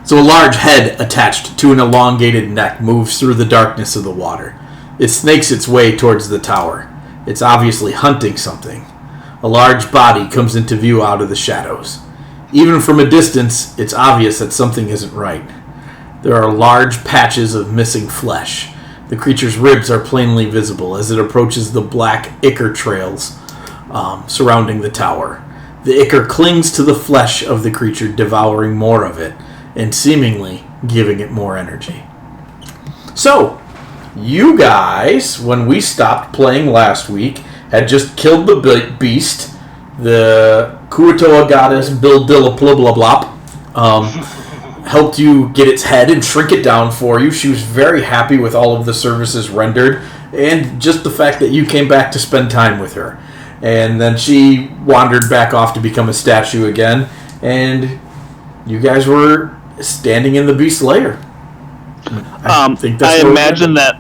So a large head attached to an elongated neck moves through the darkness of the water. It snakes its way towards the tower. It's obviously hunting something. A large body comes into view out of the shadows. Even from a distance, it's obvious that something isn't right. There are large patches of missing flesh. The creature's ribs are plainly visible as it approaches the black ichor trails surrounding the tower. The ichor clings to the flesh of the creature, devouring more of it, and seemingly giving it more energy. So, you guys, when we stopped playing last week, had just killed the beast, the Kuatoa goddess Bildilla Plublablop, helped you get its head and shrink it down for you. She was very happy with all of the services rendered, and just the fact that you came back to spend time with her. And then she wandered back off to become a statue again, and you guys were standing in the beast's lair. I imagine that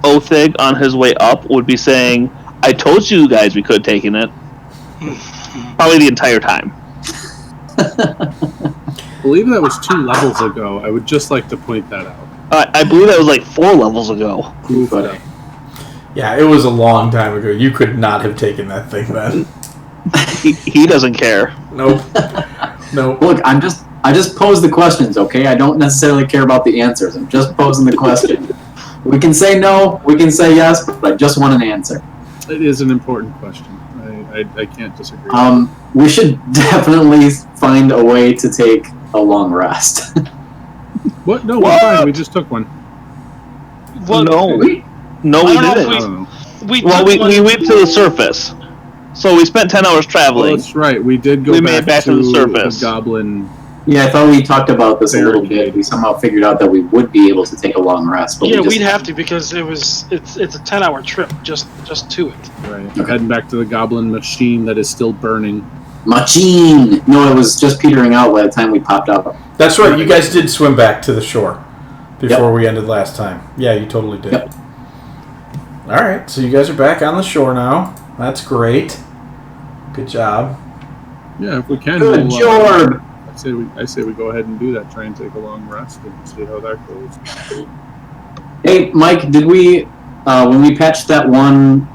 Othig on his way up would be saying, I told you guys we could have taken it. Probably the entire time. I believe that was 2 levels ago. I would just like to point that out. I believe that was like 4 levels ago. Yeah, it was a long time ago. You could not have taken that thing then. He doesn't care. Nope. Look, I just pose the questions, okay? I don't necessarily care about the answers. I'm just posing the question. We can say no, we can say yes, but I just want an answer. It is an important question. I can't disagree. We should definitely find a way to take a long rest. What? No, we're fine. We just took one. Well, no, we didn't. We went to the surface. So we spent 10 hours traveling. Oh, that's right. We did go back to the surface. The goblin. Yeah, I thought we talked about this a little bit. We somehow figured out that we would be able to take a long rest. But we'd have to because it's a 10-hour trip just to it. Right. Okay. Heading back to the goblin machine that is still burning. Machine! No, it was just petering out by the time we popped out. That's right. You guys did swim back to the shore before we ended last time. Yeah, you totally did. Yep. All right. So you guys are back on the shore now. That's great. Good job. Yeah, if we can. Good job. I say we go ahead and do that. Try and take a long rest and see how that goes. Hey, Mike, did we, when we patched that one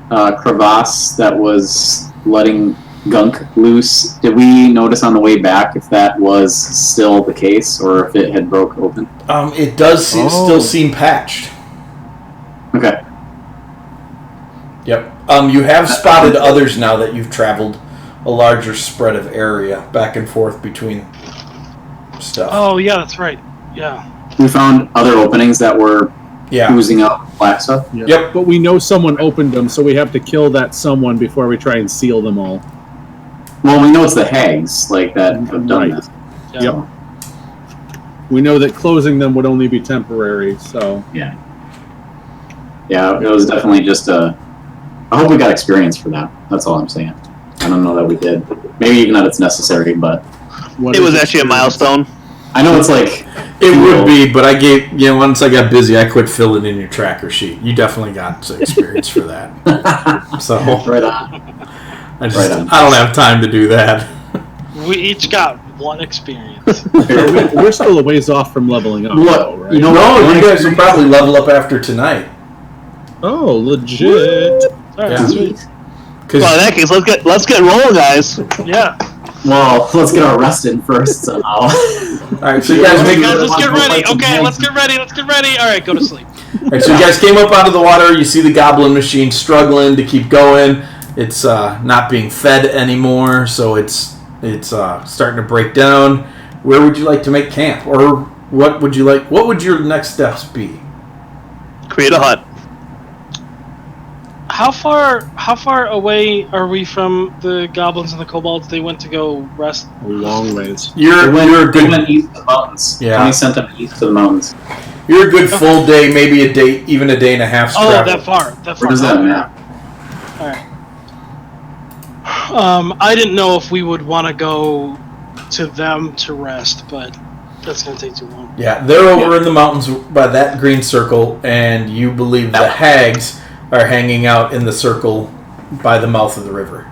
crevasse that was letting gunk loose, did we notice on the way back if that was still the case or if it had broke open? It does still seem patched. Okay. Yep. You have spotted others now that you've traveled a larger spread of area back and forth between stuff. Oh, yeah, that's right. Yeah. We found other openings that were oozing out black stuff? Yep. But we know someone opened them, so we have to kill that someone before we try and seal them all. Well, we know it's the hags that have done this. Yep. We know that closing them would only be temporary, so... Yeah. Yeah, it was definitely just a... I hope we got experience for that. That's all I'm saying. I don't know that we did. Maybe even that it's necessary, but... It was actually a milestone. I know it's like... It would be, but I gave... once I got busy, I quit filling in your tracker sheet. You definitely got some experience for that. So... Right on. I don't have time to do that. We each got one experience. We're still a ways off from leveling up, though, right? You guys will probably level up after tonight. Oh, legit. Alright, sweet. Well, in that case, let's get rolling, guys. Yeah. Well, let's get our rest in first somehow. Alright, so you guys let's get ready. Okay, let's get ready. Alright, go to sleep. Alright, so you guys came up out of the water. You see the goblin machine struggling to keep going. It's not being fed anymore, so it's starting to break down. Where would you like to make camp? Or what would your next steps be? Create a hut. How far away are we from the goblins and the kobolds? They went to go rest. A long ways. You're a good went east of the mountains. Yeah. Tony sent them east of the mountains. You're a good full day, maybe a day, even a day and a half. Oh, that far. Where does that map? All right. I didn't know if we would want to go to them to rest, but that's going to take too long. Yeah, they're over in the mountains by that green circle, and you believe the hags are hanging out in the circle by the mouth of the river.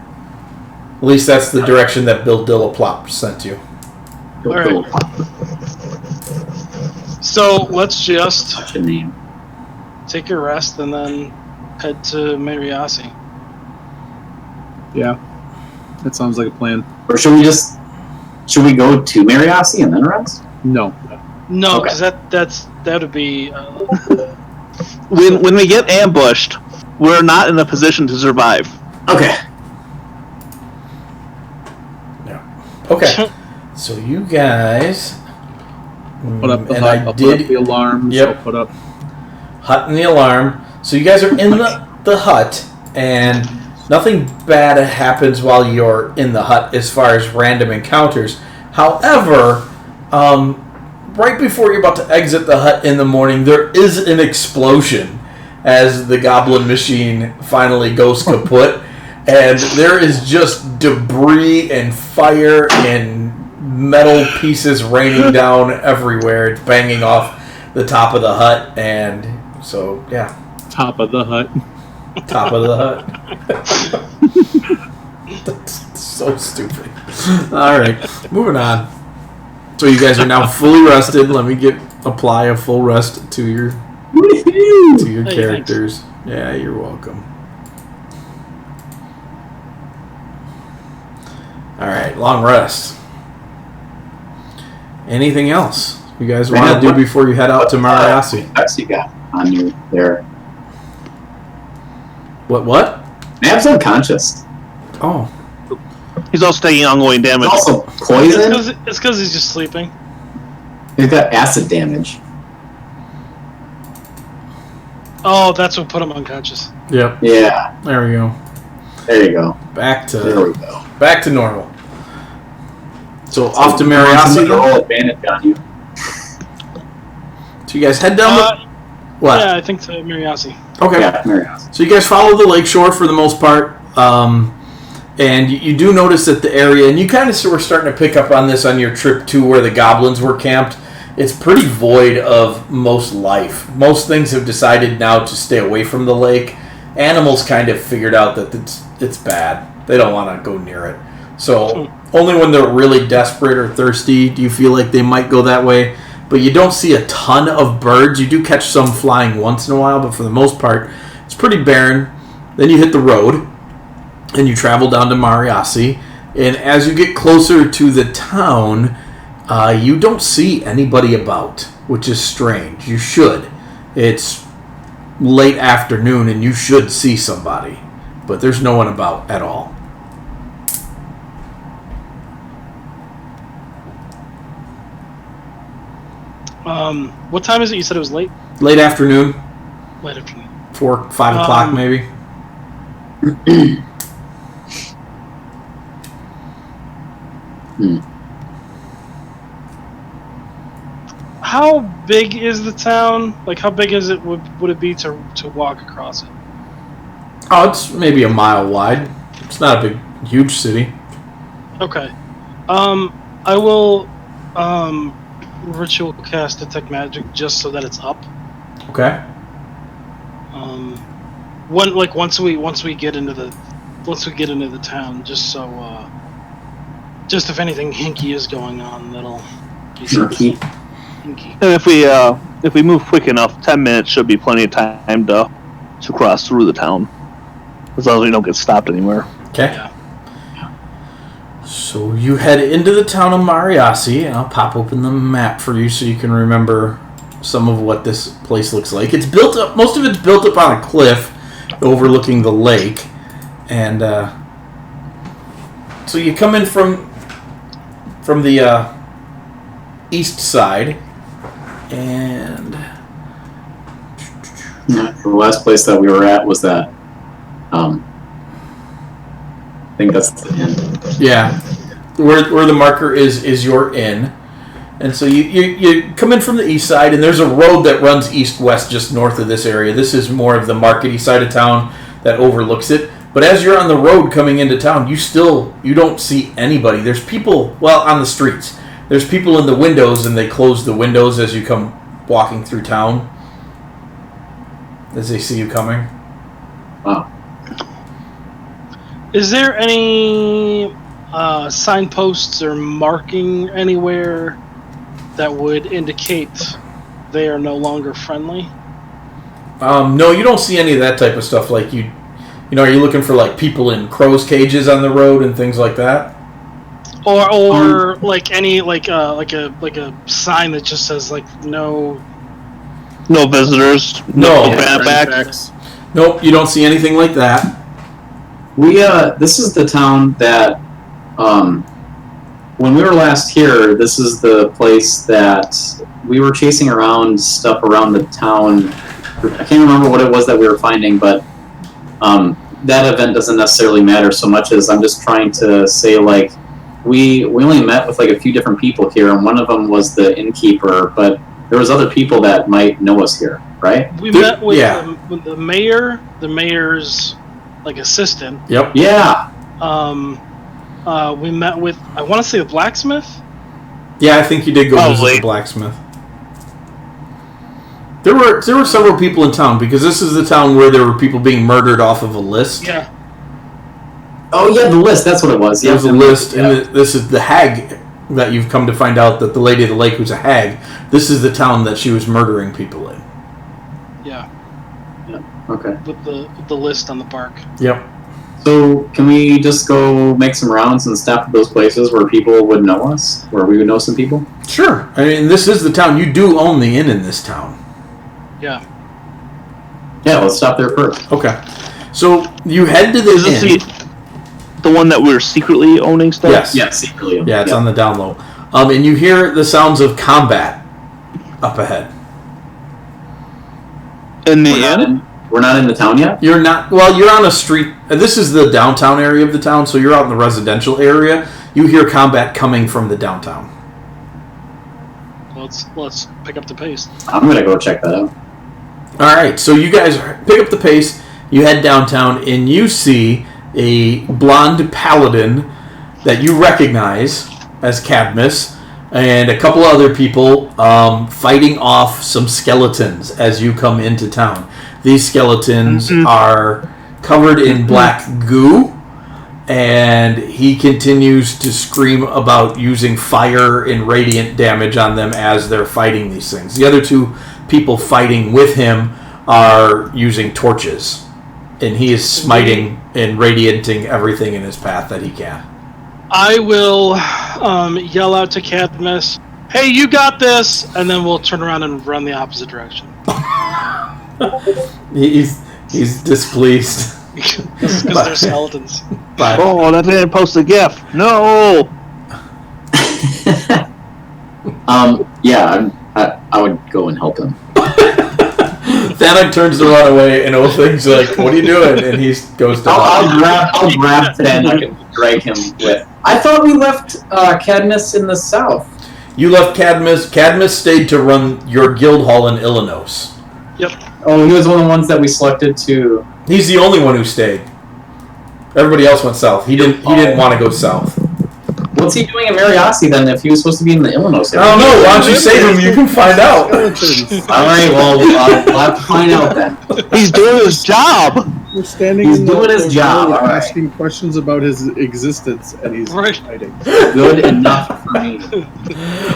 At least that's the direction that Bill Dillaplop sent you. All right. So let's just Such a name. take a rest and then head to Mariasi. Yeah, that sounds like a plan. Or should we go to Mariasi and then rest? No. No, Okay. because that would be. When we get ambushed, we're not in a position to survive. Okay. Okay. So you guys Put up the and hut. I I'll did put up the alarms. Yep. I'll put up. hut and the alarm. So you guys are in the hut, and nothing bad happens while you're in the hut as far as random encounters. However, right before you're about to exit the hut in the morning, there is an explosion as the goblin machine finally goes kaput, and there is just debris and fire and metal pieces raining down everywhere. It's banging off the top of the hut, and so yeah, Top of the hut. top of the hut. That's so stupid. All right, moving on. So you guys are now fully rested. Let me apply a full rest to your Hey, characters. Yeah, you're welcome. All right, long rest. Anything else you guys want to do before you head out to Mariasi? What you got on you there? What? Mab's unconscious. Oh, He's also taking ongoing damage. Also poison. It's because he's just sleeping. He's got acid damage. Oh, that's what put him unconscious. yep. Yeah. There we go. There you go. Back There to we go. normal. So off to Mariasi. Roll advantage on you. So you guys head down the what? Yeah, I think to Mariasi. Okay. Yeah, Mariasi. So you guys follow the lakeshore for the most part, and you do notice that the area, and you kind of were starting to pick up on this on your trip to where the goblins were camped. It's pretty void of most life. Most things have decided now to stay away from the lake. Animals kind of figured out that it's bad. They don't want to go near it. So only when they're really desperate or thirsty do you feel like they might go that way. But you don't see a ton of birds. You do catch some flying once in a while, but for the most part, it's pretty barren. Then you hit the road, and you travel down to Mariasi. And as you get closer to the town, you don't see anybody about, which is strange. You should. It's late afternoon, and you should see somebody. But there's no one about at all. What time is it? You said it was late? Late afternoon, Late afternoon. 4, 5 o'clock maybe. How big is the town? Like, how big is it? Would it be to walk across it? Oh, it's maybe a mile wide. It's not a big, huge city. Okay. I will ritual cast detect magic just so that it's up. Okay. Once we get into the town, just so just if anything hinky is going on, that'll be Jerky. hinky. And if we move quick enough, 10 minutes should be plenty of time to cross through the town, as long as we don't get stopped anywhere. Okay. Yeah. So you head into the town of Mariasi, and I'll pop open the map for you so you can remember some of what this place looks like. It's built up. Most of it's built up on a cliff overlooking the lake, and so you come in from the east side, and The last place that we were at was that. I think that's the end. yeah, where the marker is your inn. And so you come in from the east side, and there's a road that runs east-west just north of this area. This is more of the markety side of town that overlooks it. But as you're on the road coming into town, you don't see anybody. There's people, on the streets. There's people in the windows, and they close the windows as you come walking through town, as they see you coming. Wow. Is there any signposts or marking anywhere that would indicate they are no longer friendly? No, you don't see any of that type of stuff. Like you know, are you looking for like people in crow's cages on the road and things like that? Or like any like a sign that just says like no visitors, No. backs. Nope, you don't see anything like that. This is the town that, when we were last here, this is the place that we were chasing around stuff around the town. I can't remember what it was that we were finding, but that event doesn't necessarily matter so much as I'm just trying to say, like, we only met with like a few different people here, and one of them was the innkeeper, but there was other people that might know us here, right? We met with the mayor, the mayor's like assistant. Yep. Yeah. We met with, I want to say, the blacksmith. Yeah, I think you did go visit the blacksmith. There were several people in town because this is the town where there were people being murdered off of a list. Yeah. Oh yeah, the list. That's what it was. There was a list, and this is the hag that you've come to find out that the Lady of the Lake, who's a hag, this is the town that she was murdering people in. Yeah. Okay. With the list on the bark. Yep. So can we just go make some rounds and stop at those places where people would know us, where we would know some people? Sure. I mean, this is the town. You do own the inn in this town. Yeah. Yeah, let's stop there first. Okay. So you head to the inn. The one that we're secretly owning stuff? Yes. Yeah, secretly. Yeah, it's on the down low. And you hear the sounds of combat up ahead. In the inn? We're not in the town yet? You're not. Well, you're on a street. This is the downtown area of the town, so you're out in the residential area. You hear combat coming from the downtown. Let's pick up the pace. I'm gonna go check that out. All right, so you guys pick up the pace. You head downtown, and you see a blonde paladin that you recognize as Cadmus, and a couple other people fighting off some skeletons as you come into town. These skeletons are covered in black goo, and he continues to scream about using fire and radiant damage on them as they're fighting these things. The other two people fighting with him are using torches, and he is smiting and radiating everything in his path that he can. I will yell out to Cadmus, "Hey, you got this!" And then we'll turn around and run the opposite direction. He's displeased. Because they're skeletons. But, Oh, that didn't post a GIF. No! Yeah, I would go and help him. Thanak turns to run away, and Othing's like, "What are you doing?" And he goes to. I'll grab Thanak and drag him with. I thought we left Cadmus in the south. You left Cadmus. Cadmus stayed to run your guild hall in Illinois. Yep. Oh, he was one of the ones that we selected to. He's the only one who stayed. Everybody else went south. He didn't want to go south. What's he doing in Mariasi then? If he was supposed to be in the Illinois area? I don't know. Why don't you save him? You can find out. All right. Well, we'll have to find out then. He's doing his job! We're standing He's in doing the his job, road all right. asking questions about his existence, and he's Right. hiding. Good enough for me.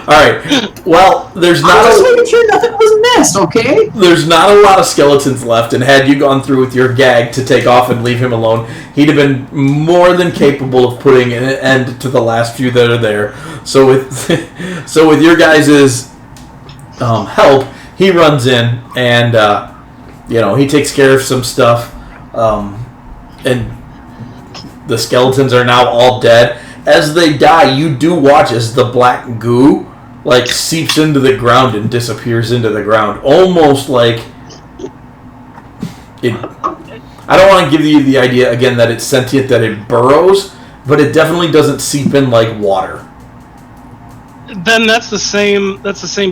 All right. Well, there's I'm not just a, making sure nothing was missed, okay? there's not a lot of skeletons left, and had you gone through with your gag to take off and leave him alone, he'd have been more than capable of putting an end to the last few that are there. So with your guys' help, he runs in and he takes care of some stuff, and the skeletons are now all dead. As they die, you do watch as the black goo seeps into the ground and disappears into the ground, almost like it. I don't want to give you the idea again that it's sentient, that it burrows, but it definitely doesn't seep in like water. Then that's the same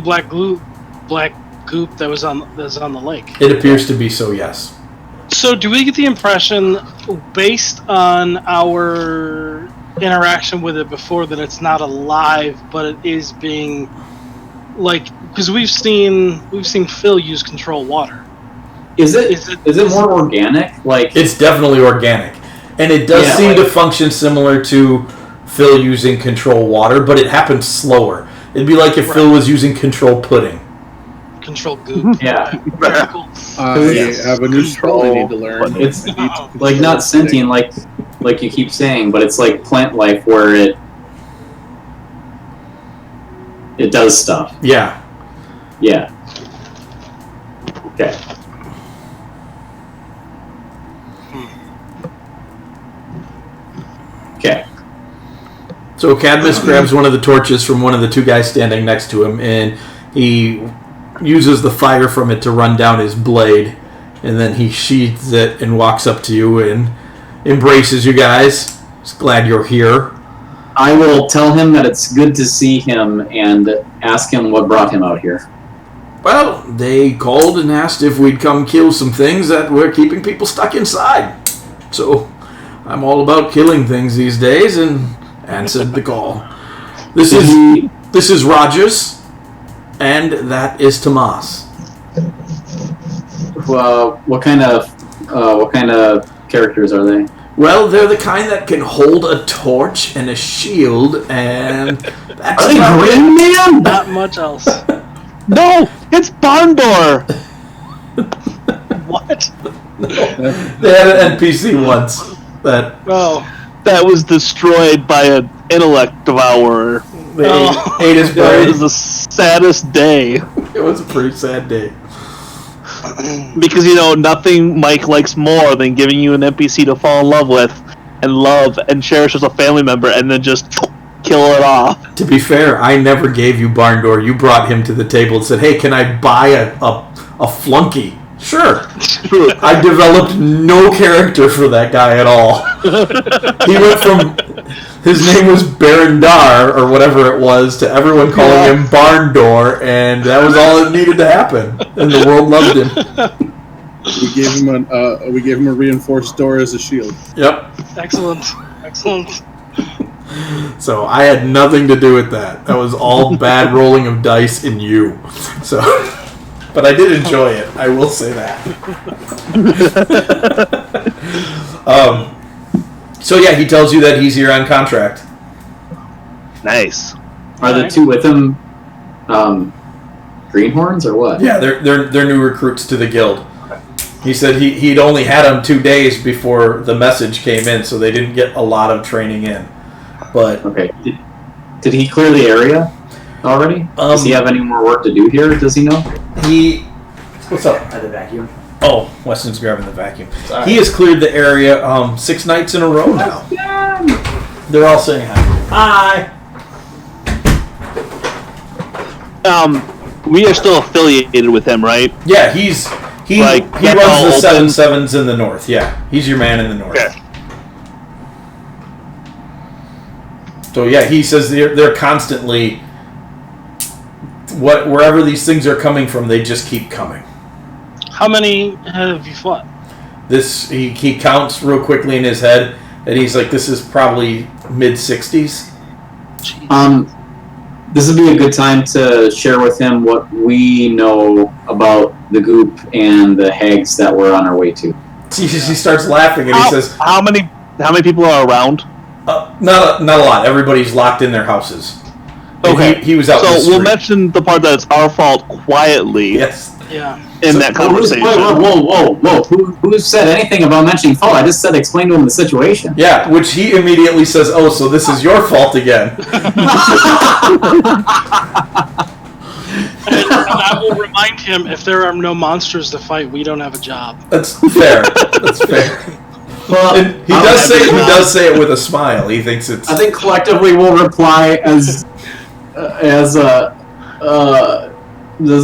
black goop that was on the lake. It appears to be so, yes. So do we get the impression, based on our interaction with it before, that it's not alive, but it is being because we've seen Phil use control water. Is it more organic? It's definitely organic, and it does seem to function similar to Phil using control water, but it happens slower. It'd be like if Phil was using control pudding. control goop. Yeah. Very cool. I have a new spell I need to learn. It's I need to like not sentient, like you keep saying, but it's like plant life where it does stuff. Yeah. Yeah. Okay. Okay. So Cadmus grabs one of the torches from one of the two guys standing next to him, and he uses the fire from it to run down his blade, and then he sheathes it and walks up to you and embraces you guys. He's glad you're here. I will tell him that it's good to see him and ask him what brought him out here. Well, they called and asked if we'd come kill some things that were keeping people stuck inside. So I'm all about killing things these days and answered the call. This is Rogers, and that is Tomas. What kind of characters are they? Well, they're the kind that can hold a torch and a shield, and that's Are they Green Man? Not much else. No, it's Barn Door. What? They had an NPC once that That was destroyed by an intellect devourer. they ate his That brain. was the saddest day. It was a pretty sad day. Because, nothing Mike likes more than giving you an NPC to fall in love with and love and cherish as a family member and then just kill it off. To be fair, I never gave you Barn Door. You brought him to the table and said, hey, can I buy a flunky? Sure. I developed no character for that guy at all. He went from, his name was Baron Dar, or whatever it was, to everyone calling him Barn Door, and that was all that needed to happen. And the world loved him. We gave him a reinforced door as a shield. Yep. Excellent. So I had nothing to do with that. That was all bad rolling of dice in you. So, but I did enjoy it. I will say that. So yeah, he tells you that he's here on contract. Nice. Are the two with him greenhorns or what? Yeah, they're new recruits to the guild. He said he'd only had them 2 days before the message came in, so they didn't get a lot of training in. But Okay. Did he clear the area already? Does he have any more work to do here? Does he know? What's up? At the vacuum. Oh, Weston's grabbing the vacuum. Sorry. He has cleared the area 6 nights in a row now. They're all saying hi. We are still affiliated with him, right? Yeah, he Like, runs that's the all 7-7s in the north. Yeah, he's your man in the north. Okay. So yeah, he says they're constantly wherever these things are coming from, they just keep coming. How many have you fought? This he counts real quickly in his head, and he's like, "This is probably mid-60s." This would be a good time to share with him what we know about the goop and the hags that we're on our way to. He starts laughing and he says, "How many people are around?" Not a lot. Everybody's locked in their houses. Okay, he was out. in the So street. we'll mention the part that it's our fault quietly Yes. Yeah. in that conversation. Whoa! Who said anything about mentioning fault? I just said explain to him the situation. Yeah, which he immediately says, "Oh, so this is your fault again." And I will remind him, if there are no monsters to fight, we don't have a job. That's fair. That's fair. Well, And he does say it with a smile. He thinks it's. I think collectively we'll reply as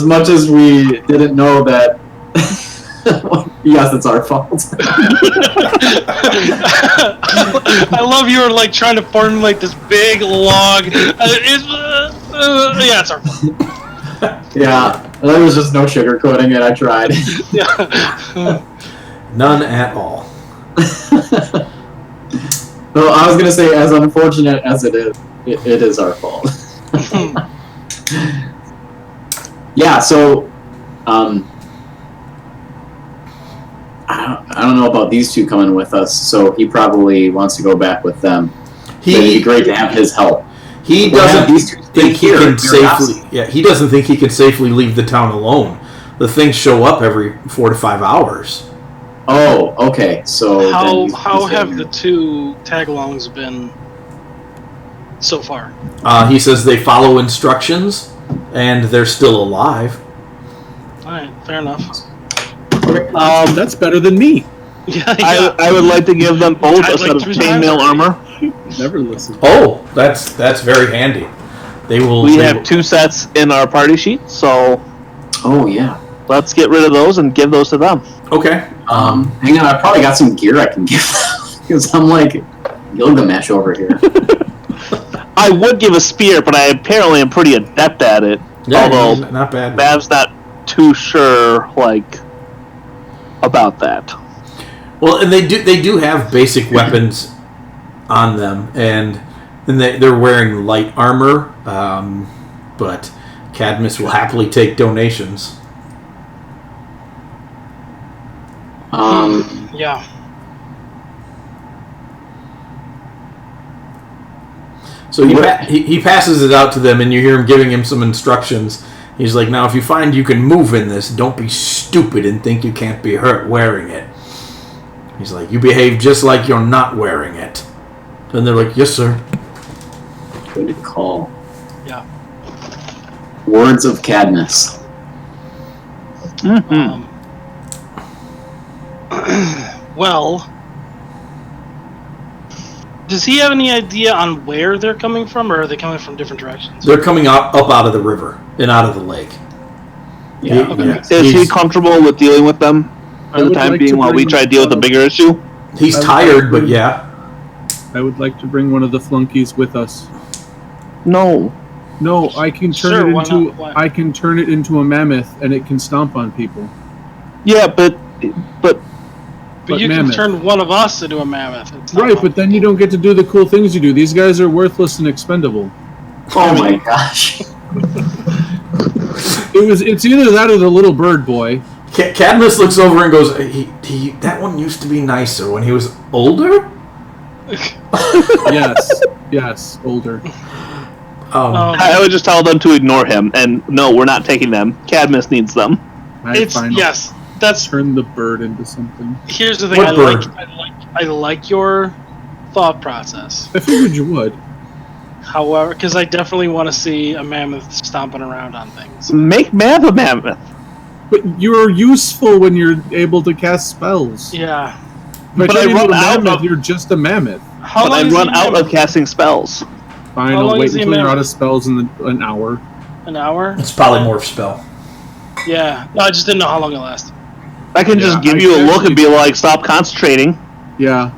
much as we didn't know that. Yes, it's our fault. I love you were like trying to formulate this big log. Yeah, it's our fault. Yeah, there was just no sugarcoating it. I tried. Yeah. None at all. Well, I was gonna say, as unfortunate as it is our fault. Yeah. So, I don't know about these two coming with us. So he probably wants to go back with them. It'd be great to have his help. He We'll have doesn't these two think he here can at your house. safely. Yeah, he doesn't think he can safely leave the town alone. The things show up every 4 to 5 hours. Oh, okay. So then How he's have the two tagalongs been so far? He says they follow instructions, and they're still alive. All right, fair enough. That's better than me. Yeah, I would like to give them both I'd a set like of to chainmail retire. armor. Never listen. Oh, that's very handy. They will. We they have will- 2 sets in our party sheet, so Oh yeah. let's get rid of those and give those to them. Okay. Hang on. I probably got some gear I can give them because I'm like Gilgamesh over here. I would give a spear, but I apparently am pretty adept at it. Yeah, although not bad. Mav's not too sure, about that. Well, and they do have basic weapons on them, and they're wearing light armor. But Cadmus will happily take donations. Yeah. So he passes it out to them, and you hear him giving him some instructions. He's like, now if you find you can move in this, don't be stupid and think you can't be hurt wearing it. He's like, you behave just like you're not wearing it. And they're like, yes, sir. Good call. Yeah. Words of Cadmus. Mm-hmm. Well, does he have any idea on where they're coming from, or are they coming from different directions? They're coming up out of the river and out of the lake. Yeah. He- yeah. Is he He's- comfortable with dealing with them I for the would time like being to while we bring try to deal with the bigger issue? He's I would tired, like but to- yeah. I would like to bring one of the flunkies with us. No. No, I can turn Sure, it why into not? Why? I can turn it into a mammoth and it can stomp on people. Yeah, but But you mammoth. can turn one of us into a mammoth. It's not Right, but then you don't get to do the cool things you do. These guys are worthless and expendable. Oh my gosh. It's either that or the little bird boy. Cadmus looks over and goes, that one used to be nicer when he was older? Yes, older. I would just tell them to ignore him, and no, we're not taking them. Cadmus needs them. It's yes. That's turn the bird into something. here's the thing. What I bird? like your thought process. I figured you would. However, because I definitely want to see a mammoth stomping around on things. Make Mav a mammoth. But you're useful when you're able to cast spells. Yeah. But I I run out mammoth, of- you're just a mammoth. How But long I is run he out of mammoth? casting spells. Fine, How I'll long wait is he a until you're out mammoth? of spells in an hour. An hour? It's polymorph spell. Yeah. No, I just didn't know how long it lasted. I can Yeah, just give I you a can look actually- and be like, stop concentrating. Yeah.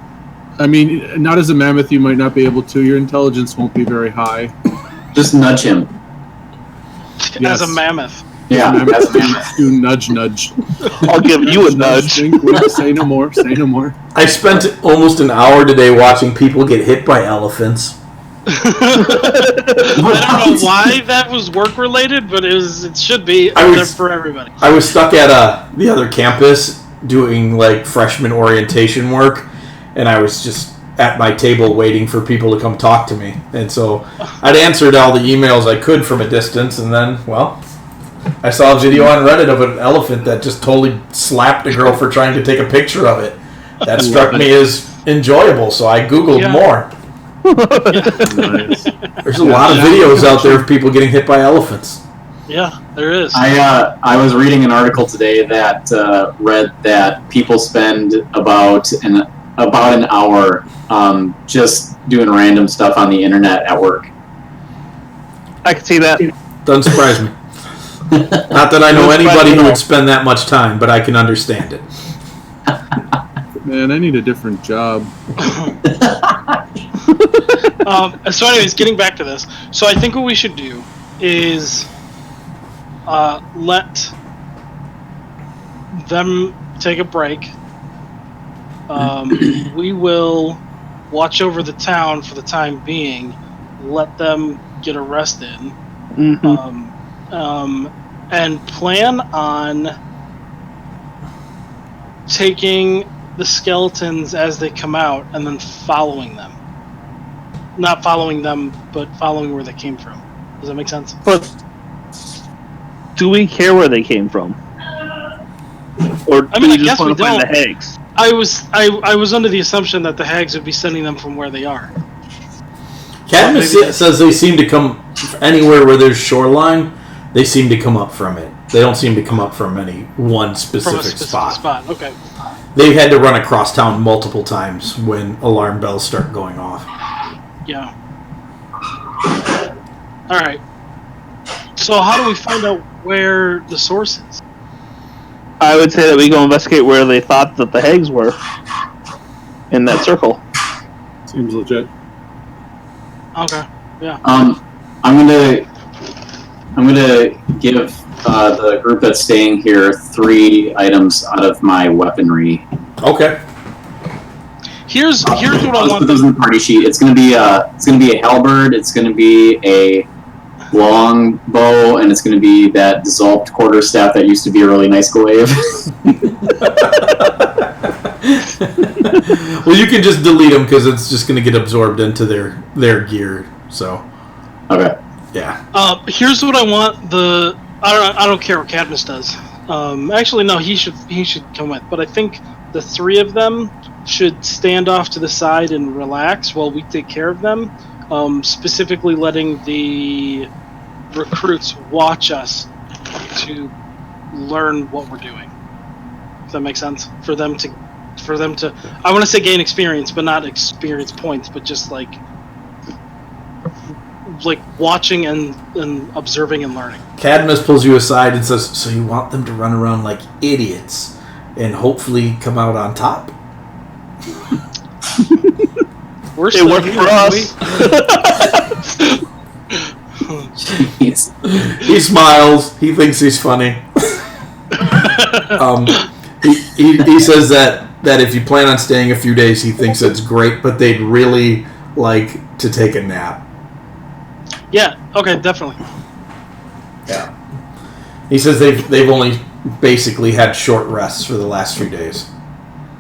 I mean, not as a mammoth, you might not be able to. Your intelligence won't be very high. Just nudge him. Yes. As a mammoth. Yeah. Mammoth, As a mammoth. do nudge. I'll give you a nudge. Wink, wink, say no more. Say no more. I spent almost an hour today watching people get hit by elephants. I don't know why that was work related, but it should be there for everybody. I was stuck at the other campus doing like freshman orientation work, and I was just at my table waiting for people to come talk to me. And so I'd answered all the emails I could from a distance, and then, well, I saw a video on Reddit of an elephant that just totally slapped a girl for trying to take a picture of it. That struck me as enjoyable, so I Googled Yeah. more. Nice. There's a lot of videos out there of people getting hit by elephants. Yeah, there is. I was reading an article today that read that people spend about an hour just doing random stuff on the internet at work. I can see that. Doesn't surprise me. Not that I know anybody who would spend that much time, but I can understand it. Man, I need a different job. So anyways, getting back to this. So I think what we should do is let them take a break. We will watch over the town for the time being, let them get arrested, and plan on taking the skeletons as they come out and then following them. not following them, but following where they came from. Does that make sense? But do we care where they came from? Or I mean, do I we just guess we want to find don't. the hags? I was under the assumption that the hags would be sending them from where they are. Cadmus says they seem to come anywhere where there's shoreline. They seem to come up from it. They don't seem to come up from any one specific, From a specific spot. Okay. They've had to run across town multiple times when alarm bells start going off. Yeah. All right. So how do we find out where the source is? I would say that we go investigate where they thought that the hags were in that circle. Seems legit. Okay. Yeah. I'm gonna give the group that's staying here 3 items out of my weaponry. Okay. Here's what I I'll want. put those in the party sheet. It's gonna be a halberd. It's gonna be a long bow, and it's gonna be that dissolved quarterstaff that used to be a really nice glaive. Well, you can just delete them because it's just going to get absorbed into their gear. So. Okay. Yeah. Here's what I want. I don't care what Cadmus does. Actually, no. He should come with. But I think the 3 of them should stand off to the side and relax while we take care of them. Specifically, letting the recruits watch us to learn what we're doing. Does that make sense? For them to, I want to say gain experience, but not experience points, but just like watching and observing and learning. Cadmus pulls you aside and says, "So you want them to run around like idiots and hopefully come out on top?" It worked for us. Jeez. He smiles. He thinks he's funny. He says that if you plan on staying a few days, he thinks that's great, but they'd really like to take a nap. Yeah. Okay. Definitely. Yeah. He says they've only basically had short rests for the last few days.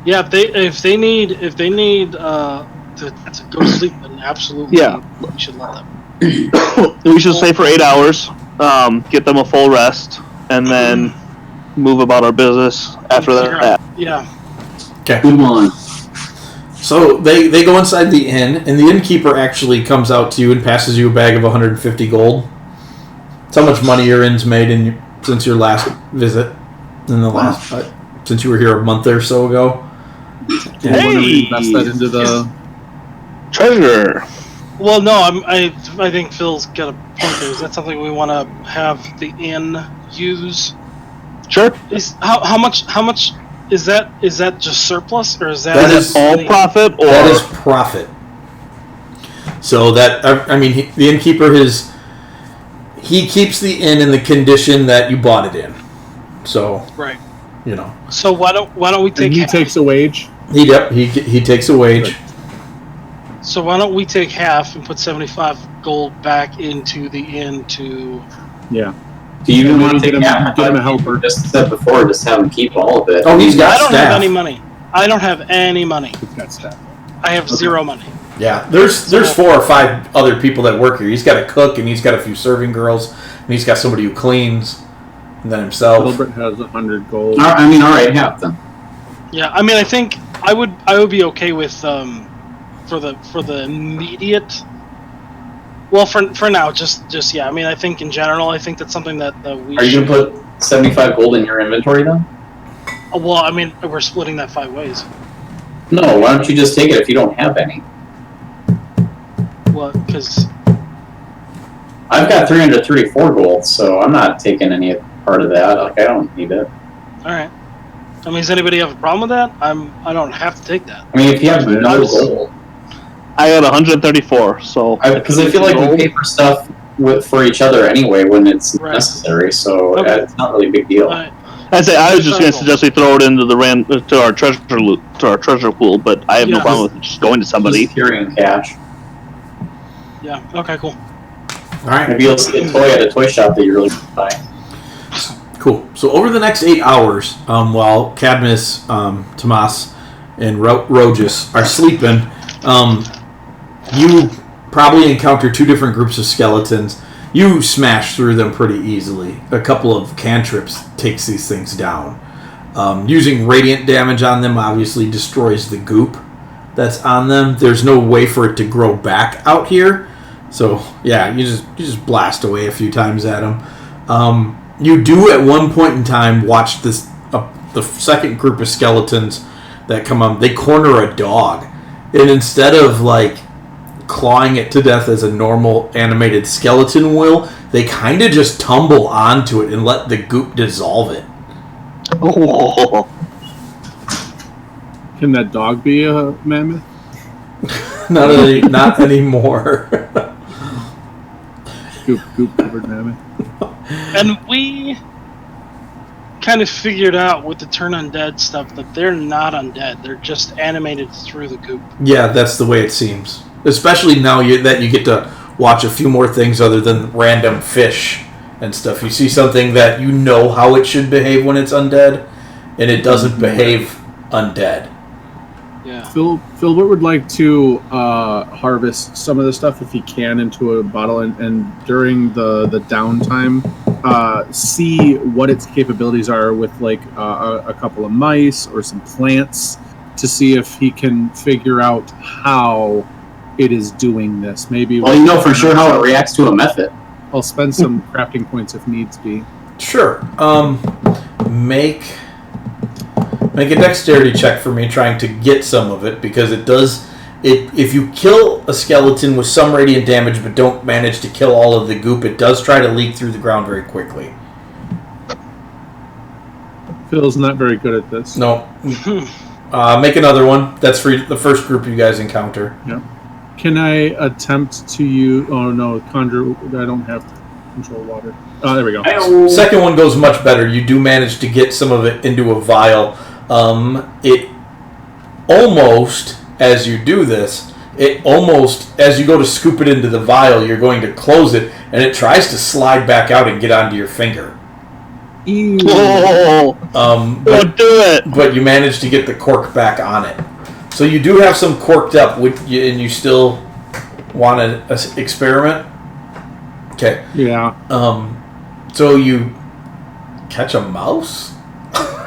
Yeah. If they need to go to sleep, then absolutely. Yeah. We should let them. We should stay for 8 hours, get them a full rest, and then move about our business after that. Yeah. Okay. Good one. So they go inside the inn, and the innkeeper actually comes out to you and passes you a bag of 150 gold. That's how much money your inn's made since your last visit. Since you were here a month or so ago. Hey! Invest that into the Treasure! Well, no, I think Phil's got a point there. Is that something we want to have the inn use? Sure. How much is that? Is that just surplus, or is that? That is all profit, or that is profit. So that the innkeeper he keeps the inn in the condition that you bought it in. So Right. So why don't we take? and he takes a wage. He takes a wage. So why don't we take half and put 75 gold back into the inn to? Yeah. Do you even And want to then take half? get him a helper. Just said before, just have him keep all of it. Oh, he's got I don't staff. have any money. I don't have any money. He's got staff. I have zero money. Yeah, there's 4 or 5 other people that work here. He's got a cook, and he's got a few serving girls, and he's got somebody who cleans, and then himself. Gilbert has 100 gold. All right, half them. Yeah, I mean, I think I would be okay with for the immediate. Well, for now, just yeah. I mean, I think in general, I think that's something that we. Are you gonna put 75 gold in your inventory then? Well, I mean, we're splitting that 5 ways. No, why don't you just take it if you don't have any? Well, because I've got 334 gold, so I'm not taking any part of that. Like, I don't need it. all right. I mean, does anybody have a problem with that? I don't have to take that. I mean, if you have no gold, I got 134, so because I feel like we pay for stuff for each other anyway when it's Right. necessary, so Okay. it's not really a big deal. All right. I was just going to suggest we throw it into to our treasure pool, but I have no Yeah. problem with it just going to somebody. Just carrying cash. Yeah. Okay. Cool. All right. Maybe you'll see a toy at a toy shop that you really buy. Cool. So over the next 8 hours, while Cadmus, Tomas, and Rogus are sleeping, you probably encounter 2 different groups of skeletons. You smash through them pretty easily. A couple of cantrips takes these things down. Using radiant damage on them obviously destroys the goop that's on them. There's no way for it to grow back out here. So, yeah, you just blast away a few times at them. You do at one point in time watch this the second group of skeletons that come up. They corner a dog. And instead of, like, clawing it to death as a normal animated skeleton will, they kind of just tumble onto it and let the goop dissolve it. Oh. Can that dog be a mammoth? Not anymore. Goop covered mammoth. And we kind of figured out with the turn undead stuff that they're not undead. They're just animated through the goop. Yeah, that's the way it seems. Especially now that you get to watch a few more things other than random fish and stuff. You see something that you know how it should behave when it's undead, and it doesn't behave undead. Yeah. Philbert would like to harvest some of the stuff if he can into a bottle, and during the downtime, see what its capabilities are with like a couple of mice or some plants to see if he can figure out how it is doing this. Maybe. Well, you know for sure how it reacts to a method. I'll spend some crafting points if needs be. Sure. Make a dexterity check for me trying to get some of it, because it does. If you kill a skeleton with some radiant damage but don't manage to kill all of the goop, it does try to leak through the ground very quickly. Phil's not very good at this. No. Make another one. That's for the first group you guys encounter. Yeah. Can I attempt to use... Oh, no, conjure... I don't have to control water. Oh, there we go. Second one goes much better. You do manage to get some of it into a vial. It almost, as you do this, as you go to scoop it into the vial, you're going to close it, and it tries to slide back out and get onto your finger. Ew. Don't do it! But you manage to get the cork back on it. So you do have some corked up, and you still want to experiment? Okay. Yeah. So you catch a mouse?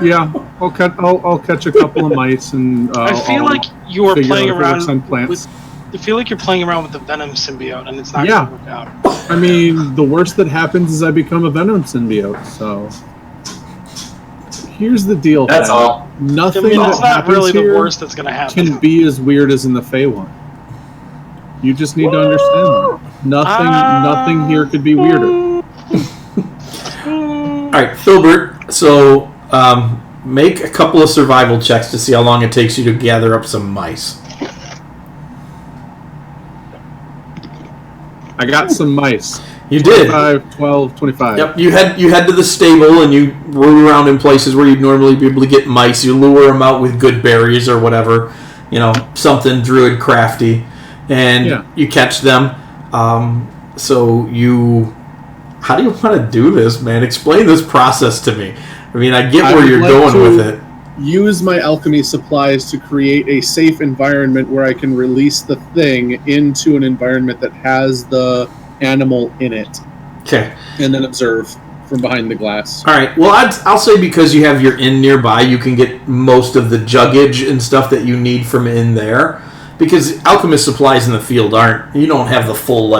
Yeah, I'll catch a couple of mice, and I feel like you are playing around on plants. I feel like you're playing around with the venom symbiote, and it's not going to work out. I mean, the worst that happens is I become a venom symbiote. So here's the deal. That's all. Nothing I mean, that it's not happens really here the worst that's going to happen. can be as weird as in the Fey one. You just need to understand that. Nothing here could be weirder. All right, Filbert. So make a couple of survival checks to see how long it takes you to gather up some mice. I got some mice. You did. 25, 12, 25. Yep. You head to the stable and you root around in places where you'd normally be able to get mice. You lure them out with good berries or whatever, something druid crafty, and you catch them. So you. How do you want to do this, man? Explain this process to me. I mean, I get where you're going with it. Use my alchemy supplies to create a safe environment where I can release the thing into an environment that has the animal in it. Okay. And then observe from behind the glass. All right. Well, I'll say because you have your inn nearby, you can get most of the juggage and stuff that you need from in there. Because alchemist supplies in the field you don't have the full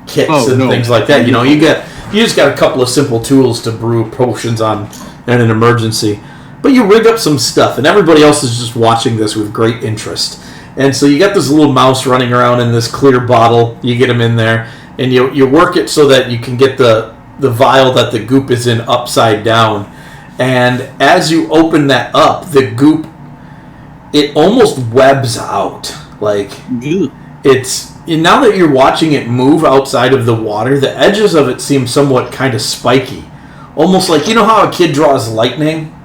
kits things like that. You just got a couple of simple tools to brew potions on in an emergency. But you rig up some stuff, and everybody else is just watching this with great interest. And so you got this little mouse running around in this clear bottle. You get him in there, and you work it so that you can get the vial that the goop is in upside down. And as you open that up, the goop, it almost webs out. Now that you're watching it move outside of the water, the edges of it seem somewhat kind of spiky. Almost like, how a kid draws lightning?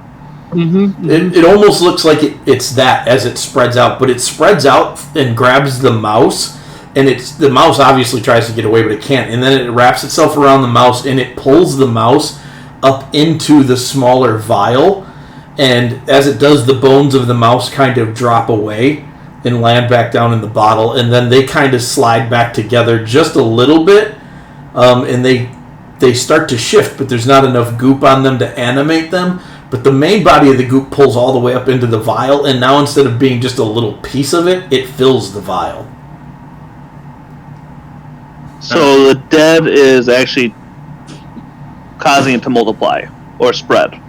Mm-hmm. It almost looks like it's that as it spreads out, but it spreads out and grabs the mouse, and the mouse obviously tries to get away, but it can't. And then it wraps itself around the mouse, and it pulls the mouse up into the smaller vial, and as it does, the bones of the mouse kind of drop away, and land back down in the bottle, and then they kind of slide back together just a little bit, and they start to shift, but there's not enough goop on them to animate them. But the main body of the goop pulls all the way up into the vial, and now instead of being just a little piece of it, it fills the vial. So the dead is actually causing it to multiply or spread.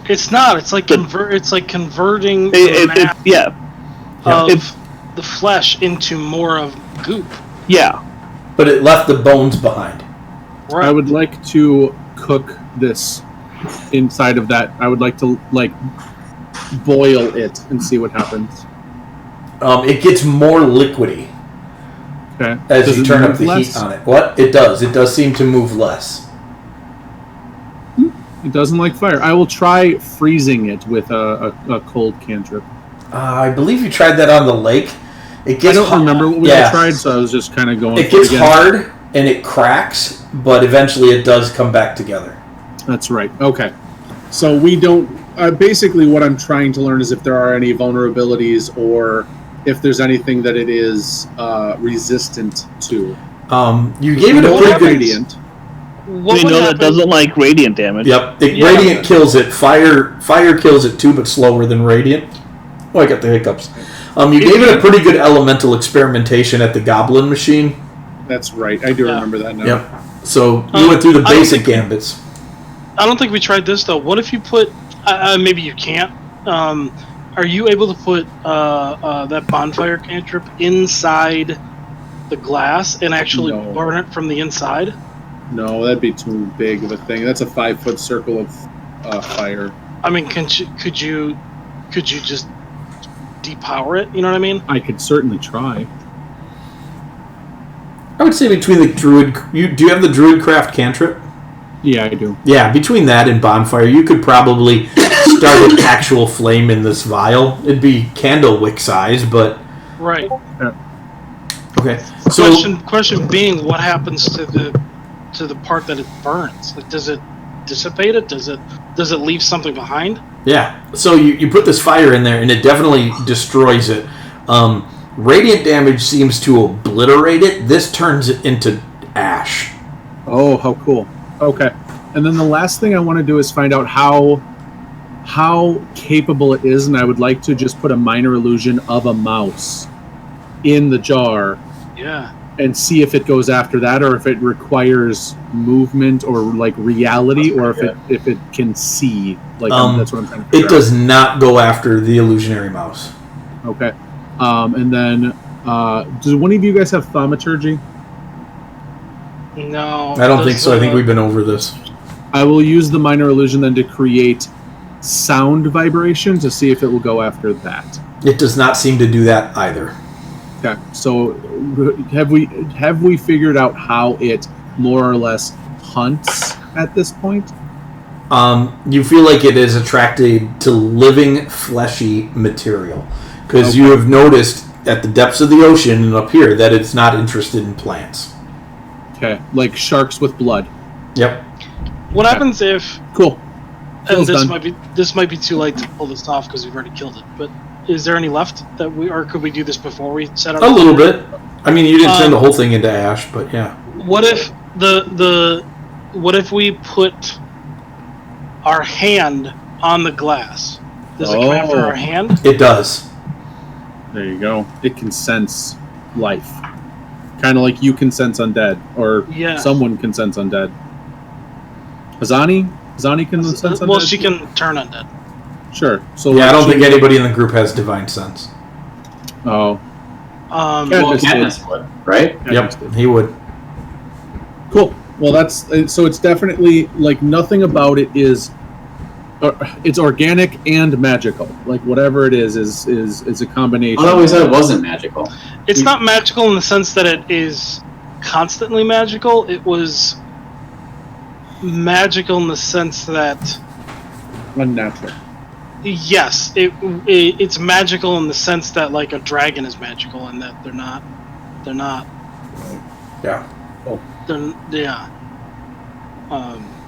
It's not. It's like It's like converting the flesh into more of goop. Yeah. But it left the bones behind. Right. I would like to cook this inside of that. I would like to boil it and see what happens. It gets more liquidy. Okay. As you turn up the heat on it. What? It does. It does seem to move less. It doesn't like fire. I will try freezing it with a cold cantrip. I believe you tried that on the lake. It gets I don't remember what we tried, so I was just kind of going. It gets hard and it cracks, but eventually it does come back together. That's right. Okay. So we don't... basically what I'm trying to learn is if there are any vulnerabilities or if there's anything that it is resistant to. You gave it a pretty good... Radiant. We know that doesn't like radiant damage. Yep. Radiant kills it. Fire kills it too, but slower than radiant. Oh, I got the hiccups. You gave it a pretty good elemental experimentation at the Goblin Machine. That's right. I do remember that now. Yep. So you went through the basic gambits. I don't think we tried this, though. What if you put... maybe you can't. Are you able to put that bonfire cantrip inside the glass and actually burn it from the inside? No, that'd be too big of a thing. That's a 5-foot circle of fire. I mean, could you just depower it? You know what I mean? I could certainly try. I would say between the druid... do you have the druidcraft cantrip? Yeah, I do. Yeah, between that and bonfire, you could probably start an actual flame in this vial. It'd be candle wick size, but... Right. Okay. So question being, what happens to the part that it burns? Like, does it dissipate it? Does it leave something behind? Yeah. So you put this fire in there, and it definitely destroys it. Radiant damage seems to obliterate it. This turns it into ash. Oh, how cool. Okay. And then the last thing I want to do is find out how capable it is, and I would like to just put a minor illusion of a mouse in the jar. Yeah. And see if it goes after that, or if it requires movement or like reality, or if it can see. Like that's what I'm trying to figure out. It does not go after the illusionary mouse. Okay. And then does one of you guys have thaumaturgy? No. I don't think so. I think we've been over this. I will use the minor illusion then to create sound vibration to see if it will go after that. It does not seem to do that either. Okay. So have we figured out how it more or less hunts at this point? You feel like it is attracted to living, fleshy material. Because you have noticed at the depths of the ocean and up here that it's not interested in plants. Okay, like sharks with blood. Yep. What happens if... Cool. And this might be too late to pull this off because we've already killed it, but is there any left that or could we do this before we set up? A little bit. I mean, you didn't turn the whole thing into ash, but yeah. What if what if we put our hand on the glass? Does it come after our hand? It does. There you go. It can sense life. Kind of like you can sense undead, or someone can sense undead. Azani can sense undead? Well, she can turn undead. Sure. So I don't think anybody in the group has divine sense. Oh. Katniss would, right? Yep, he would. Cool. Well, that's... So it's definitely, like, nothing about it is... it's organic and magical. Like, whatever it is a combination. I always said it wasn't magical. It's not magical in the sense that it is constantly magical. It was magical in the sense that... Unnatural. Yes, it's magical in the sense that, like, a dragon is magical and that they're not. Yeah. Oh.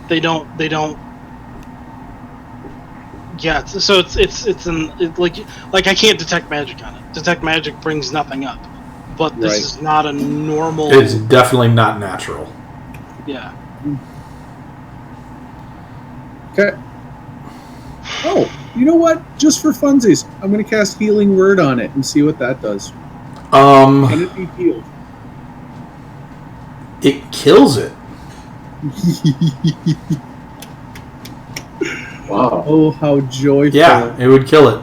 They don't Yeah, so it's like I can't detect magic on it. Detect magic brings nothing up, but this is not a normal. It's definitely not natural. Yeah. Okay. Oh, you know what? Just for funsies, I'm going to cast Healing Word on it and see what that does. Can it be healed? It kills it. Wow. Oh, how joyful. Yeah, it would kill it.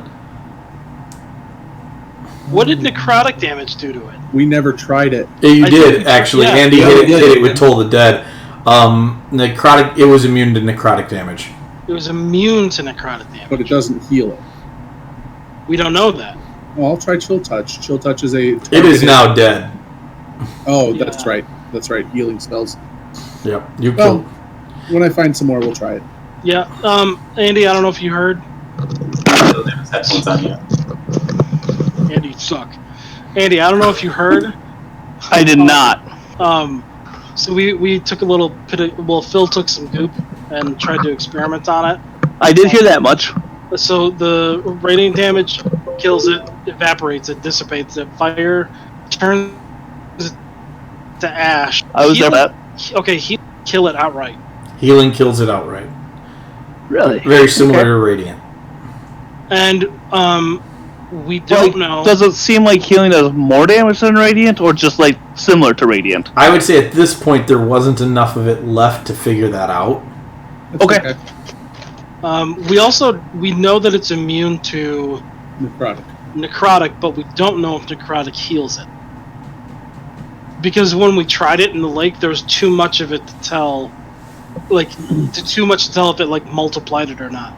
What did necrotic damage do to it? We never tried it. You I did, think- actually. yeah. Andy Yeah, hit we did. it with Toll the Dead. Necrotic. It was immune to necrotic damage. It was immune to necrotic damage. But it doesn't heal it. We don't know that. Well, I'll try Chill Touch. Chill Touch is a... It is now dead. Oh, Yeah. that's right. That's right. Healing spells. Yep, you Well, killed. when I find some more, we'll try it. Yeah. Andy, I don't know if you heard. Headphones on yet. Andy, you suck. Andy, I don't know if you heard. I did not. So we took a little bit of, well, Phil took some goop and tried to experiment on it. I did hear that much. So the radiant damage kills it, evaporates it, dissipates it. Fire turns it to ash. I was there for that. Okay, kill it outright. Healing kills it outright. Really? Very similar to Radiant. And we don't know. Does it seem like healing does more damage than Radiant, or just like similar to Radiant? I would say at this point there wasn't enough of it left to figure that out. That's Okay. We know that it's immune to necrotic, but we don't know if necrotic heals it. Because when we tried it in the lake, there was too much of it to tell. Too much to tell if it multiplied it or not.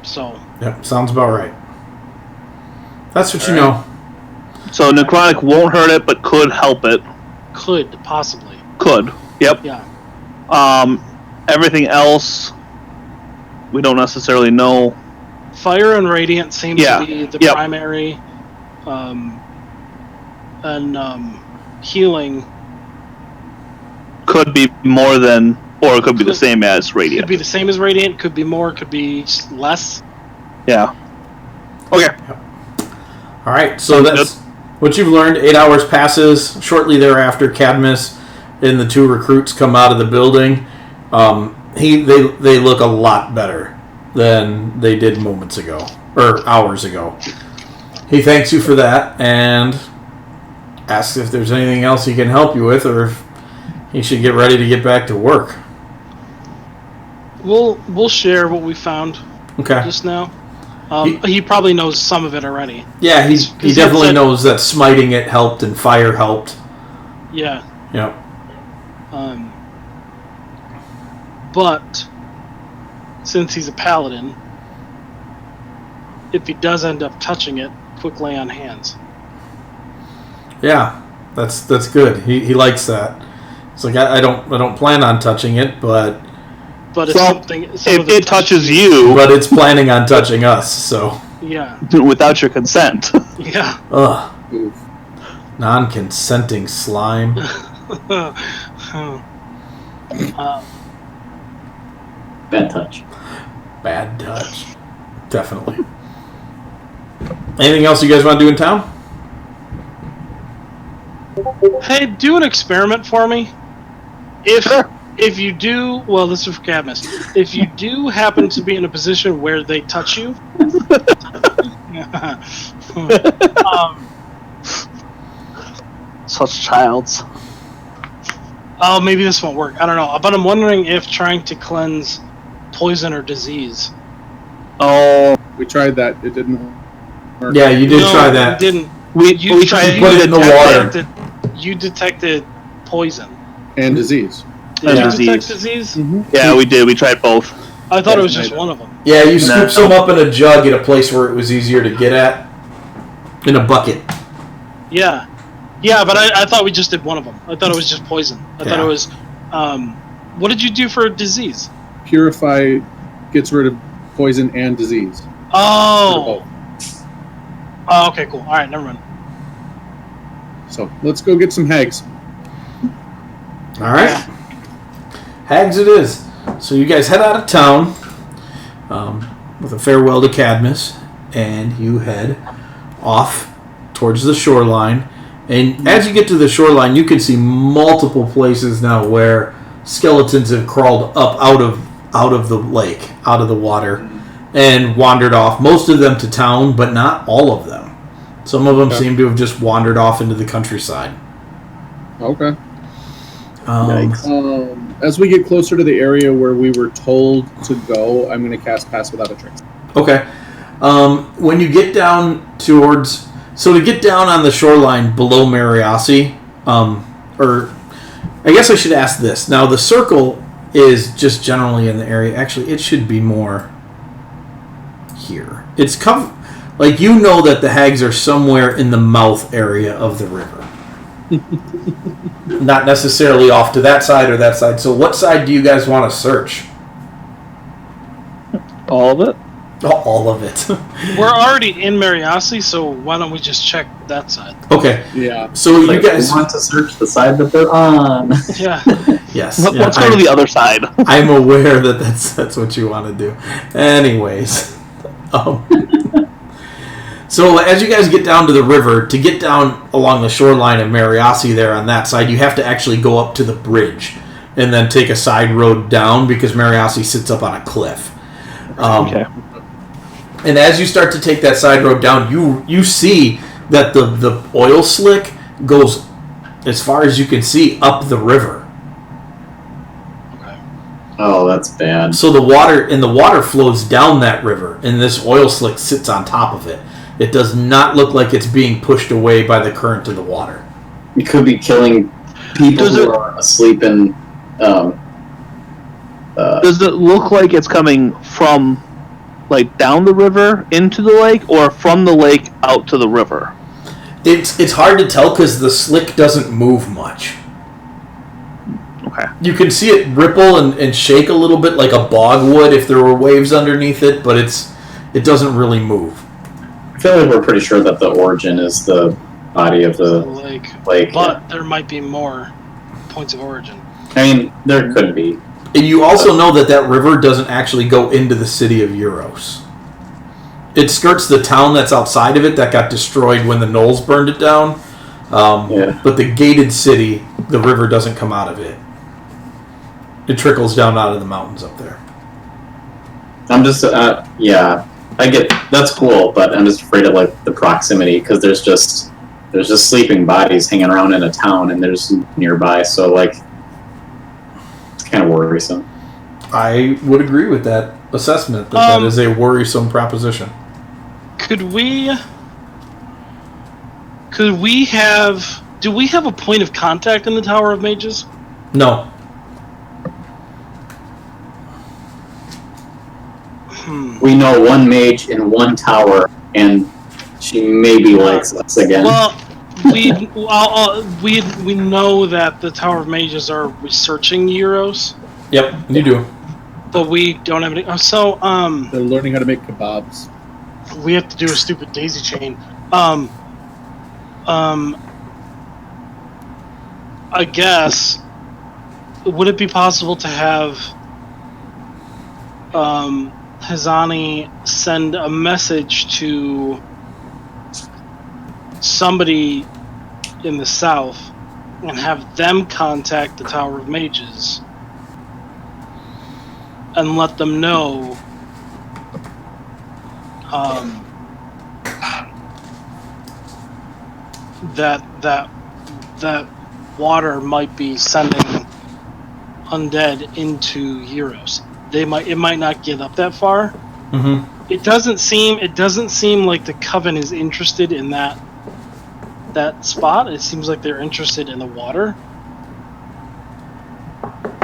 So. Yep, sounds about right. That's what you know. So necrotic won't hurt it, but could help it. Could possibly. Could. Yep. Yeah. Everything else, we don't necessarily know. Fire and radiant seems to be the primary, and healing could be more than, or it could be the same as radiant. Could be the same as radiant. Could be more. Could be less. Yeah. Okay. All right. So that's what you've learned. 8 hours passes. Shortly thereafter, Cadmus and the two recruits come out of the building. They look a lot better than they did moments ago or hours ago. He thanks you for that and asks if there's anything else he can help you with, or if he should get ready to get back to work. We'll share what we found just now. He probably knows some of it already. Yeah, he definitely knows that smiting it helped and fire helped. Yeah. Yep. But since he's a paladin, if he does end up touching it, quick lay on hands. Yeah, that's good. He likes that. It's like I don't plan on touching it, but if it touches you, but it's planning on touching us. So yeah, without your consent. Yeah. Ugh. Non-consenting slime. Bad touch. Bad touch. Definitely. Anything else you guys want to do in town? Hey, do an experiment for me. If you do, well, this is for Cadmus. If you do happen to be in a position where they touch you, such childs. Oh, maybe this won't work. I don't know. But I'm wondering if trying to cleanse poison or disease. Oh, we tried that. It didn't work. Yeah, you did try that. You didn't. We tried to put it in the water. You detected poison. And disease. Did you detect disease? Mm-hmm. Yeah, we did. We tried both. I thought it was just one of them. Yeah, you scooped some up in a jug at a place where it was easier to get at. In a bucket. Yeah. Yeah, but I thought we just did one of them. I thought it was just poison. I thought it was... what did you do for disease? Purify gets rid of poison and disease. Oh! Oh, okay, cool. Alright, never mind. So, let's go get some hags. Alright. Hags it is. So you guys head out of town with a farewell to Cadmus, and you head off towards the shoreline. And as you get to the shoreline, you can see multiple places now where skeletons have crawled up out of the lake, out of the water, and wandered off. Most of them to town, but not all of them. Some of them seem to have just wandered off into the countryside. Okay. Yikes. As we get closer to the area where we were told to go, I'm going to cast Pass Without a Trace. Okay. When you get down towards... So to get down on the shoreline below Mariasi, or... I guess I should ask this. Now, the circle is just generally in the area. Actually, it should be more here. It's like, you know that the hags are somewhere in the mouth area of the river. Not necessarily off to that side or that side. So what side do you guys want to search? All of it? All of it. We're already in Mariasi, so why don't we just check that side? Okay. Yeah. So you guys want to search the side that they're on. Yeah. Yes. Let's go to the other side. I'm aware that that's what you want to do. Anyways. So as you guys get down to the river, to get down along the shoreline of Mariasi there on that side, you have to actually go up to the bridge and then take a side road down because Mariasi sits up on a cliff. Okay. And as you start to take that side road down, you see that the oil slick goes as far as you can see up the river. Okay. Oh, that's bad. So the water flows down that river, and this oil slick sits on top of it. It does not look like it's being pushed away by the current of the water. You could be killing people who are asleep in. Does it look like it's coming from, like, down the river into the lake, or from the lake out to the river? It's hard to tell because the slick doesn't move much. Okay. You can see it ripple and shake a little bit like a bog would if there were waves underneath it, but it doesn't really move. I feel like we're pretty sure that the origin is the body of the lake. lake. But there might be more points of origin. I mean, there could be. And you also know that river doesn't actually go into the city of Euros. It skirts the town that's outside of it that got destroyed when the Knolls burned it down. But the gated city, the river doesn't come out of it. It trickles down out of the mountains up there. I'm just, I get that's cool, but I'm just afraid of like the proximity because there's just sleeping bodies hanging around in a town and there's nearby, so like it's kind of worrisome. I would agree with that assessment that is a worrisome proposition. Do we have a point of contact in the Tower of Mages? No. We know one mage in one tower, and she maybe likes us again. Well, we know that the Tower of Mages are researching Euros. Yep, you do. But we don't have any. So They're learning how to make kebabs. we have to do a stupid daisy chain. I guess, would it be possible to have Hazani send a message to somebody in the south and have them contact the Tower of Mages and let them know that water might be sending undead into Euros. It might not get up that far. Mm-hmm. It doesn't seem like the Coven is interested in that spot. It seems like they're interested in the water.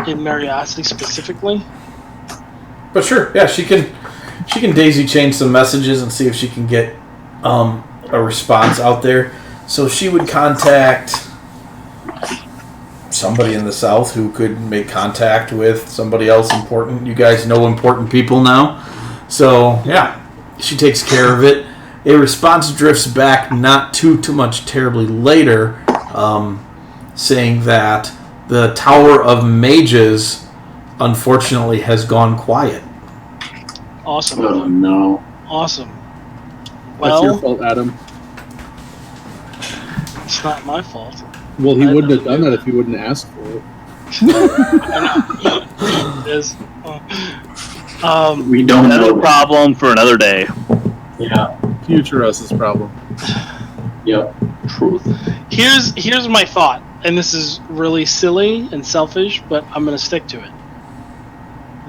In Mariasi specifically. But sure, yeah, she can daisy chain some messages and see if she can get a response out there. So she would contact somebody in the south who could make contact with somebody else important. You guys know important people now. So, yeah, she takes care of it. A response drifts back not too much terribly later, saying that the Tower of Mages unfortunately has gone quiet. Awesome. Oh no. Awesome. That's your Well, fault, Adam. it's not my fault. Well, he I wouldn't have know. done that if you wouldn't ask for it. It is. We don't Another know. problem for another day. Yeah. Future us's problem. Yep. Truth. Here's my thought, and this is really silly and selfish, but I'm gonna stick to it.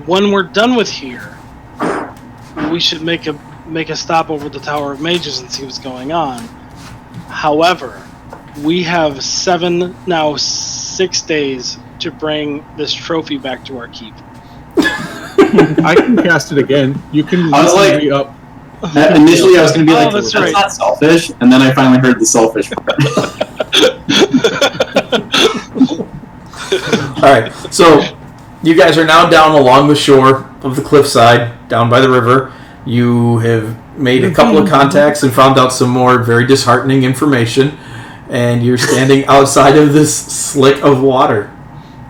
When we're done with here, we should make a stop over the Tower of Mages and see what's going on. However, we have 6 days to bring this trophy back to our keep. I can cast it again. You can I was like- re-up. Initially, I was going to be Oh, like, that's that's right. not selfish. And then I finally heard the selfish part. All right, so you guys are now down along the shore of the cliffside, down by the river. You have made a couple of contacts and found out some more very disheartening information, and you're standing outside of this slick of water.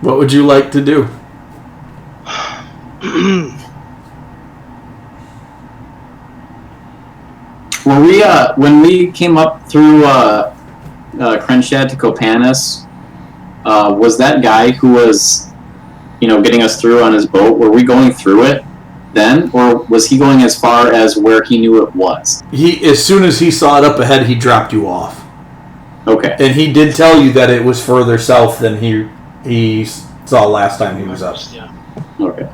What would you like to do? Were we, when we came up through Crenshad to Copanis, was that guy who was, getting us through on his boat, were we going through it then? Or was he going as far as where he knew it was? As soon as he saw it up ahead, he dropped you off. Okay. And he did tell you that it was further south than he saw last time he was up. Yeah. Okay.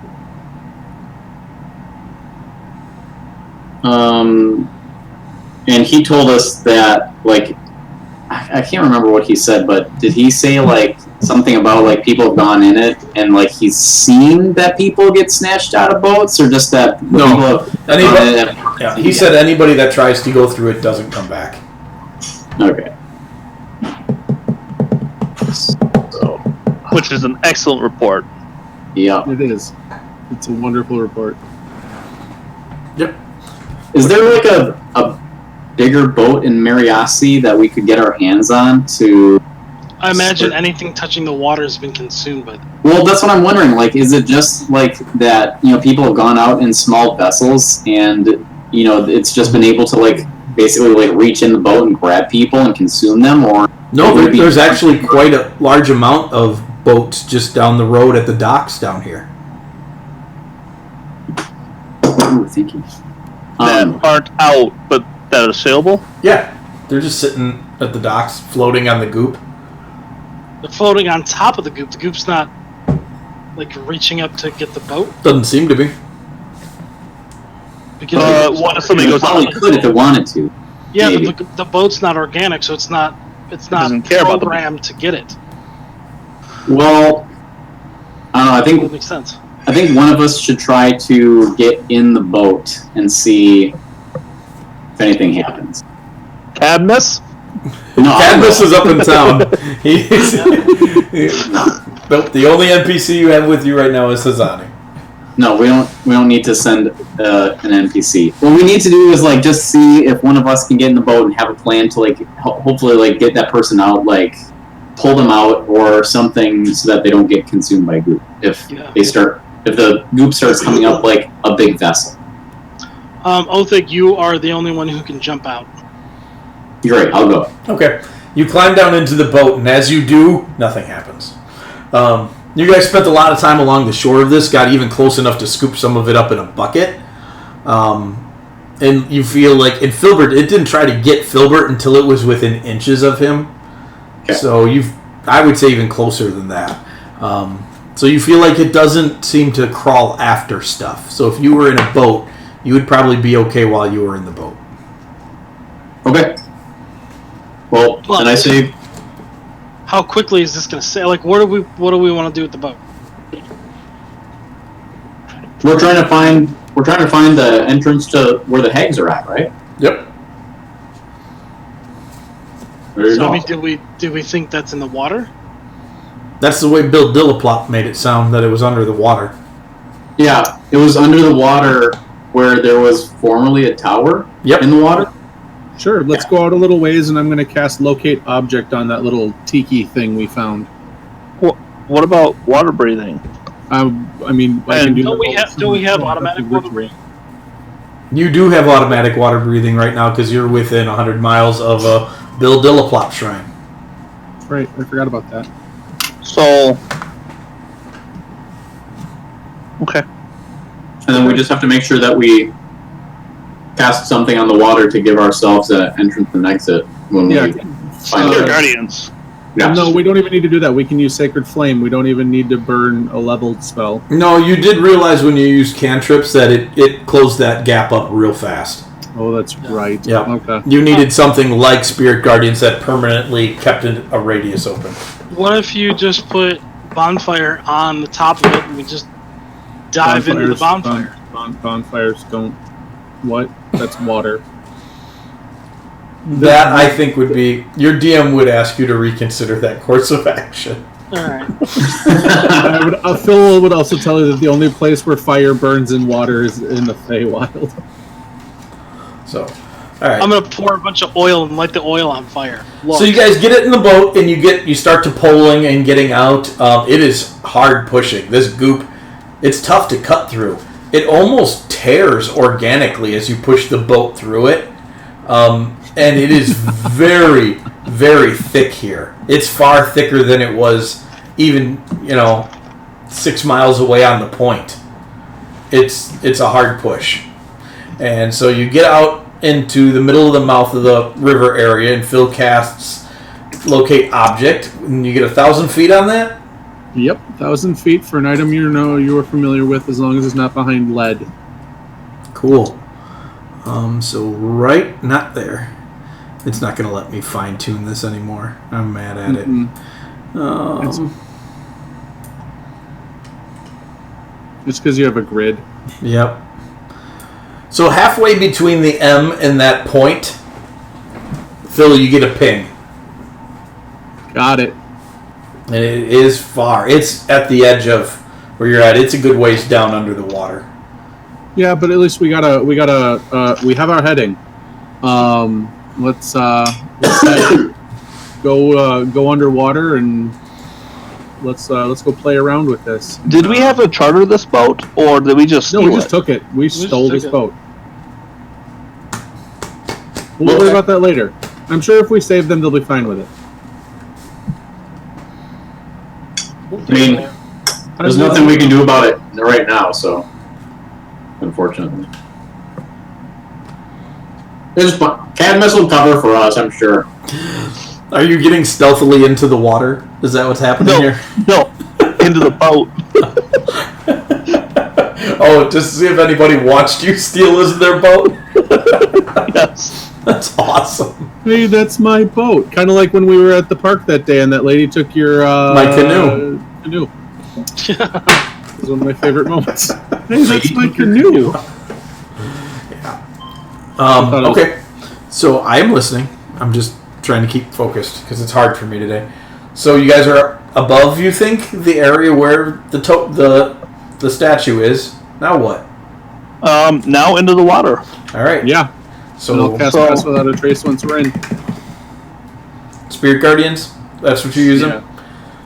And he told us that, like, I can't remember what he said, but did he say, like, something about, like, people have gone in it and, like, he's seen that people get snatched out of boats, or just that No. people have Anybody, gone in it? yeah, he said anybody that tries to go through it doesn't come back. Okay. Which is an excellent report. Yeah. It is. It's a wonderful report. Yep. Is there, like, a bigger boat in Mariasi that we could get our hands on to... I imagine anything touching the water has been consumed by them. Well, that's what I'm wondering. Like, is it just like that? People have gone out in small vessels, and it's just been able to like basically like reach in the boat and grab people and consume them, or No, there's actually quite a large amount of boats just down the road at the docks down here. Ooh, thank you. That aren't out, but that are sailable. Yeah, they're just sitting at the docks, floating on the goop. They're floating on top of the goop. The goop's not like reaching up to get the boat. Doesn't seem to be. Because What if somebody It goes probably on? could if it wanted to. yeah, maybe. but the boat's not organic, so it's not Doesn't care about the boat. programmed to get it. Well, I don't know. I That think makes sense. one of us should try to get in the boat and see if anything happens. Cadmus? No, Cadmus is up in town. He's, nope, the only NPC you have with you right now is Hazani. No, we don't need to send an NPC. What we need to do is like just see if one of us can get in the boat and have a plan to like hopefully like get that person out, like pull them out or something so that they don't get consumed by goop. If the goop starts coming up like a big vessel. Othig, you are the only one who can jump out. Great, I'll go. Okay. You climb down into the boat, and as you do, nothing happens. You guys spent a lot of time along the shore of this, got even close enough to scoop some of it up in a bucket. And you feel like, and Filbert, it didn't try to get Filbert until it was within inches of him. Okay. So I would say even closer than that. So you feel like it doesn't seem to crawl after stuff. So if you were in a boat, you would probably be okay while you were in the boat. Okay. Well, then I say How quickly is this going to sail? Like, what do we want to do with the boat? we're trying to find the entrance to where the hags are at, right? Yep. There you So, go. I mean, do we think that's in the water? That's the way Bill Dillaplop made it sound, that it was under the water. Yeah, it was under the water where there was formerly a tower Yep. in the water. Sure, let's go out a little ways, and I'm going to cast Locate Object on that little tiki thing we found. What about water breathing? I mean, I can do. Don't we have automatic water breathing? You do have automatic water breathing right now because you're within 100 miles of a Bill Dillaplop shrine. Right, I forgot about that. So, okay. And then we just have to make sure that we cast something on the water to give ourselves an entrance and exit when we find Your it. Guardians. Yeah. No, we don't even need to do that. We can use Sacred Flame. We don't even need to burn a leveled spell. No, you did realize when you used cantrips that it closed that gap up real fast. Oh, that's right. Yeah. Okay. You needed something like Spirit Guardians that permanently kept a radius open. What if you just put bonfire on the top of it and we just dive into the bonfire? Bonfires don't. What? That's water. That, I think, would be... Your DM would ask you to reconsider that course of action. Alright. Phil would also tell you that the only place where fire burns in water is in the Feywild. So, alright. I'm gonna pour a bunch of oil and light the oil on fire. Look. So you guys get it in the boat, and you start to poling and getting out. It is hard pushing. This goop, it's tough to cut through. It almost tears organically as you push the boat through it. And it is very, very thick here. It's far thicker than it was even, 6 miles away on the point. It's a hard push. And so you get out into the middle of the mouth of the river area, and Phil casts Locate Object, and you get 1,000 feet on that? Yep, 1,000 feet for an item you are familiar with, as long as it's not behind lead. Cool. So right, not there. It's not going to let me fine-tune this anymore. I'm mad at it. It's because you have a grid. Yep. So halfway between the M and that point, Phil, you get a ping. Got it. And it is far. It's at the edge of where you're at. It's a good ways down under the water. Yeah, but at least we have our heading. Let's go underwater and let's go play around with this. Did we have to charter this boat, or did we just steal No, we just took it. We stole this boat. We'll worry about that later. I'm sure if we save them, they'll be fine with it. I mean, there's nothing we can do about it right now, so unfortunately. There's can missile cover for us, I'm sure. Are you getting stealthily into the water? Is that what's happening here? No, into the boat. Oh, just to see if anybody watched you steal their boat? Yes. That's awesome. Hey, that's my boat. Kind of like when we were at the park that day and that lady took your... my canoe. Canoe. It was one of my favorite moments. Hey, that's my canoe. Okay, so I am listening. I'm just trying to keep focused because it's hard for me today. So you guys are above, you think, the area where the statue is. Now what? Now into the water. All right. Yeah. So I'll cast Pass Without a Trace once we're in. Spirit Guardians. That's what you're using. Yeah.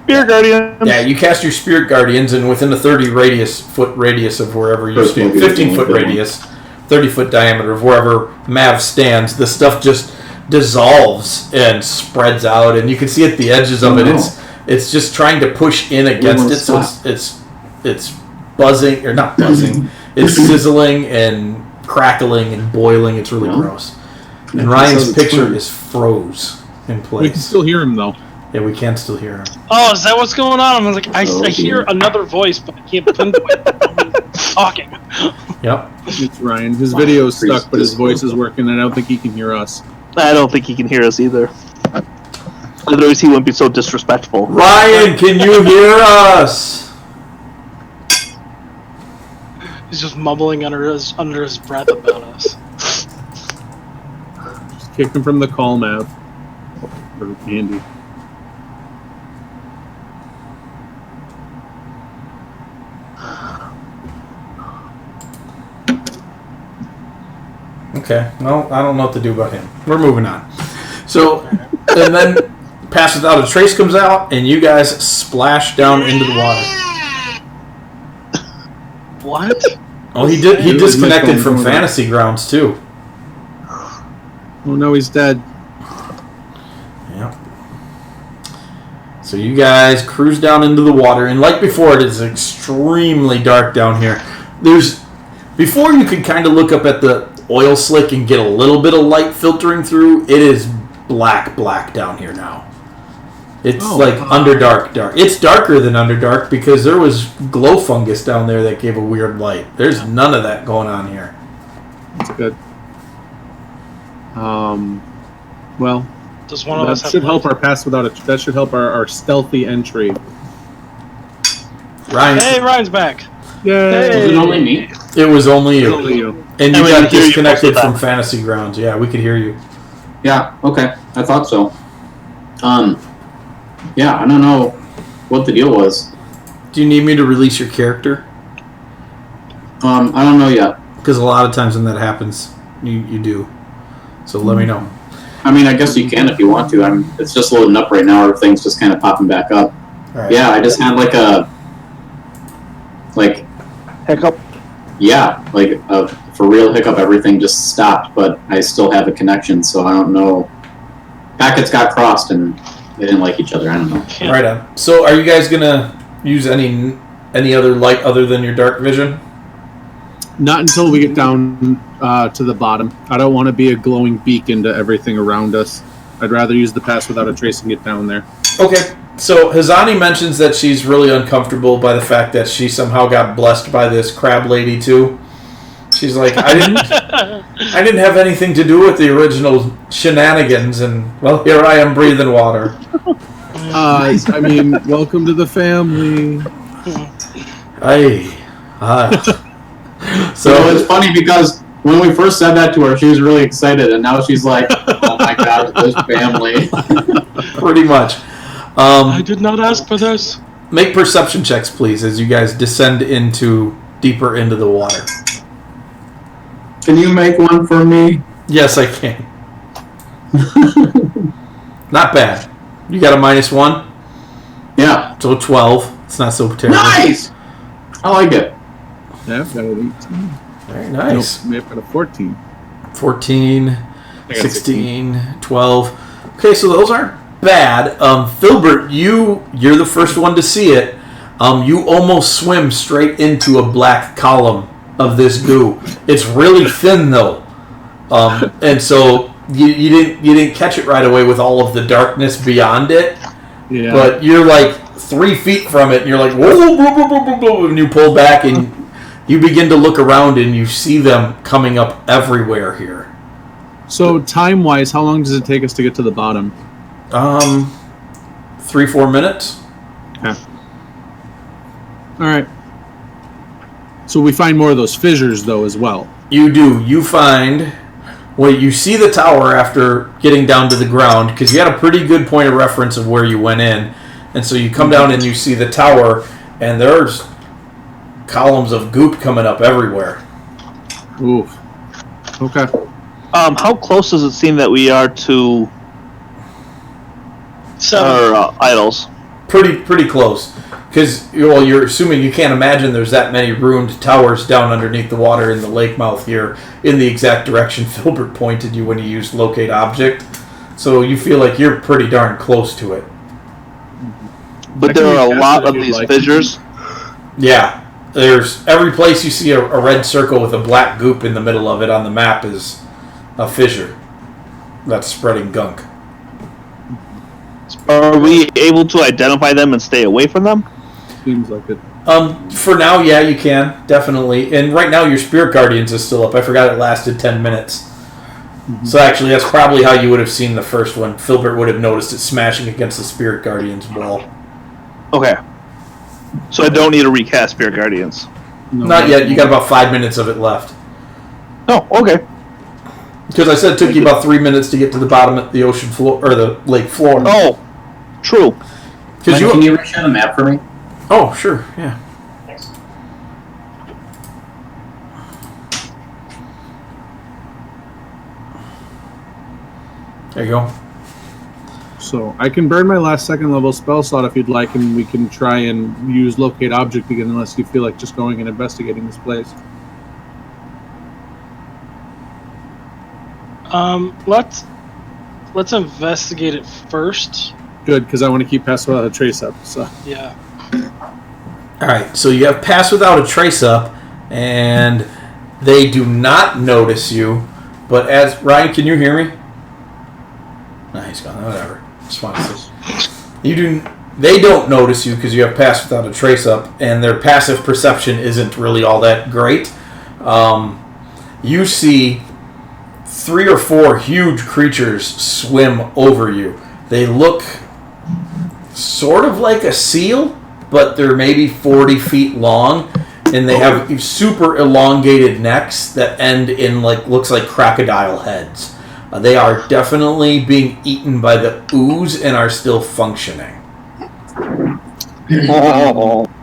Spirit Guardians. Yeah, you cast your Spirit Guardians, and within a 30-foot radius of wherever you stand, 15-foot radius, 30-foot diameter of wherever Mav stands, the stuff just dissolves and spreads out, and you can see at the edges of it, it's just trying to push in against it, so it's buzzing, or not buzzing, it's sizzling and crackling and boiling. It's really gross. And Ryan's picture is froze in place. We can still hear him, though. Yeah, we can still hear him. Oh, is that what's going on? I was like, I hear another voice, but I can't pinpoint talking. Yep. It's Ryan. His video's stuck, but his voice is working, and I don't think he can hear us. I don't think he can hear us either. Otherwise, he wouldn't be so disrespectful. Ryan, can you hear us? He's just mumbling under his breath about us. Just kick him from the call, Mav. Or Andy. Okay, well, I don't know what to do about him. We're moving on. So, and then Pass Without a Trace comes out, and you guys splash down into the water. What? Oh, he did. He disconnected from Fantasy Grounds too. Oh no, he's dead. Yep. So you guys cruise down into the water, and like before, it is extremely dark down here. Before you could kind of look up at the oil slick and get a little bit of light filtering through. It is black down here now. It's Underdark dark. It's darker than Underdark because there was glow fungus down there that gave a weird light. There's none of that going on here. That's good. Well, does one of us that should help our pass without a. That should help our stealthy entry. Ryan. Hey, Ryan's back. Yay! Was it only me? It was only you. And you got disconnected from that. Fantasy Grounds. Yeah, we could hear you. Yeah. Okay. I thought so. Yeah. I don't know what the deal was. Do you need me to release your character? I don't know yet. Because a lot of times when that happens, you do. So let me know. I mean, I guess you can if you want to. It's just loading up right now. Everything's just kind of popping back up. Right. Yeah, I just had Hiccup. Yeah, for real hiccup. Everything just stopped, but I still have a connection, so I don't know. Packets got crossed and they didn't like each other. I don't know. Right on. So are you guys gonna use any other light other than your dark vision? Not until we get down to the bottom. I don't want to be a glowing beacon to everything around us. I'd rather use the pass without a trace and get down there. Okay. So Hazani mentions that she's really uncomfortable by the fact that she somehow got blessed by this crab lady too. She's like, I didn't have anything to do with the original shenanigans, and well, here I am breathing water. I mean, welcome to the family. So it's funny because when we first said that to her, she was really excited, and now she's like, "Oh my god, this family!" Pretty much. I did not ask for this. Make perception checks, please, as you guys descend deeper into the water. Can you make one for me? Yes, I can. Not bad. You got a -1? Yeah. So 12. It's not so terrible. Nice! I like it. Yeah, I've got an 18. Very nice. Nope, I've got a 14. 14, 16, 12. Okay, so those aren't bad. Filbert, you're the first one to see it. You almost swim straight into a black column of this goo. It's really thin though, and so you didn't catch it right away with all of the darkness beyond it. Yeah. But you're like 3 feet from it, and you're like, whoa, whoa, whoa, whoa, whoa, and you pull back, and you begin to look around, and you see them coming up everywhere here. So time-wise, how long does it take us to get to the bottom? 3-4 minutes. Yeah. All right. So we find more of those fissures, though, as well. You do. You find... Well, you see the tower after getting down to the ground, because you had a pretty good point of reference of where you went in. And so you come down and you see the tower, and there's columns of goop coming up everywhere. Oof. Okay. How close does it seem that we are to our idols? Pretty close. Because you're assuming you can't imagine there's that many ruined towers down underneath the water in the lake mouth here in the exact direction Filbert pointed you when he used locate object. So you feel like you're pretty darn close to it. But there are a lot of these fissures. Yeah. There's every place you see a red circle with a black goop in the middle of it on the map is a fissure that's spreading gunk. Are we able to identify them and stay away from them? Seems like it. For now, yeah, you can, definitely. And right now, your Spirit Guardians is still up. I forgot it lasted 10 minutes. Mm-hmm. So actually, that's probably how you would have seen the first one. Filbert would have noticed it smashing against the Spirit Guardians wall. Okay. So I don't need to recast Spirit Guardians? No, Not yet. You got about 5 minutes of it left. Oh, okay. Because I said it took you about 3 minutes to get to the bottom of the ocean floor, or the lake floor. Oh, true. Can you reshare the map for me? Oh, sure, yeah. Thanks. There you go. So I can burn my last second level spell slot if you'd like, and we can try and use locate object again, unless you feel like just going and investigating this place. Let's investigate it first. Good, because I want to keep Pass Without a Trace up. So Yeah. All right, so you have Pass Without a Trace up, and they do not notice you. But as Ryan, can you hear me? No, he's gone. Whatever. Just wanted to say. They don't notice you because you have Pass Without a Trace up, and their passive perception isn't really all that great. You see 3 or 4 huge creatures swim over you. They look sort of like a seal, but they're maybe 40 feet long, and they have super elongated necks that end in looks like crocodile heads. They are definitely being eaten by the ooze and are still functioning.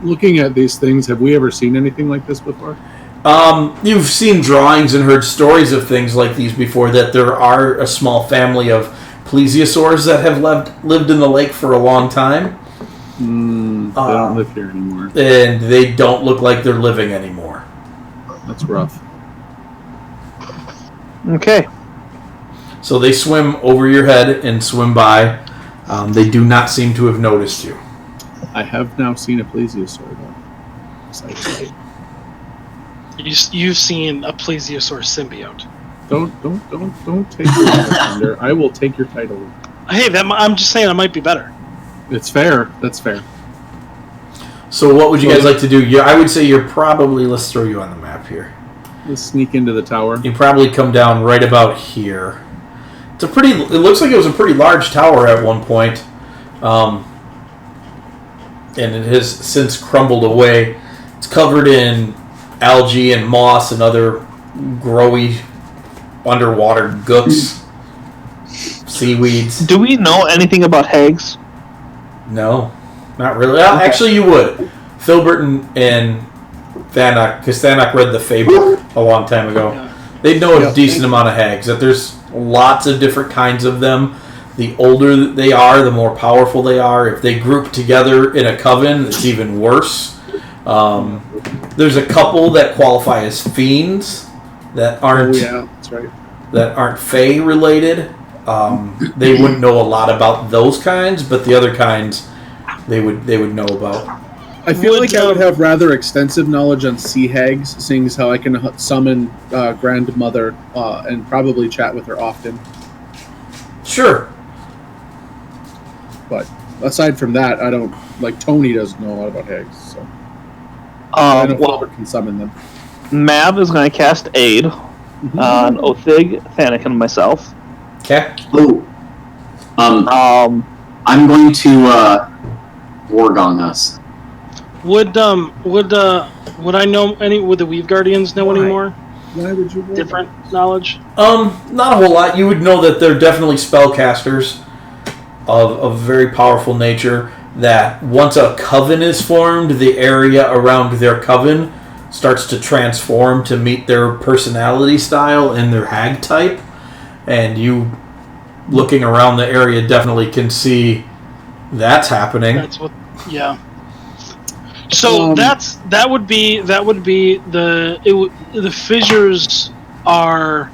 looking at these things, have we ever seen anything like this before? You've seen drawings and heard stories of things like these before, that there are a small family of plesiosaurs that have lived in the lake for a long time. They don't live here anymore. And they don't look like they're living anymore. That's rough. Okay. So they swim over your head and swim by. They do not seem to have noticed you. I have now seen a plesiosaur, though. You've seen a plesiosaur symbiote. Don't take your thunder. I will take your title. Hey, I'm just saying it might be better. It's fair. That's fair. So what would you guys like to do? I would say you're probably, let's throw you on the map here. Let's sneak into the tower. You probably come down right about here. It looks like it was a pretty large tower at one point. And it has since crumbled away. It's covered in algae and moss and other growy underwater gooks, seaweeds. Do we know anything about hags? No, not really. Well, Okay. Actually, you would. Filbert and Thanak, because Thanak read the fable a long time ago. Yeah. They'd know a decent amount of hags, that there's lots of different kinds of them. The older they are, the more powerful they are. If they group together in a coven, it's even worse. There's a couple that qualify as fiends that aren't That's right. that aren't Fae related. They wouldn't know a lot about those kinds, but the other kinds they would know about. I feel like I would have rather extensive knowledge on sea hags, seeing as how I can summon grandmother and probably chat with her often. Sure. But aside from that, I don't Tony doesn't know a lot about hags, so I know Filbert can summon them. Mav is going to cast Aid on Othig, Thanik, and myself. Okay. Oh. I'm going to Wargong us. Would I know any? Would the Weave Guardians know any more? Why would you Different knowledge? Not a whole lot. You would know that they're definitely spellcasters of very powerful nature. That once a coven is formed, the area around their coven starts to transform to meet their personality style and their hag type. And you, looking around the area, definitely can see that's happening. That's what. Yeah. So that would be the fissures are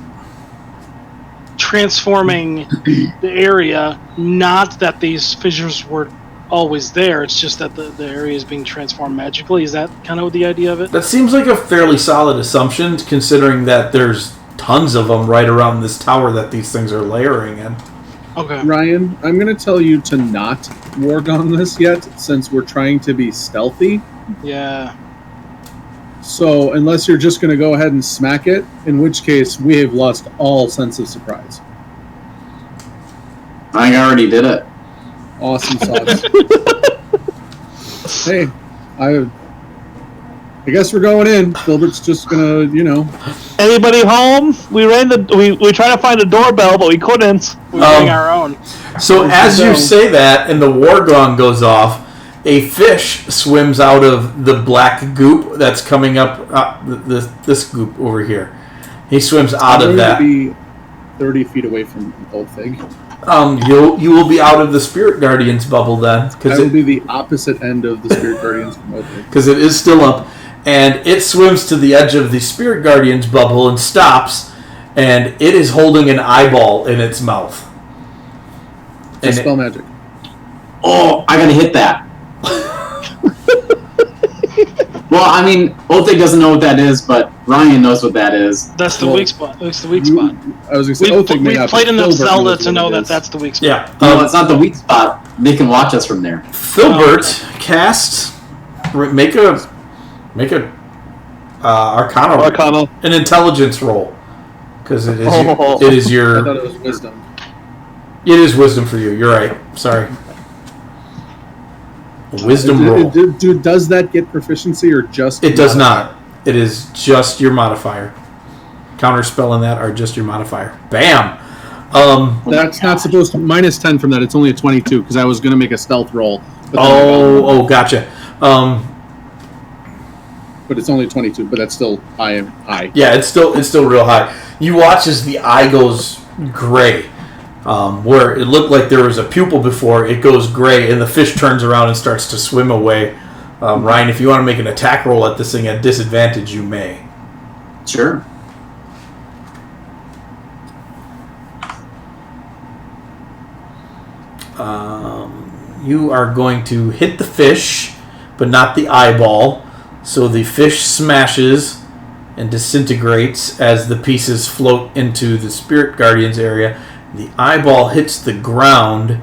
transforming the area. Not that these fissures were always there. It's just that the area is being transformed magically. Is that kind of the idea of it? That seems like a fairly solid assumption, considering that there's tons of them right around this tower that these things are layering in. Okay. Ryan, I'm going to tell you to not Wargong this yet, since we're trying to be stealthy. Yeah. So, unless you're just going to go ahead and smack it, in which case we have lost all sense of surprise. I already did it. Awesome sauce. Hey, I guess we're going in. Filbert's just going to, Anybody home? We tried to find a doorbell, but we couldn't. We bring our own. So as you say that, and the war gong goes off, a fish swims out of the black goop that's coming up. This goop over here. He swims out of that. I'm going to be 30 feet away from Old Fig. You will be out of the Spirit Guardians bubble then, That would be the opposite end of the Spirit Guardians bubble. Because it is still up, and it swims to the edge of the Spirit Guardians bubble and stops, and it is holding an eyeball in its mouth. Spell magic. Oh, I gotta hit that. Well, I mean, Othig doesn't know what that is, but Ryan knows what that is. That's the weak spot. That's the weak spot. I was going to say, Othig may We've not, played but enough Filbert Zelda knows to what know it that is. that's the weak spot. Yeah. No, it's not the weak spot. They can watch us from there. Filbert cast. Make a Arcana, an intelligence roll, because it is it is I your. thought it was wisdom. It is wisdom for you. You're right. Sorry. Wisdom roll. Does that get proficiency or just... It does not. It is just your modifier. Counterspell and that are just your modifier. Bam! That's not supposed to... Minus 10 from that. It's only a 22, because I was going to make a stealth roll. Gotcha. But it's only 22, but that's still high. Yeah, it's still real high. You watch as the eye goes gray. Where it looked like there was a pupil before, it goes gray, and the fish turns around and starts to swim away. Ryan, if you want to make an attack roll at this thing at disadvantage, you may. Sure. You are going to hit the fish, but not the eyeball. So the fish smashes and disintegrates as the pieces float into the Spirit Guardians area. The eyeball hits the ground,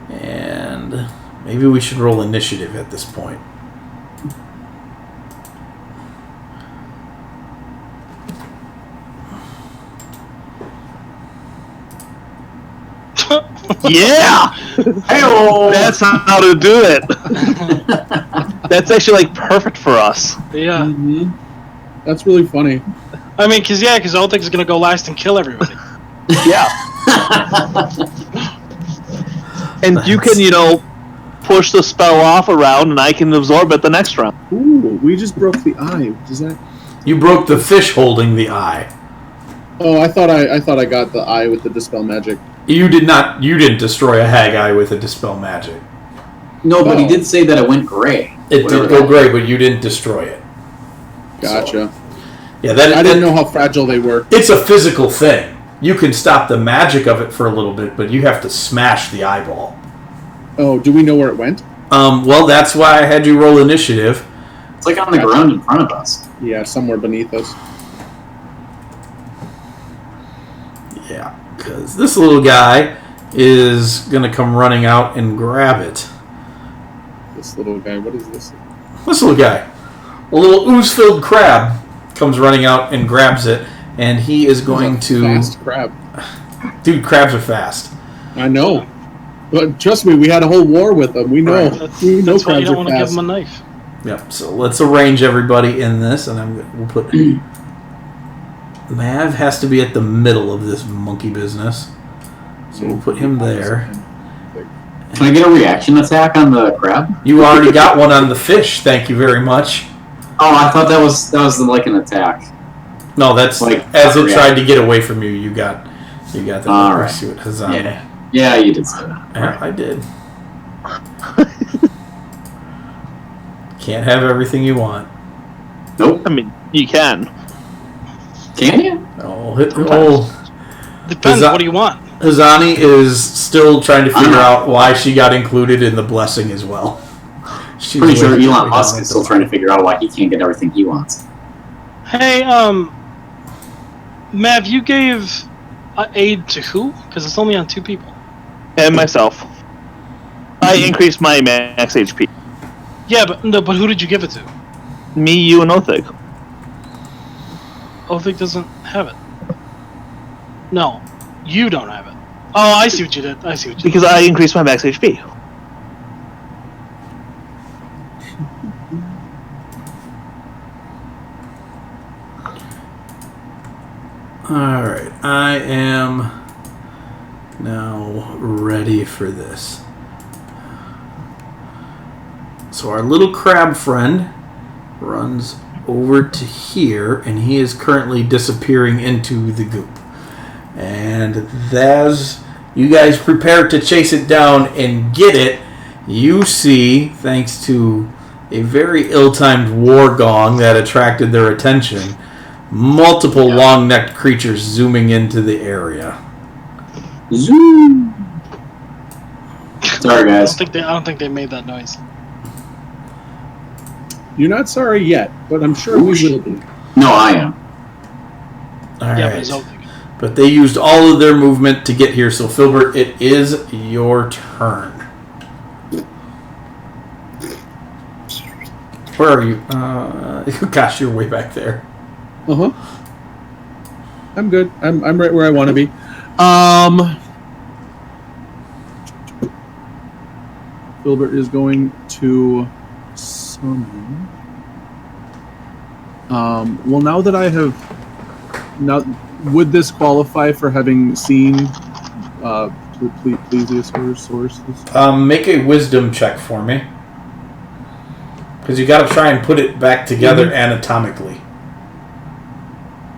and maybe we should roll initiative at this point. Yeah! Hey-oh! That's how to do it. That's actually like perfect for us. Yeah. Mm-hmm. That's really funny. I mean, because Othig's going to go last and kill everybody. Yeah. And you can, push the spell off a round, and I can absorb it the next round. Ooh, we just broke the eye. Does that... You broke the fish holding the eye. Oh, I thought I got the eye with the dispel magic. You did not. You didn't destroy a hag eye with a dispel magic. No, but he did say that it went gray. It did go gray, but you didn't destroy it. Gotcha. Yeah, I didn't know how fragile they were. It's a physical thing. You can stop the magic of it for a little bit, but you have to smash the eyeball. Oh, do we know where it went? Well, that's why I had you roll initiative. It's like on the ground in front of us. Yeah, somewhere beneath us. Yeah, because this little guy is going to come running out and grab it. This little guy, what is this? This little guy. A little ooze-filled crab comes running out and grabs it, and he is going to... Fast crab. Dude, crabs are fast. I know. But trust me, we had a whole war with them. We know. Right. We know That's why you crabs don't are want to give fast. him a knife. Yep, so let's arrange everybody in this, and we'll put... Mav has to be at the middle of this monkey business. So we'll put him there. Can I get a reaction attack on the crab? You already got one on the fish, thank you very much. Oh, I thought that was like an attack. No, that's Like, as it reaction. tried to get away from you, you got that. All Let's right. see what Hazan. Yeah, you did say that. Yeah, I did. Can't have everything you want. Nope. I mean, you can. Can you? Depends. What do you want? Hazani is still trying to figure out why she got included in the blessing as well. She's Pretty sure waiting Elon for Musk it is still trying to figure out why he can't get everything he wants. Hey, Mav, you gave aid to who? Because it's only on 2 people. And myself. I increased my max HP. Yeah, but who did you give it to? Me, you, and Othig. Othig doesn't have it. No, you don't have it. Oh, I see what you did. Because I increased my max HP. Alright, I am now ready for this. So our little crab friend runs over to here, and he is currently disappearing into the goop. And Thaz You guys prepare to chase it down and get it. You see, thanks to a very ill-timed war gong that attracted their attention, multiple long-necked creatures zooming into the area. Zoom. Sorry, guys. I don't think they made that noise. You're not sorry yet, but I'm sure we will be. No, I am. All Yeah, but right. it's open. But they used all of their movement to get here. So, Filbert, it is your turn. Where are you? Gosh, you're way back there. I'm good. I'm right where I want to be. Filbert is going to summon. Well, now that I have, would this qualify for having seen plesiosaur sources? Make a wisdom check for me. Because you got to try and put it back together anatomically.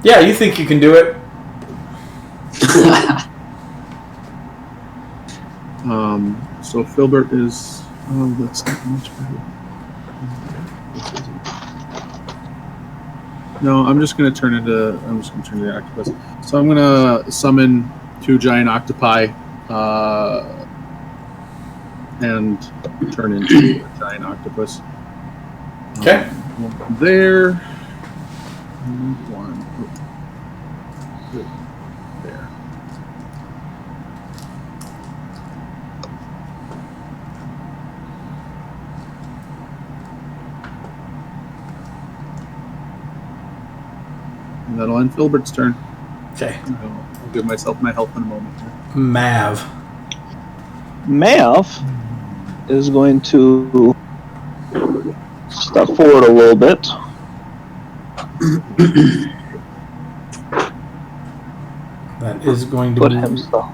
Yeah, you think you can do it? So Filbert is. Oh, that's not much better. No, I'm just gonna turn into the octopus. So I'm gonna summon 2 giant octopi, and turn into a giant octopus. Okay. One there. And one there. And that'll end Filbert's turn. Okay. I'll give myself my health in a moment. Mav. Mav is going to step forward a little bit. That is going to Put be... himself.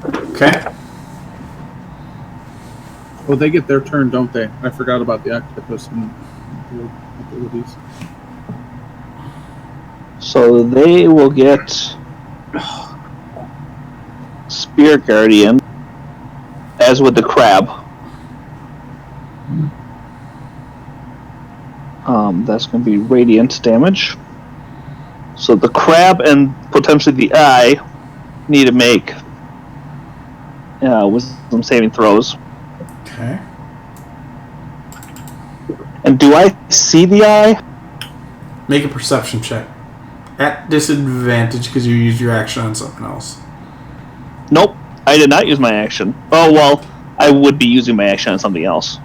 Okay. Oh, they get their turn, don't they? I forgot about the octopus and the abilities. So they will get Spirit Guardian, as with the crab. That's going to be radiant damage. So the crab and potentially the eye need to make wisdom saving throws. Okay. And do I see the eye? Make a perception check. At disadvantage because you used your action on something else. Nope, I did not use my action. Oh, well, I would be using my action on something else.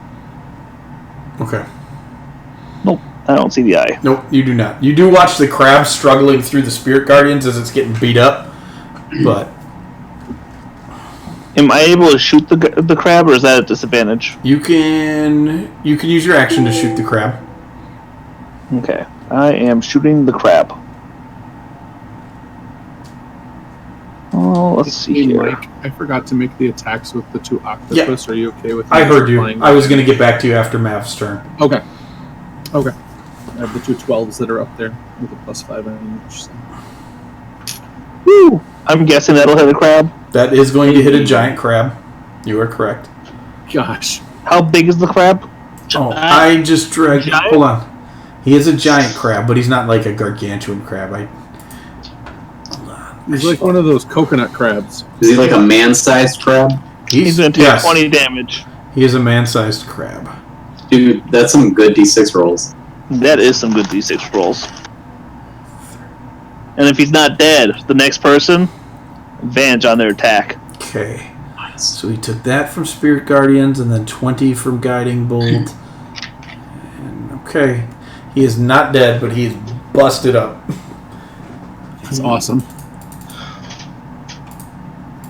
Okay. Nope, I don't see the eye. Nope, you do not. You do watch the crab struggling through the Spirit Guardians as it's getting beat up, but... Am I able to shoot the crab, or is that a disadvantage? You can use your action to shoot the crab. Okay, I am shooting the crab. Oh, let's see here. Mike, I forgot to make the attacks with the 2 octopus. Yeah. Are you okay with I me heard you. flying? I was going to get back to you after Mav's turn. Okay. I have the 2 12s that are up there with a +5 on each. So. Woo! I'm guessing that'll hit a crab. That is going to hit a giant crab. You are correct. Gosh. How big is the crab? Oh, I just dragged... Giant? Hold on. He is a giant crab, but he's not like a gargantuan crab. Hold on. He's like one of those coconut crabs. Is he like a man-sized crab? He's going to take 20 damage. He is a man-sized crab. Dude, that's some good D6 rolls. That is some good D6 rolls. And if he's not dead, the next person, advantage on their attack. Okay. So he took that from Spirit Guardians and then 20 from Guiding Bolt. And okay. He is not dead, but he is busted up. That's awesome.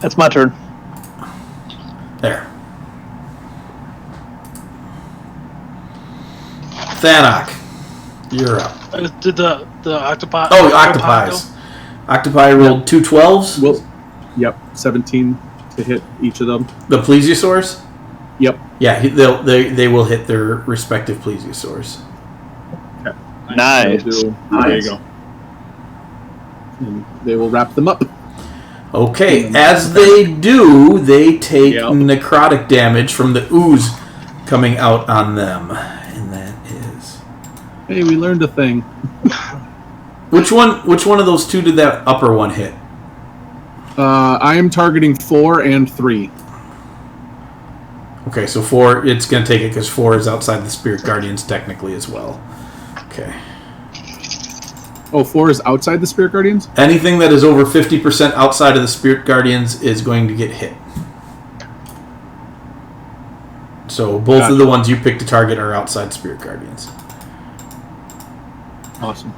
That's my turn. There. Thanok, you're up. Did the octopi? Oh, octopies. Octopi rolled 2 12s. Well, yep, 17 to hit each of them. The plesiosaurs? Yep. Yeah, they will hit their respective plesiosaurs. Okay. Nice. There you go. And they will wrap them up. Okay, as they do, they take Yep. necrotic damage from the ooze coming out on them. And that is... Hey, we learned a thing. Which one of those two did that upper one hit? I am targeting 4 and 3. Okay, so 4, it's going to take it because 4 is outside the Spirit Guardians technically as well. Okay. Oh, 4 is outside the Spirit Guardians? Anything that is over 50% outside of the Spirit Guardians is going to get hit. So both of the ones you picked to target are outside Spirit Guardians. Awesome.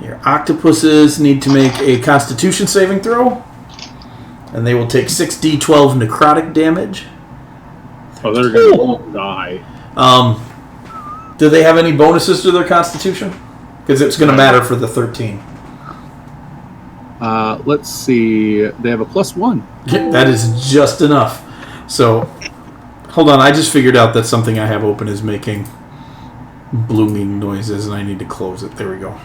Your octopuses need to make a Constitution saving throw. And they will take 6d12 necrotic damage. Oh, they're going to die. Do they have any bonuses to their Constitution? Because it's going to matter for the 13. Let's see. They have a +1. That is just enough. So, hold on. I just figured out that something I have open is making blooming noises, and I need to close it. There we go.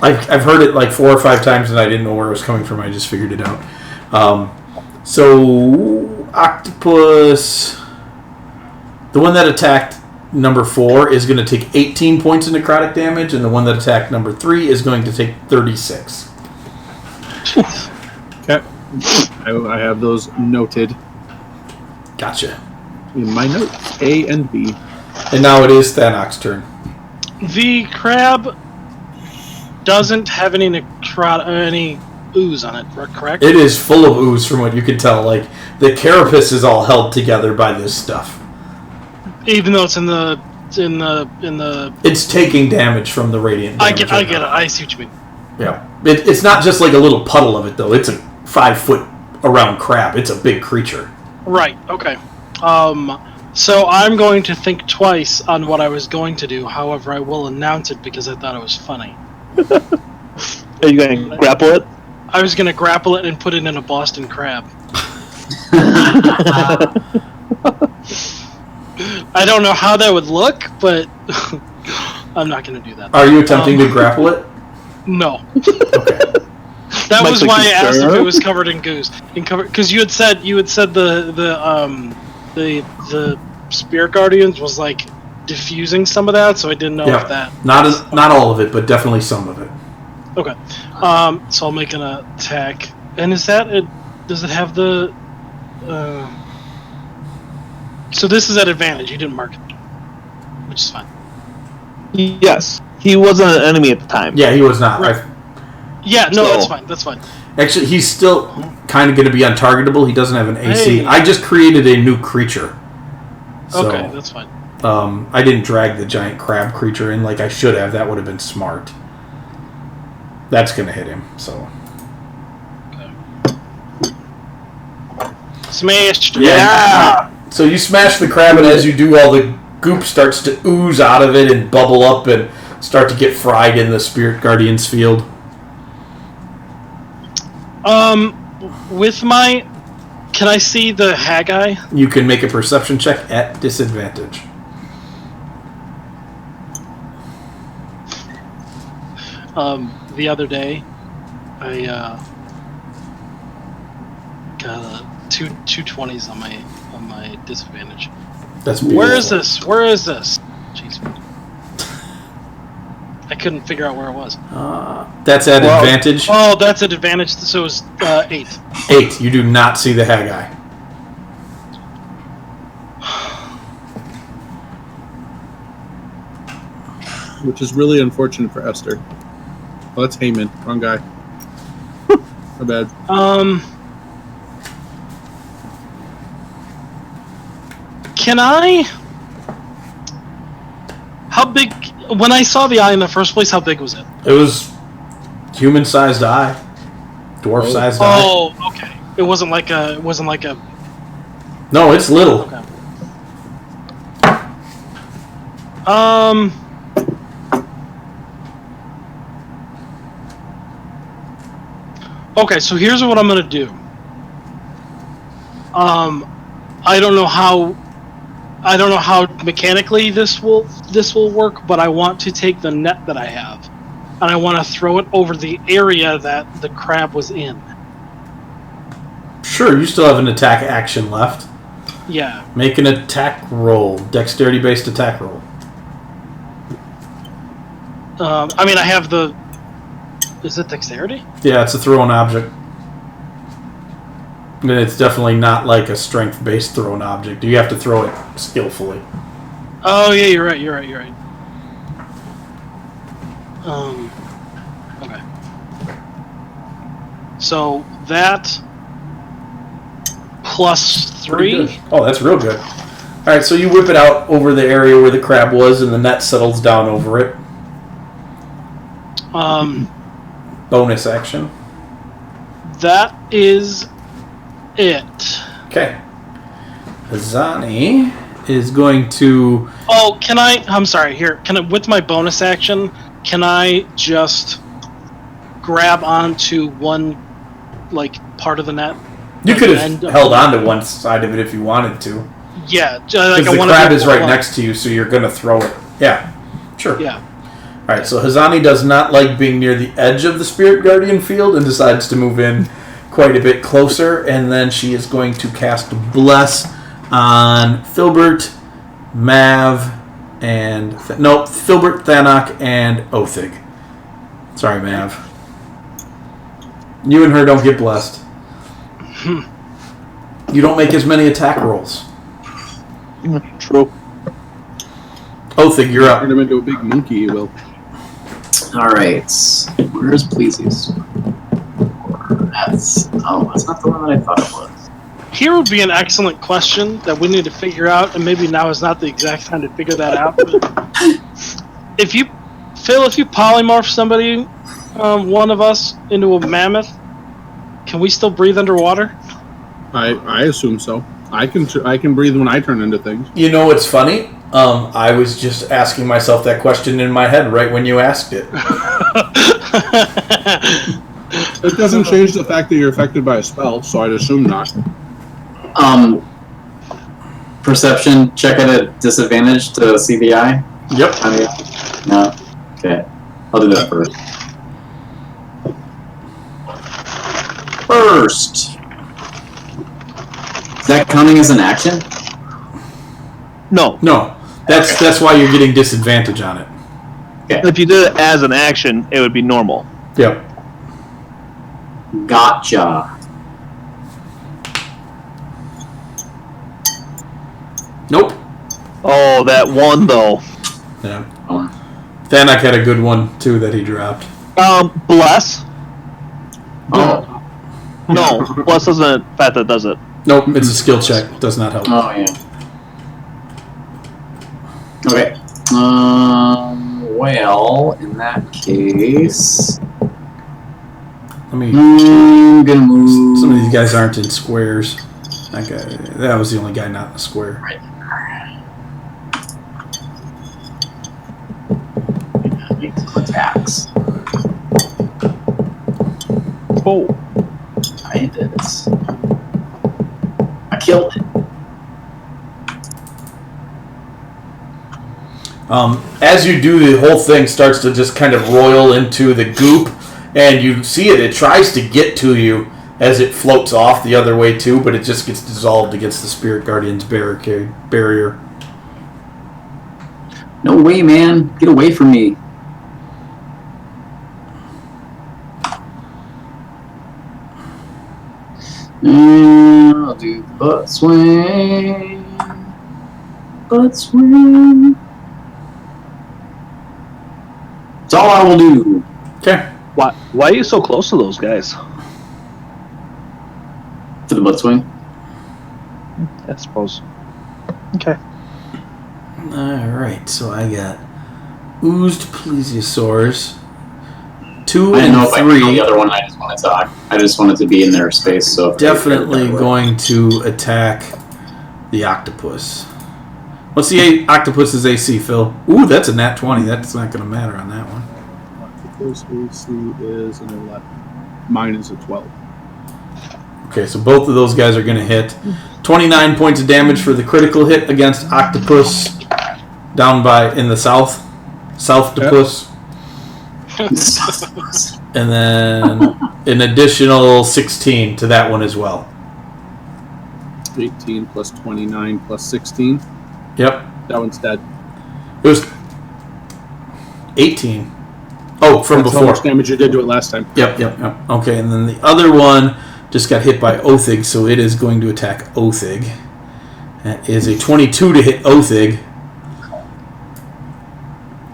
I've heard it like 4 or 5 times, and I didn't know where it was coming from. I just figured it out. So, Octopus... The one that attacked number 4 is going to take 18 points of necrotic damage, and the one that attacked number 3 is going to take 36. Okay. I have those noted Gotcha. in my notes, A and B. And now it is Thanok's turn. The crab doesn't have any any ooze on it, correct? It is full of ooze from what you can tell. Like, the carapace is all held together by this stuff. Even though it's in the. It's taking damage from the radiant I damage. get it. I see what you mean. Yeah. It's not just like a little puddle of it, though. It's a 5-foot around crab. It's a big creature. Right. Okay. So I'm going to think twice on what I was going to do. However, I will announce it because I thought it was funny. Are you going to grapple it? I was going to grapple it and put it in a Boston crab. I don't know how that would look, but I'm not going to do that. Are you attempting to grapple it? No. Okay. That Might was be why I asked if concerned. it was covered in goose. Because you had said the Spirit Guardians was like diffusing some of that, so I didn't know if that. Not all of it, but definitely some of it. Okay. So I'll make an attack. And is that it? Does it have the? So this is at advantage. You didn't mark it, which is fine. Yes. He wasn't an enemy at the time. Yeah, he was not. Right. Yeah, no, So- that's fine. That's fine. Actually, he's still kind of going to be untargetable. He doesn't have an AC. Hey. I just created a new creature. So, Okay, that's fine. I didn't drag the giant crab creature in like I should have. That would have been smart. That's going to hit him. So Smashed. yeah. So you smash the crab, and as you do, all the goop starts to ooze out of it and bubble up and start to get fried in the Spirit Guardian's field. With my, can I see the Haggai? You can make a perception check at disadvantage. The other day, I got two 20s on my disadvantage. That's beautiful. Where is this? Where is this? Jeez. I couldn't figure out where it was. That's at advantage. Oh, that's an advantage. So it was 8. 8. You do not see the Haggai. Which is really unfortunate for Esther. Oh, that's Heyman. Wrong guy. My bad. Can I? How big? When I saw the eye in the first place, how big was it? It was human-sized eye, dwarf-sized eye. Oh, okay. It wasn't like a. No, it's little. Okay. Okay, so here's what I'm gonna do. I don't know how mechanically this will work, but I want to take the net that I have. and I want to throw it over the area that the crab was in. Sure, you still have an attack action left. Yeah. Make an attack roll. Dexterity-based attack roll. I mean, I have the... Is it dexterity? Yeah, it's a thrown object. And it's definitely not like a strength-based thrown object. You have to throw it skillfully. Oh, yeah, you're right. Okay. So that plus 3. Oh, that's real good. All right, so you whip it out over the area where the crab was, and the net settles down over it. Bonus action. That is it. Okay. Hazani is going to... Oh, can I... I'm sorry, here. With my bonus action, can I just grab onto one, part of the net? You could have held on to one side of it if you wanted to. Yeah. Because the crab is right next to you, so you're going to throw it. Yeah. Sure. Yeah. Alright, so Hazani does not like being near the edge of the Spirit Guardian field and decides to move in quite a bit closer, and then she is going to cast Bless on Filbert, Mav, and... Filbert, Thanok, and Othig. Sorry, Mav. You and her don't get blessed. You don't make as many attack rolls. True. Othig, you're up. Turn him into a big monkey, you will. Alright. Where's Pleasies? That's not the one that I thought it was. Here would be an excellent question that we need to figure out, and maybe now is not the exact time to figure that out. if you polymorph somebody, one of us, into a mammoth, can we still breathe underwater? I assume so. I can breathe when I turn into things. You know what's funny? I was just asking myself that question in my head right when you asked it. It doesn't change the fact that you're affected by a spell, so I'd assume not. Perception check at a disadvantage to see the eye? Yep. No. Okay. I'll do that first. Is that counting as an action? No. That's why you're getting disadvantage on it. Okay. If you did it as an action, it would be normal. Yep. Gotcha. Nope. Oh, that one though. Yeah. Thanak had a good one too that he dropped. Bless. Oh. No, bless isn't fact that does it. Nope, it's a skill check. Does not help. Oh, yeah. Okay. Well, in that case... I'm gonna move... Some of these guys aren't in squares. That was the only guy not in a square. Right. Attacks. Oh. I did this. I killed it. As you do, the whole thing starts to just kind of roil into the goop, and you see it. It tries to get to you as it floats off the other way too, but it just gets dissolved against the Spirit Guardian's barrier. No way, man. Get away from me. I'll do the butt swing. Butt swing. That's all I will do. Okay. Why are you so close to those guys? For the butt swing. I suppose. Okay. Alright, so I got oozed plesiosaurs. 2 I didn't know and if I could 3. the other one. I just wanted to be in their space. So Definitely going to attack the octopus. What's the octopus's AC, Phil? Ooh, that's a nat 20. That's not going to matter on that one. Octopus AC is an 11. Mine is a 12. Okay, so both of those guys are going to hit. 29 points of damage for the critical hit against octopus down in the south. South-topus. And then an additional 16 to that one as well. 18 plus 29 plus 16. Yep. That one's dead. It was 18. Oh, from That's before. how much damage you did to it last time. Yep. Okay, and then the other one just got hit by Othig, so it is going to attack Othig. That is a 22 to hit Othig.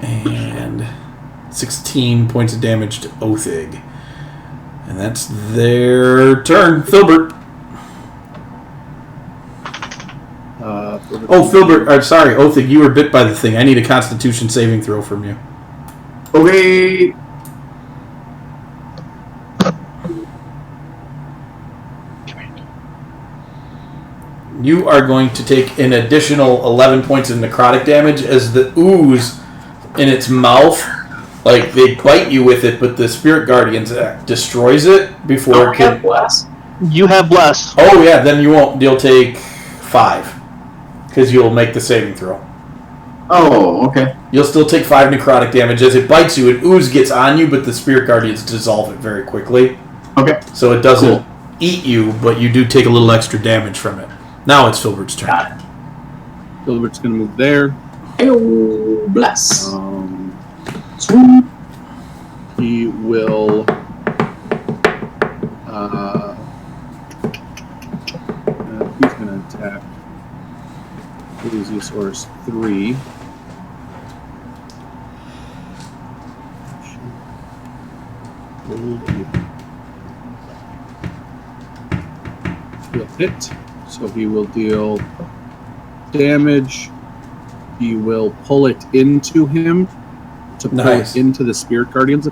And 16 points of damage to Othig. And that's their turn. Filbert. Filbert. Sorry, Othig, you were bit by the thing. I need a Constitution saving throw from you. Okay. You are going to take an additional 11 points of necrotic damage as the ooze in its mouth, like they bite you with it, but the Spirit Guardians destroys it before it can. You have bless. Oh yeah, then you won't. You'll take 5 because you'll make the saving throw. Oh, okay. You'll still take 5 necrotic damage as it bites you. An ooze gets on you, but the Spirit Guardians dissolve it very quickly. Okay. So it doesn't eat you, but you do take a little extra damage from it. Now it's Filbert's turn. Got it. Filbert's going to move there. Hey-o, bless. He will. He's going to attack Plesiosaurus 3. He'll hit, so he will deal damage. He will pull it into him to pull it into the Spirit Guardians.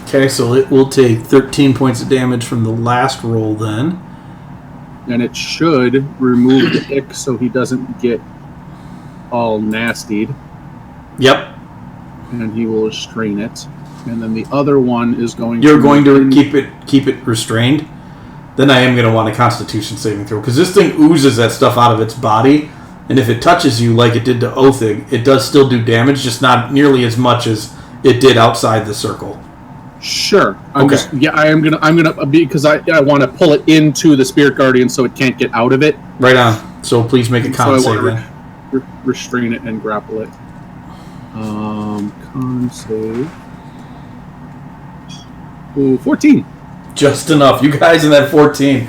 Okay, so it will take 13 points of damage from the last roll then. And it should remove the ick so he doesn't get all nastied. Yep. And he will restrain it. And then the other one is going You're going to keep it restrained? Then I am going to want a Constitution saving throw. Because this thing oozes that stuff out of its body. And if it touches you like it did to Othig, it does still do damage, just not nearly as much as it did outside the circle. Sure. Okay. I'm gonna because I want to pull it into the Spirit Guardian so it can't get out of it. Right on. So please make a con save then. Restrain it and grapple it. Con save. Ooh, 14. Just enough. You guys in that 14.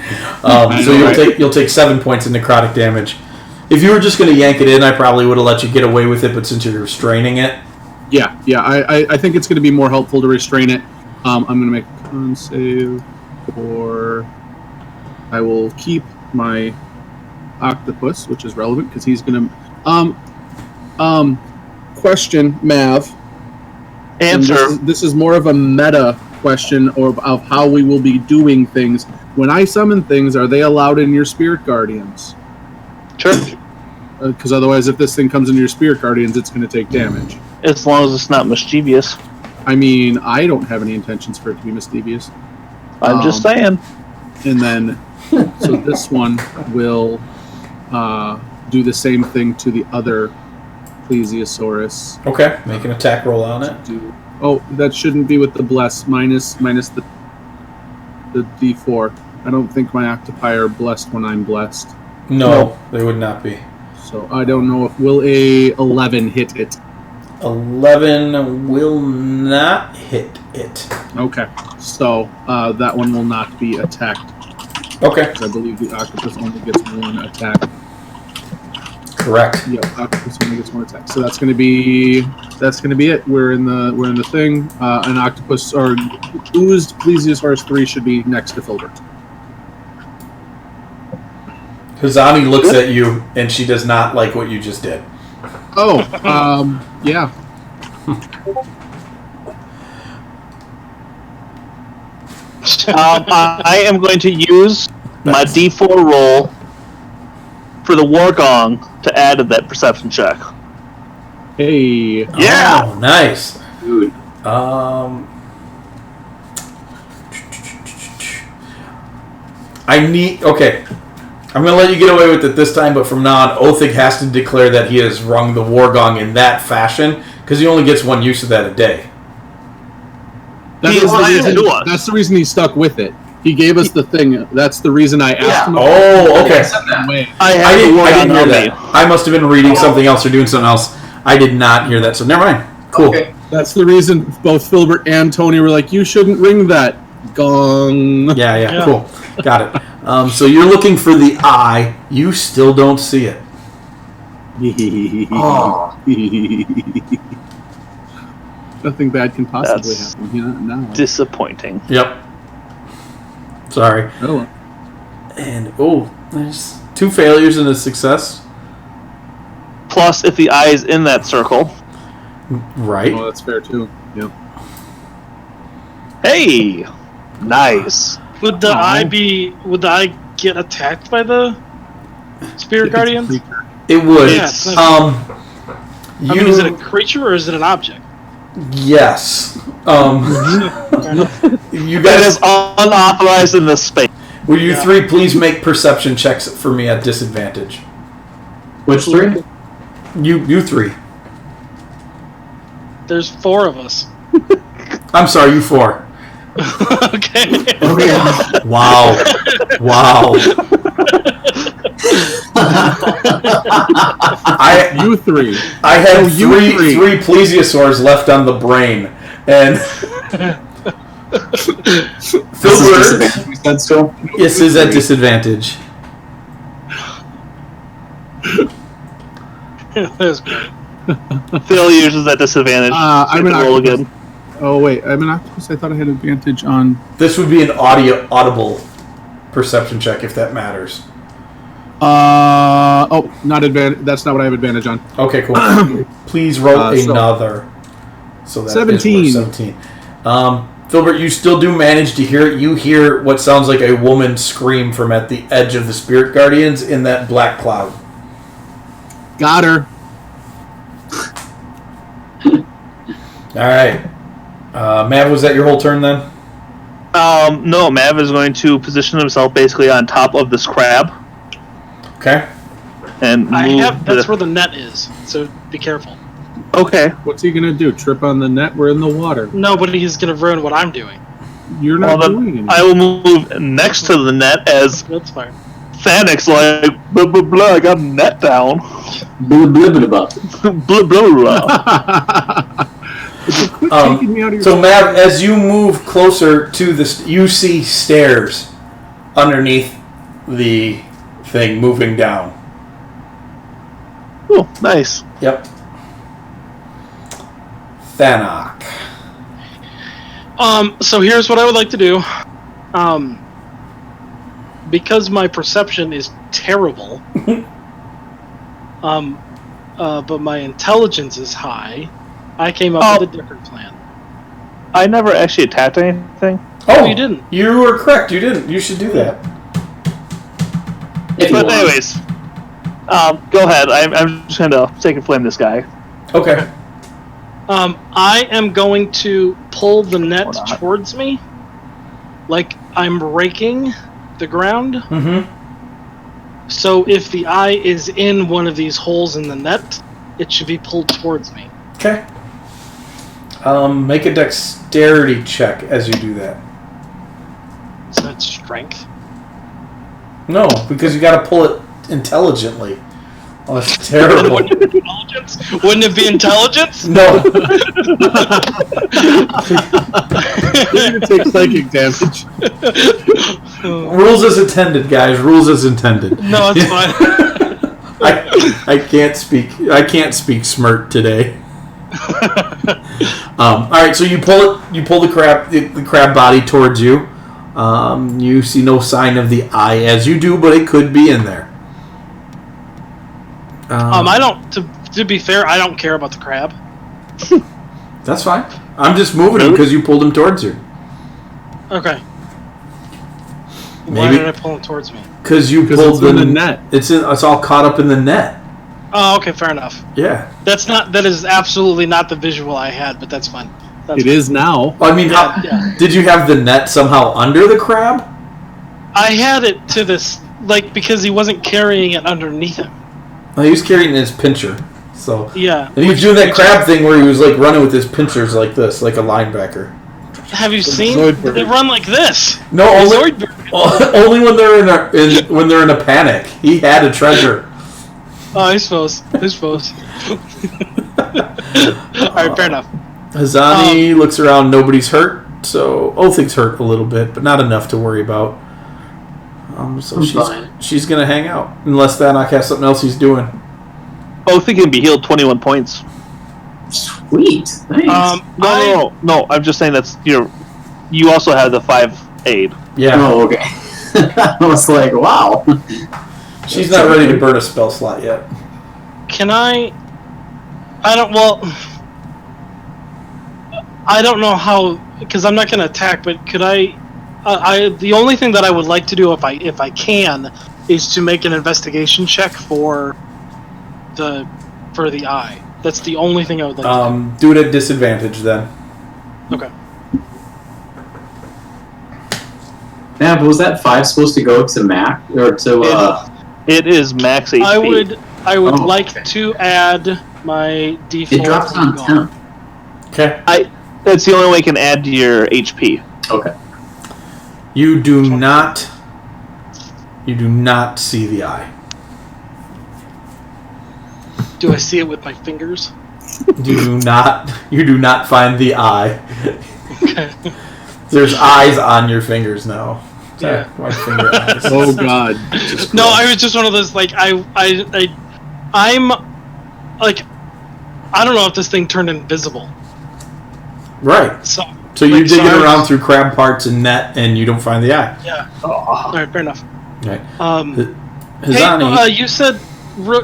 So you'll take 7 points of necrotic damage. If you were just going to yank it in, I probably would have let you get away with it, but since you're restraining it... Yeah, I think it's going to be more helpful to restrain it. I'm going to make a con save, or I will keep my octopus, which is relevant, because he's going to... question, Mav. Answer. This is more of a meta question of how we will be doing things. When I summon things, are they allowed in your Spirit Guardians? Sure. Because otherwise, if this thing comes into your Spirit Guardians, it's going to take damage. As long as it's not mischievous. I mean, I don't have any intentions for it to be mischievous. I'm just saying. And then, so this one will do the same thing to the other Plesiosaurus. Okay, make an attack roll on it. That shouldn't be with the bless, minus the D4. I don't think my octopi are blessed when I'm blessed. No, they would not be. So I don't know if will a 11 hit it. 11 will not hit it. Okay, so that one will not be attacked. Okay. I believe the octopus only gets one attack. Correct. Yep, octopus only gets one attack. So that's going to be it. We're in the thing. An octopus or oozed Plesiosaurus 3 should be next to Filbert. Hazani looks at you, and she does not like what you just did. Oh, yeah. I am going to use my D4 roll for the war gong to add to that perception check. Hey. Yeah! Oh, nice. Dude. Okay. I'm going to let you get away with it this time, but from now on, Othig has to declare that he has rung the war gong in that fashion, because he only gets one use of that a day. That's the reason he stuck with it. He gave us the thing. That's the reason I asked him. Oh, okay. I didn't hear that. I must have been reading something else or doing something else. I did not hear that, so never mind. Cool. Okay. That's the reason both Filbert and Tony were like, you shouldn't ring that gong. Yeah. Cool. Got it. So you're looking for the eye. You still don't see it. Oh. Nothing bad can possibly happen. No. Disappointing. Yep. Sorry. Oh. And, there's 2 failures and a success. Plus, if the eye is in that circle. Right. Oh, that's fair, too. Yeah. Hey! Nice. Would the eye get attacked by the spirit guardians? It would. Yeah, is it a creature or is it an object? Yes. You That guys, is unauthorized in this space. will you 3 please make perception checks for me at disadvantage? Which 3? You 3. There's 4 of us. I'm sorry, you 4. Okay. Wow. You 3. I had you 3 plesiosaurs left on the brain, and Filbert. This is at disadvantage. That's great. Failures is at disadvantage. I'm an roll octopus. again. Oh, wait. I'm an octopus. I thought I had advantage on... This would be an audible perception check if that matters. Not advantage. That's not what I have advantage on. Okay, cool. Please roll another. So that 17. Is 17. Filbert, you still do manage to hear it. You hear what sounds like a woman scream from at the edge of the spirit guardians in that black cloud. Got her. All right. Mav, was that your whole turn then? No, Mav is going to position himself basically on top of this crab. Okay. And that's where the net is, so be careful. Okay. What's he going to do? Trip on the net? We're in the water. No, but he's going to ruin what I'm doing. You're not doing anything. I will move next to the net as That's fine. Thanic's like, blah, blah, blah, I got a net down. Blah, blah, blah, blah. Blah, blah, blah. Taking me out of your So, Mav, as you move closer to this, you see stairs underneath the thing moving down. Oh, nice. Yep. Thanok. So here's what I would like to do. Because my perception is terrible, but my intelligence is high, I came up with a different plan. I never actually attacked anything. Oh, you didn't? You were correct. You didn't. You should do that. But anyways, go ahead. I'm just going to take and flame this guy. Okay. I am going to pull the net towards me, like I'm raking the ground. Mm-hmm. So if the eye is in one of these holes in the net, it should be pulled towards me. Okay. Make a dexterity check as you do that. So that's strength. No, because you got to pull it intelligently. Oh, that's terrible. Wouldn't it be intelligence? Wouldn't it be intelligence? No. You're going to take psychic damage. Rules as intended, guys. Rules as intended. No, it's fine. I can't speak. I can't speak smirt today. All right, so you pull it. You pull the crab body towards you. You see no sign of the eye as you do, but it could be in there. I don't. To be fair, I don't care about the crab. That's fine. I'm just moving him because you pulled him towards you. Okay. Maybe. Why did I pull him towards me? Because you pulled in the net. It's all caught up in the net. Oh, okay, fair enough. Yeah. That is absolutely not the visual I had, but that's fine. It is now. Well, I mean, did you have the net somehow under the crab? I had it to this, because he wasn't carrying it underneath him. Well, he was carrying it in his pincher. So yeah. And he was doing that crab thing where he was running with his pinchers like this, like a linebacker. Have you seen? Zoidberg. They run like this. No, only, Zoidberg. only when they're when they're in a panic. He had a treasure. Oh, I suppose. All right, fair enough. Hazani looks around. Nobody's hurt, so Othig's hurt a little bit, but not enough to worry about. So she's gonna hang out unless Thanak has something else he's doing. Othig can be healed 21 points. Sweet. Thanks. No. I'm just saying you also have the 5 aid. Yeah. Oh, okay. I was like, wow. She's not ready to burn a spell slot yet. Can I don't know how, because I'm not going to attack, but could I the only thing that I would like to do if I can is to make an investigation check for the eye. That's the only thing I would like to do it at disadvantage then. Okay. Yeah, but was that 5 supposed to go to Mac or to? It is max HP. I would like to add my default. It drops on 10. Okay. That's the only way you can add to your HP. Okay. You do not see the eye. Do I see it with my fingers? You do not find the eye. Okay. There's eyes on your fingers now. Yeah. My finger eyes. Oh God. No, I was just one of those like I'm like I don't know if this thing turned invisible. Right. So you're digging around through crab parts and net, and you don't find the eye. Yeah. All right, fair enough. Right. Hazani, hey,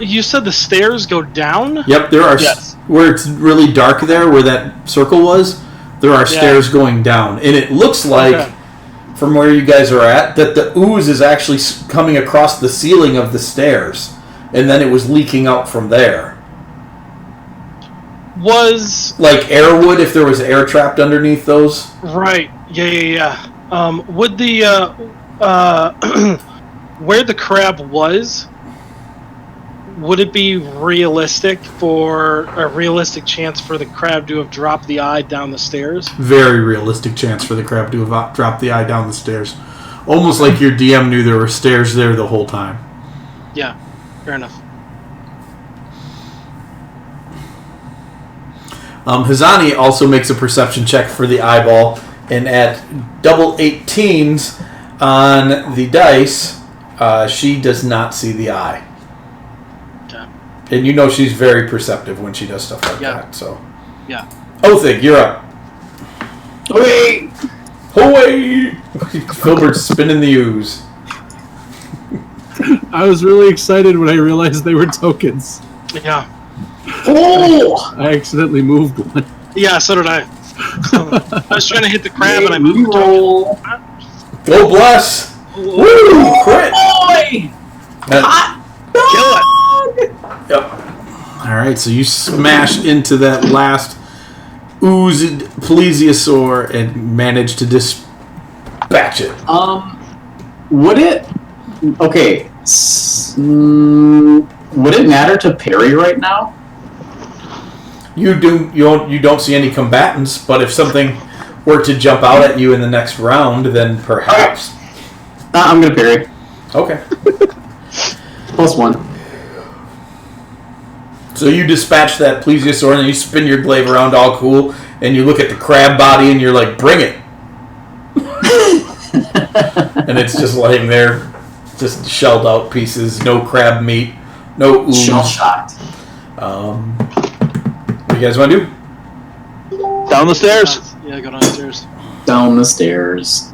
you said the stairs go down? Yep, there are. Yes. Where it's really dark there, where that circle was, there are stairs going down, and it looks like, from where you guys are at, that the ooze is actually coming across the ceiling of the stairs, and then it was leaking out from there. Was like air would if there was air trapped underneath those? Right. Yeah. Would the where the crab was? Would it be realistic chance for the crab to have dropped the eye down the stairs? Very realistic chance for the crab to have dropped the eye down the stairs. Almost like your DM knew there were stairs there the whole time. Yeah, fair enough. Hazani also makes a perception check for the eyeball, and at double 18s on the dice, she does not see the eye. Okay. And you know she's very perceptive when she does stuff like that. So. Yeah. Othig, you're up. Wait. Hooray! Filbert's spinning the ooze. I was really excited when I realized they were tokens. Yeah. Oh! I accidentally moved one. Yeah, so did I. I was trying to hit the crab and I moved the roll. Go bless! Woo! Crit! Boy! Kill it! Yep. Alright, so you smash into that last oozed plesiosaur and manage to dispatch it. Would it... Okay. Would it matter to parry right now? You don't see any combatants, but if something were to jump out at you in the next round, then perhaps. I'm gonna parry. Okay. +1. So you dispatch that plesiosaur and then you spin your glaive around all cool, and you look at the crab body and you're like, bring it. And it's just laying there, just shelled out pieces, no crab meat, no ooze. Shell shocked. What do you guys want to do? Down the stairs. Yeah, go downstairs. Down the stairs.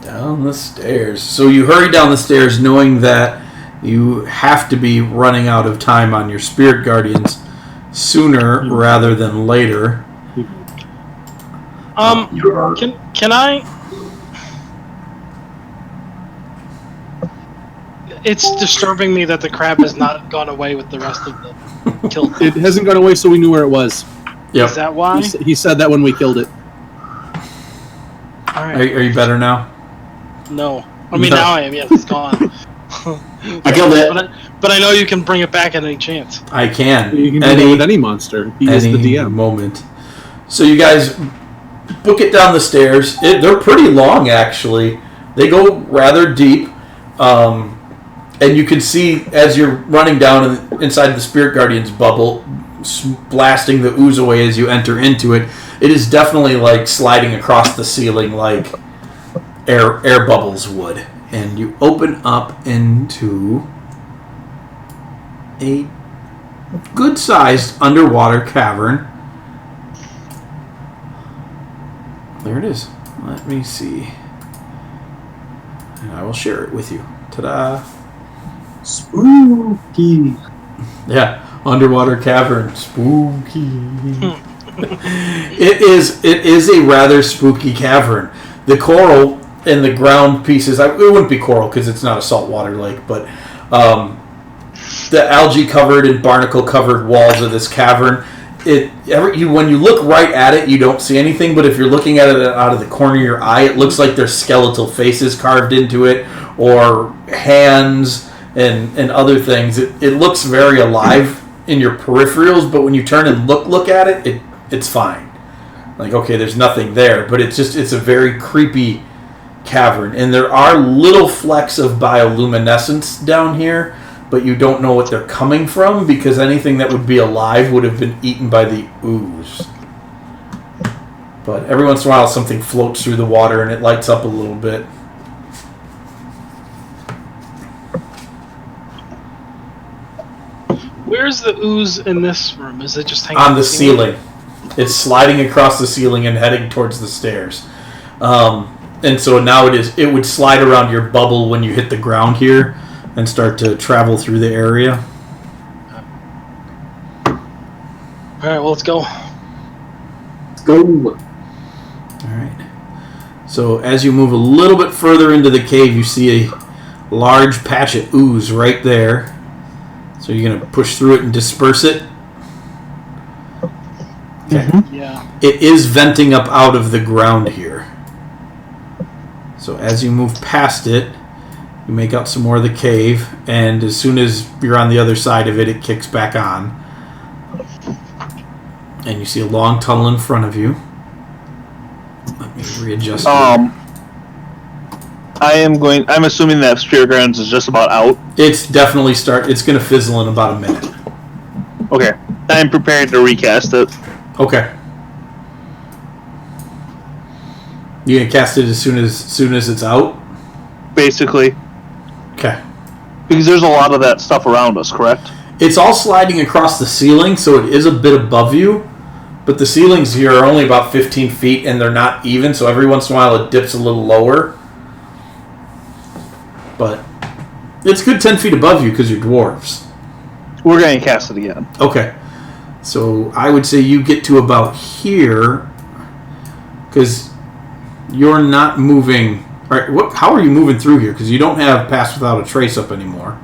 Down the stairs. So you hurry down the stairs knowing that you have to be running out of time on your spirit guardians sooner rather than later. Can I... It's disturbing me that the crab has not gone away with the rest of the kill. It hasn't gone away, so we knew where it was. Yep. Is that why? He said that when we killed it. All right. Are you better now? No. I mean, now I am. Yes, it's gone. I killed it. But I know you can bring it back at any chance. I can. You can do that with any monster. He is the DM. moment. So you guys book it down the stairs. They're pretty long, actually. They go rather deep. And you can see, as you're running down inside the Spirit Guardian's bubble, blasting the ooze away as you enter into it, it is definitely like sliding across the ceiling like air bubbles would. And you open up into a good-sized underwater cavern. There it is. Let me see. And I will share it with you. Ta-da! Spooky. Yeah, underwater cavern. Spooky. It is a rather spooky cavern. The coral and the ground pieces, it wouldn't be coral because it's not a saltwater lake, but the algae-covered and barnacle-covered walls of this cavern, when you look right at it, you don't see anything, but if you're looking at it out of the corner of your eye, it looks like there's skeletal faces carved into it, or hands and other things. It looks very alive in your peripherals, but when you turn and look at it, it's fine. Like, okay, there's nothing there, but it's a very creepy cavern, and there are little flecks of bioluminescence down here, but you don't know what they're coming from because anything that would be alive would have been eaten by the ooze. But every once in a while something floats through the water and it lights up a little bit. Where's the ooze in this room? Is it just hanging on the ceiling? It's sliding across the ceiling and heading towards the stairs. And so now it would slide around your bubble when you hit the ground here and start to travel through the area. Alright, well, let's go. Let's go. Alright. So as you move a little bit further into the cave, you see a large patch of ooze right there. So you're going to push through it and disperse it. Okay. Mm-hmm. Yeah. It is venting up out of the ground here. So as you move past it, you make out some more of the cave, and as soon as you're on the other side of it, it kicks back on. And you see a long tunnel in front of you. Let me readjust it. I'm assuming that Spirit Guardians is just about out. It's definitely it's going to fizzle in about a minute. Okay. I'm preparing to recast it. Okay. You gonna cast it as soon as it's out? Basically. Okay. Because there's a lot of that stuff around us, correct? It's all sliding across the ceiling, so it is a bit above you. But the ceilings here are only about 15 feet, and they're not even, so every once in a while it dips a little lower. But it's good 10 feet above you because you're dwarves. We're going to cast it again. Okay. So I would say you get to about here because you're not moving. All right, how are you moving through here? Because you don't have Pass Without a Trace up anymore.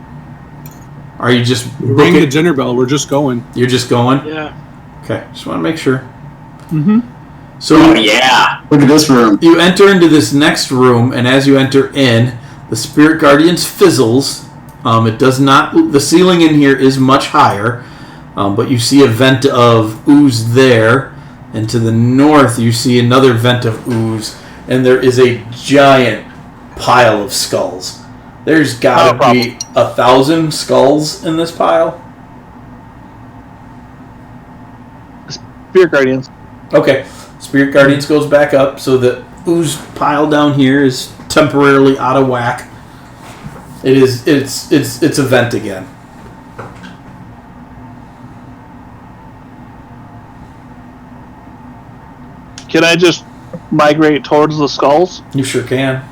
Are you just ring the dinner bell? We're just going. You're just going? Yeah. Okay, just want to make sure. Mm-hmm. So Oh yeah! Look at this room. you enter into this next room, and as you enter in, the Spirit Guardians fizzles. It does not. The ceiling in here is much higher, but you see a vent of ooze there, and to the north you see another vent of ooze, and there is a giant pile of skulls. There's got to be 1,000 skulls in this pile. Spirit Guardians. Okay, Spirit Guardians goes back up, so the ooze pile down here is temporarily out of whack. It's a vent again. Can I just migrate towards the skulls? You sure can.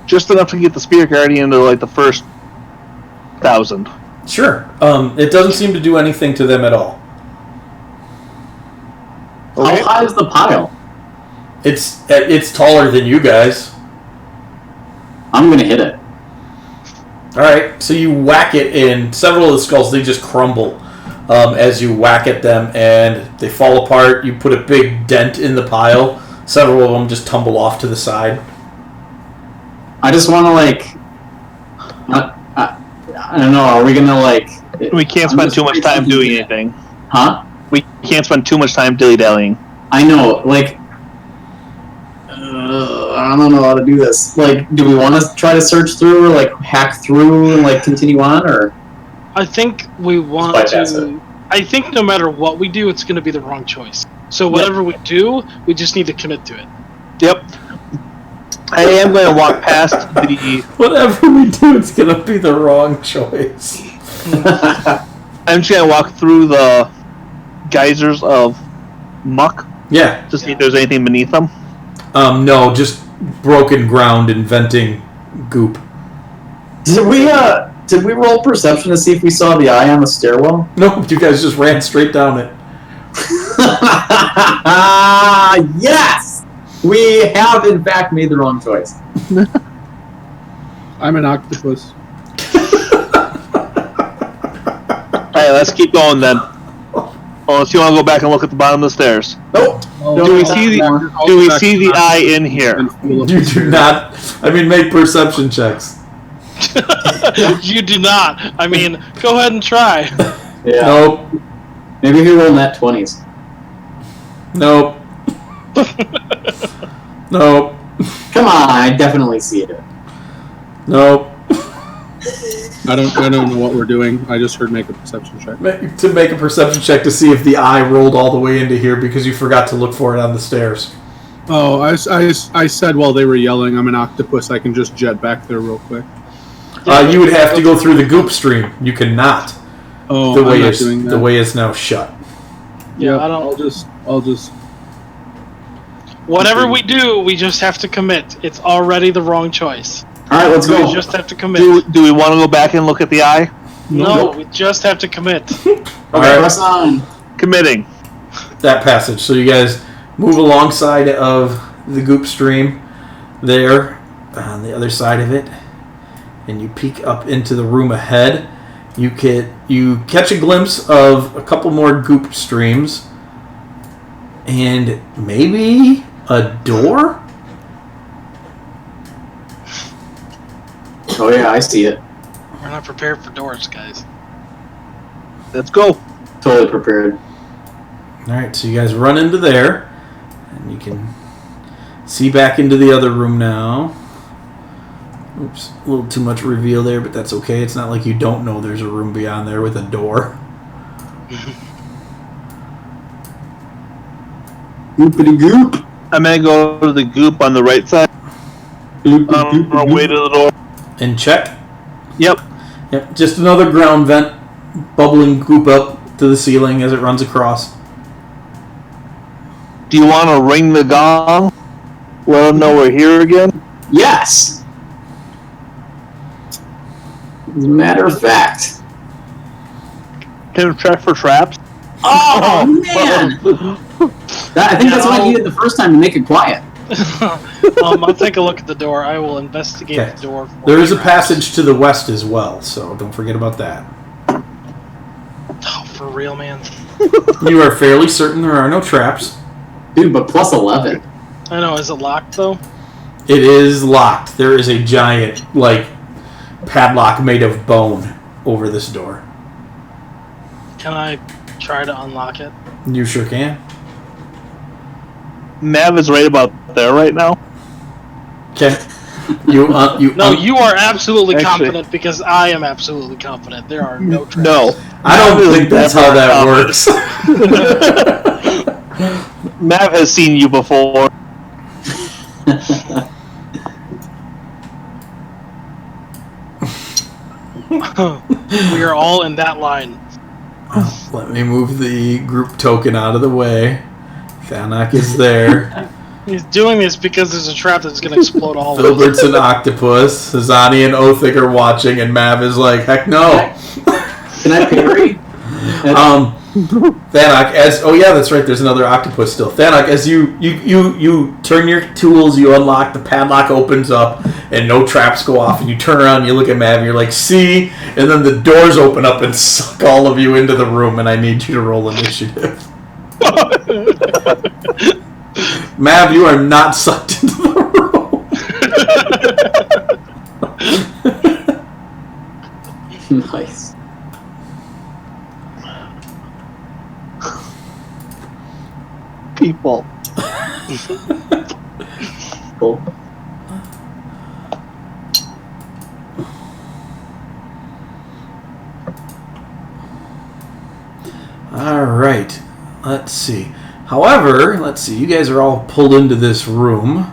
Just enough to get the Spirit Guardian to like the first 1,000. Sure. It doesn't seem to do anything to them at all. Okay. How high is the pile? It's taller than you guys. I'm gonna hit it. All right, so you whack it, and several of the skulls, they just crumble as you whack at them, and they fall apart. You put a big dent in the pile. Several of them just tumble off to the side. I just want to I don't know. Are we gonna We can't spend too much time doing anything. Huh? We can't spend too much time dilly-dallying. I know, like, I don't know how to do this. Like, do we want to try to search through, or like hack through and like continue on, or? I think we want bypass to. I think no matter what we do, it's going to be the wrong choice. So whatever we do, we just need to commit to it. Yep. I am going to walk past the. Whatever we do, it's going to be the wrong choice. I'm just going to walk through the geysers of muck. Yeah. To see if there's anything beneath them. No, just broken ground and venting goop. Did we roll perception to see if we saw the eye on the stairwell? Nope, you guys just ran straight down it. Yes! We have, in fact, made the wrong choice. I'm an octopus. Alright, let's keep going then. Unless you want to go back and look at the bottom of the stairs. Nope. Do we see the eye in here? You do not. I mean, make perception checks. You do not. I mean, go ahead and try. Yeah. Nope. Maybe if you roll nat 20s. Nope. Nope. Come on, I definitely see it. Nope. I don't know what we're doing. I just heard make a perception check. To make a perception check to see if the eye rolled all the way into here because you forgot to look for it on the stairs. Oh, I said while they were yelling, I'm an octopus. I can just jet back there real quick. You would have to go through the goop stream. You cannot. Oh, The way I'm not is doing that. the way is now shut. Yeah, I don't- I'll just. Whatever we do, we just have to commit. It's already the wrong choice. Alright, let's We go. just have to commit. Do we want to go back and look at the eye? No, we just have to commit. Okay, Alright. press on. Committing. That passage. So you guys move alongside of the goop stream there on the other side of it, and you peek up into the room ahead. You catch a glimpse of a couple more goop streams and maybe a door. Oh yeah, I see it. We're not prepared for doors, guys. Let's go. Totally prepared. Alright, so you guys run into there, and you can see back into the other room now. Oops, a little too much reveal there, but that's okay. It's not like you don't know there's a room beyond there with a door. Goopity goop. I'm going to go to the goop on the right side. On our way to the door. And check. Yep. Yep, just another ground vent, bubbling goop up to the ceiling as it runs across. Do you want to ring the gong? Let them know we're here again? Yes! As a matter of fact. Can we check for traps? Oh, man! I think that's what I needed the first time to make it quiet. I'll take a look at the door. I will investigate Okay. the door. For There is a traps. passage to the west as well, so don't forget about that. Oh, for real, man. You are fairly certain there are no traps. Dude, but plus 11. I know. Is it locked though? It is locked. There is a giant, padlock made of bone over this door. Can I try to unlock it? You sure can. Mav is right about there right now. Okay. No, you are absolutely Actually- confident because I am absolutely confident. There are no traps. No. I don't think that's how that works. Mav has seen you before. We are all in that line. Let me move the group token out of the way. Thanak is there. He's doing this because there's a trap that's going to explode all of us. Filbert's an octopus. Hazani and Othig are watching, and Mav is like, heck no. Can I parry? Thanak, that's right. There's another octopus still. Thanak, as you turn your tools, you unlock the padlock, opens up, and no traps go off. And you turn around, and you look at Mav, and you're like, "See!" And then the doors open up and suck all of you into the room. And I need you to roll initiative. Mav, you are not sucked into the room. Nice. people. Cool. All right. Let's see. However, let's see. You guys are all pulled into this room.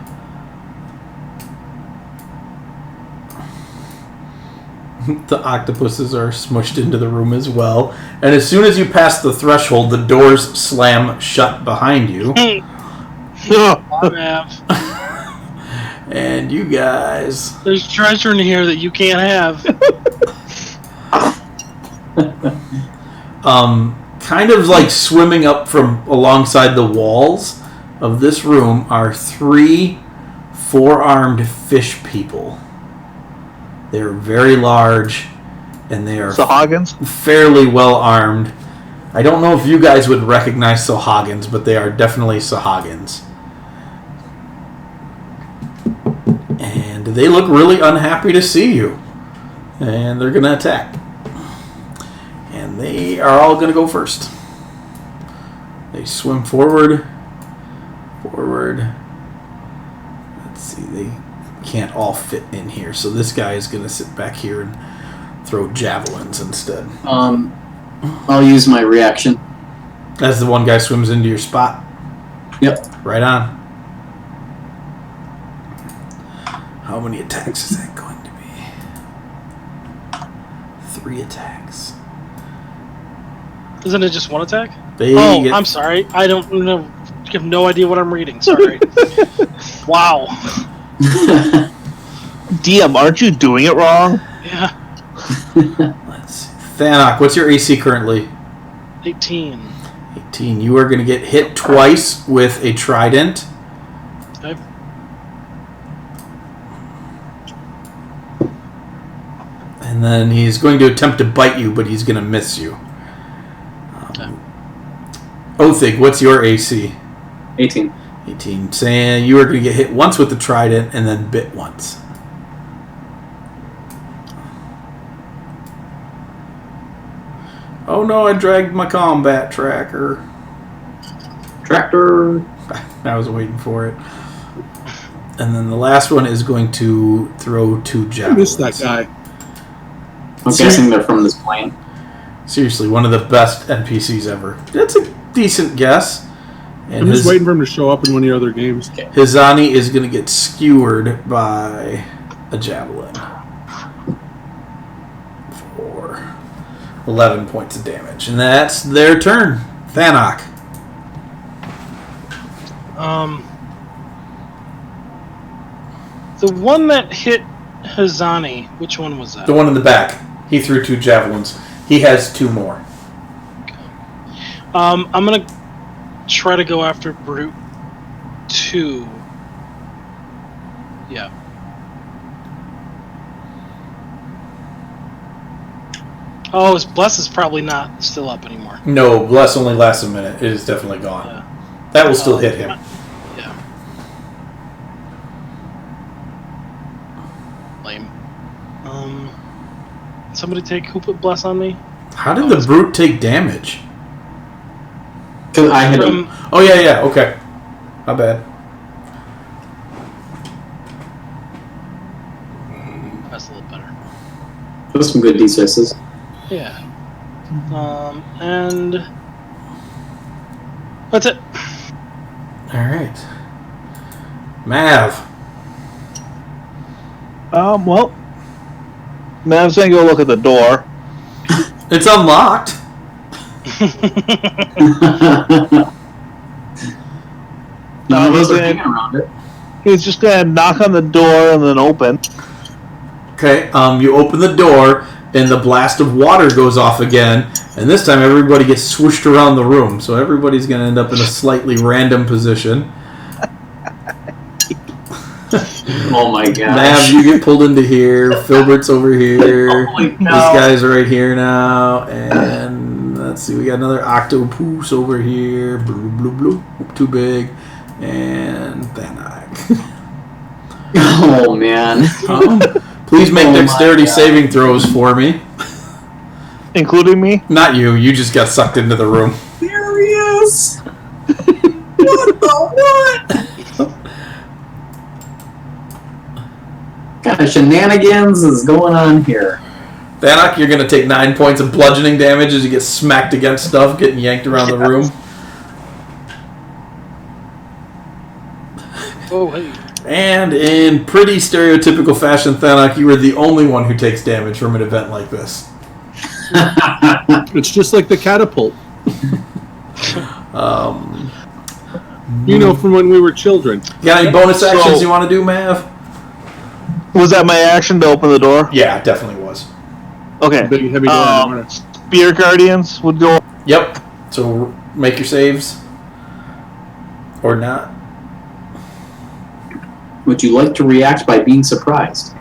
The octopuses are smushed into the room as well. And as soon as you pass the threshold, the doors slam shut behind you. And you guys... There's treasure in here that you can't have. Kind of like swimming up from alongside the walls of this room are 3 4-armed fish people. They're very large, and they are Sahagins? fairly well armed. I don't know if you guys would recognize Sahagins, but they are definitely Sahagins. And they look really unhappy to see you. And they're going to attack. And they are all going to go first. They swim forward. Let's see, they can't all fit in here. So this guy is going to sit back here and throw javelins instead. I'll use my reaction. As the one guy swims into your spot. Yep. Right on. How many attacks is that going to be? 3 attacks. Isn't it just 1 attack? I'm sorry. I don't know. I have no idea what I'm reading. Sorry. Wow. DM, aren't you doing it wrong? Yeah. Let's see. Thanok, what's your AC currently? 18. 18. You are going to get hit twice with a trident. Okay. And then he's going to attempt to bite you, but he's going to miss you. Othig, what's your AC? 18. 18. Saying you are going to get hit once with the trident and then bit once. Oh no, I dragged my combat tracker. Tractor. I was waiting for it. And then the last one is going to throw 2 I javelins. missed that guy. I'm guessing they're from this plane. Seriously, one of the best NPCs ever. That's a decent guess. And I'm just waiting for him to show up in one of your other games. Hizani is going to get skewered by a javelin for 11 points of damage. And that's their turn. Thanok. The one that hit Hazani, which one was that? The one in the back. He threw 2 javelins. He has 2 more. I'm going to try to go after Brute 2. Yeah. Oh, his Bless is probably not still up anymore. No, Bless only lasts a minute. It is definitely gone. Yeah. That will still hit him. Yeah. Lame. Somebody take who put Bless on me? How did the Brute take damage? Because I hit him. Oh, yeah, okay. My bad. That's a little better. Those some good D6s. Yeah. And that's it. Alright. Mav. Well, Mav's gonna go look at the door. It's unlocked. He's just gonna knock on the door and then open. Okay, you open the door, and the blast of water goes off again, and this time everybody gets swooshed around the room, so everybody's going to end up in a slightly random position. Oh my gosh. Nav, you get pulled into here, Filbert's over here, Holy these cow. guys are right here now, and let's see, we got another octopus over here, bloop, bloop, bloop, too big, and Thanok. Oh man. Please make Oh my dexterity God. saving throws for me. Including me? Not you, you just got sucked into the room. There he is. What the what? What kind of shenanigans is going on here? Thanak, you're going to take 9 points of bludgeoning damage as you get smacked against stuff, getting yanked around the room. Oh, hey. And in pretty stereotypical fashion, Thanak, you are the only one who takes damage from an event like this. It's just like the catapult. From when we were children. You got any bonus actions you want to do, Mav? Was that my action to open the door? Yeah, it definitely was. Okay. Big heavy door. Spear Guardians would go. Yep. So make your saves. Or not. Would you like to react by being surprised?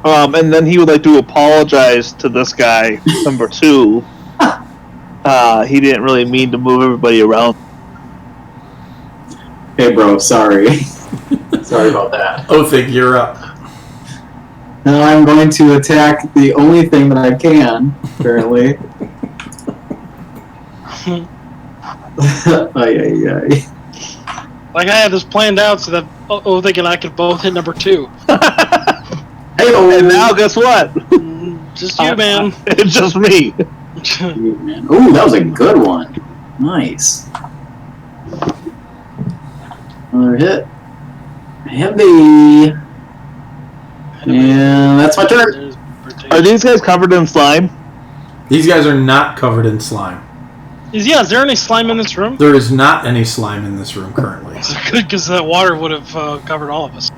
And then he would like to apologize to this guy, number 2. He didn't really mean to move everybody around. Hey, bro, sorry. Sorry about that. Othig, you're up. Now I'm going to attack the only thing that I can, apparently. Ay. Like I had this planned out so that Othig and I could both hit number 2. Hey-oh. And now, guess what? Just you, man. It's just me. Ooh, that was a good one. Nice. Another hit. Heavy. And that's my turn. Are these guys covered in slime? These guys are not covered in slime. Is there any slime in this room? There is not any slime in this room currently. Good, because that water would have covered all of us.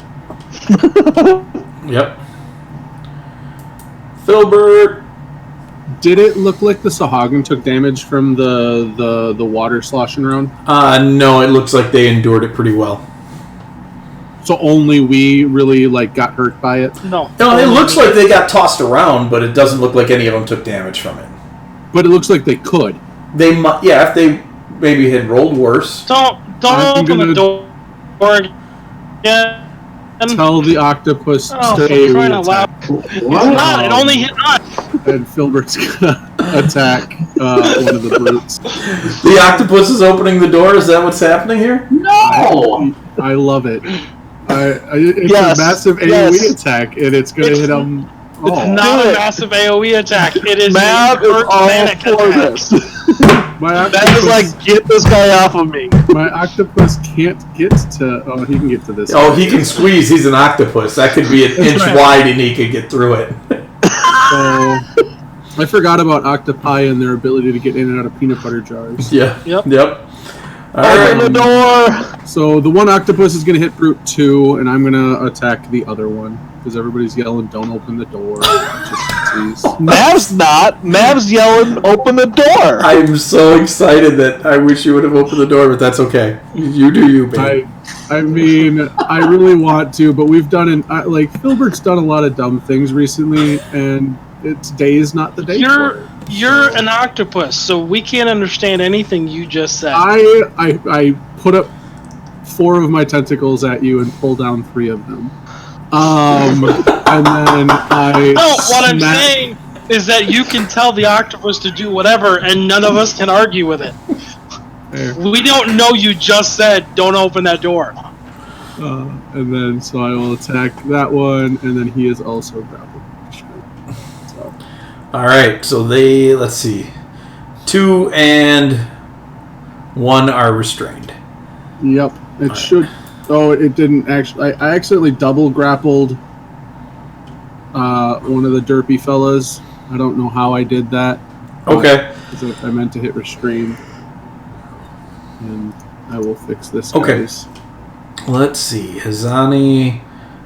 Yep. Filbert. Did it look like the Sahagin took damage from the water sloshing around? No, it looks like they endured it pretty well. So only we really got hurt by it? No, it looks like they got tossed around, but it doesn't look like any of them took damage from it. But it looks like they could. They might, if they maybe had rolled worse. Don't open the door again. Tell the octopus to AoE attack. It's not. It only hit us. And Filbert's gonna attack one of the brutes. The octopus is opening the door. Is that what's happening here? No! I love it. It's a massive AoE attack, and it's gonna hit him. It's not a massive AoE attack. It is Mav a is all manic for attack. this. That is like, get this guy off of me. My octopus can't get to... Oh, he can get to this. Oh, he can squeeze. He's an octopus. That could be an inch wide, and he could get through it. I forgot about octopi and their ability to get in and out of peanut butter jars. Yeah. Yep. All right. Open the door! So the one octopus is going to hit brute 2, and I'm going to attack the other one. Because everybody's yelling, don't open the door. Mav's not. Mav's yelling, open the door. I'm so excited that I wish you would have opened the door, but that's okay. You do you, baby. I mean, I really want to, but we've done Filbert's done a lot of dumb things recently, and today is not the day for it. You're an octopus, so we can't understand anything you just said. I put up 4 of my tentacles at you and pull down 3 of them. And then what I'm saying is that you can tell the octopus to do whatever, and none of us can argue with it. There. We don't know you just said, don't open that door. And then, so I will attack that one, and then he is also grappled. So. All right, so let's see. 2 and 1 are restrained. Yep, it should... Oh, it didn't actually... I accidentally double grappled one of the derpy fellas. I don't know how I did that. Okay. I meant to hit restrain. And I will fix this, okay. guys. Let's see. Hazani,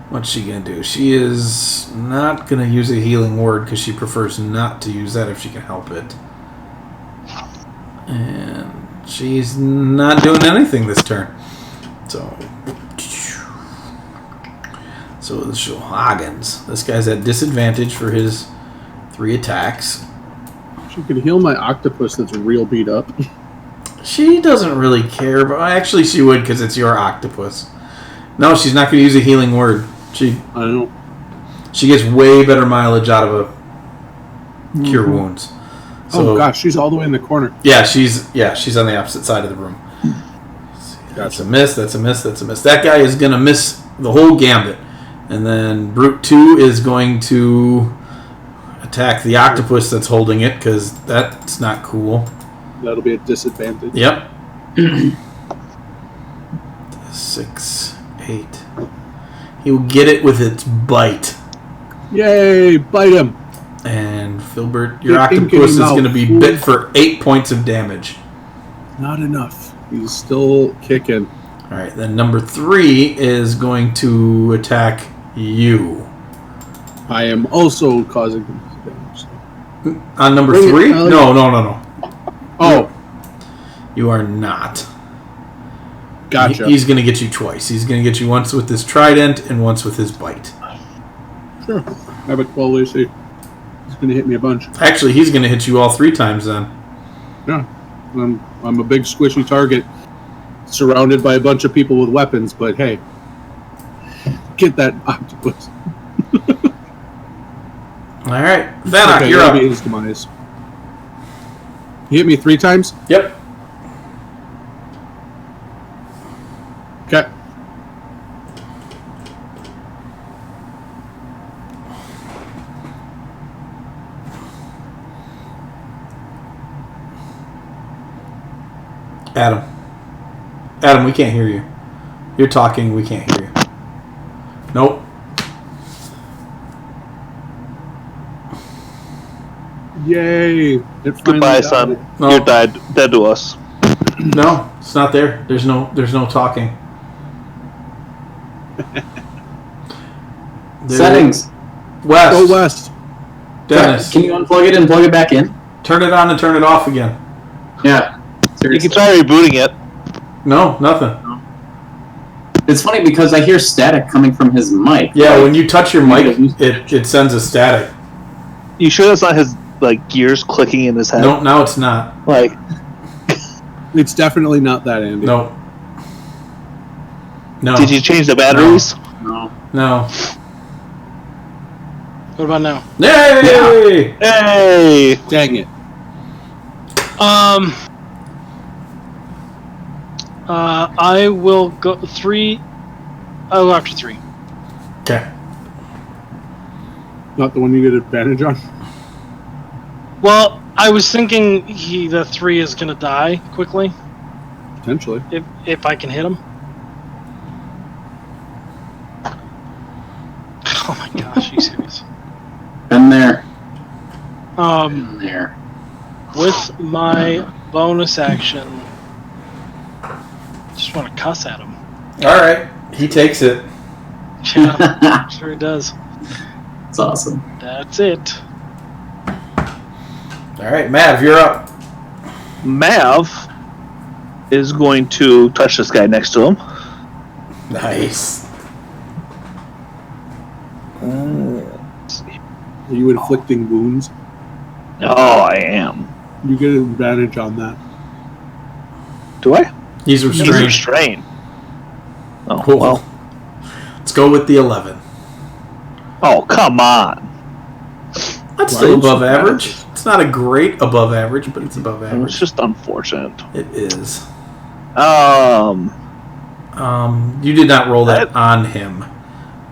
what's she going to do? She is not going to use a healing word because she prefers not to use that if she can help it. And she's not doing anything this turn. So the Shohagans. This guy's at disadvantage for his 3 attacks. She could heal my octopus that's real beat up. She doesn't really care, but actually she would because it's your octopus. No, she's not going to use a healing word. I don't. She gets way better mileage out of a cure wounds. So, oh gosh, she's all the way in the corner. Yeah, she's on the opposite side of the room. That's a miss. That's a miss. That's a miss. That guy is going to miss the whole gambit. And then Brute 2 is going to attack the octopus that's holding it, because that's not cool. That'll be a disadvantage. Yep. 6, 8. He'll get it with its bite. Yay! Bite him. And Filbert, your Get ink in octopus is your mouth, going to be fool. bit for 8 points of damage. Not enough. He's still kicking. All right, then number 3 is going to attack you. I am also causing him damage. On number Bring it, 3? Alex. No. Oh, You are not. gotcha. He's going to get you twice. He's going to get you once with his trident and once with his bite. Sure. I have a 12 AC. He's going to hit me a bunch. Actually, he's going to hit you all 3 times then. Yeah. I'm a big squishy target surrounded by a bunch of people with weapons, but hey, get that octopus. All right. Vanak, Okay, you're that'll up. be his demise. He hit me 3 times? Yep. Okay. Adam, we can't hear you. You're talking, we can't hear you. Nope. Yay! It finally Goodbye, died. son. No. You're dead to us. No, it's not there. There's no talking. Settings. West. Go west. Dennis, Can you unplug it and plug it back in? turn it on and turn it off again. Yeah. You Seriously. can try rebooting it. No, nothing. It's funny because I hear static coming from his mic. Yeah, when you touch your mic, it sends a static. You sure that's not his gears clicking in his head? No, now it's not. It's definitely not that, Andy. No. No. Did you change the batteries? No. What about now? Yay! Hey! Dang it. I will go 3. I'll go after 3. Okay. Not the one you get advantage on? Well, I was thinking the 3 is gonna die quickly Potentially. if I can hit him. Oh my gosh, are you serious? Been there. Um, Been there. with my bonus action, just want to cuss at him. All right. He takes it. Yeah, sure he does. It's awesome. That's it. All right, Mav, you're up. Mav is going to touch this guy next to him. Nice. Are you inflicting wounds? Oh, I am. You get an advantage on that. Do I? He's He's restrained. restrained. Oh, Cool. well. Let's go with the 11. Oh, come on. That's Why still didn't above you average. pass It's not a great above average, but it's above It's average. just unfortunate. It is. You did not roll that on him.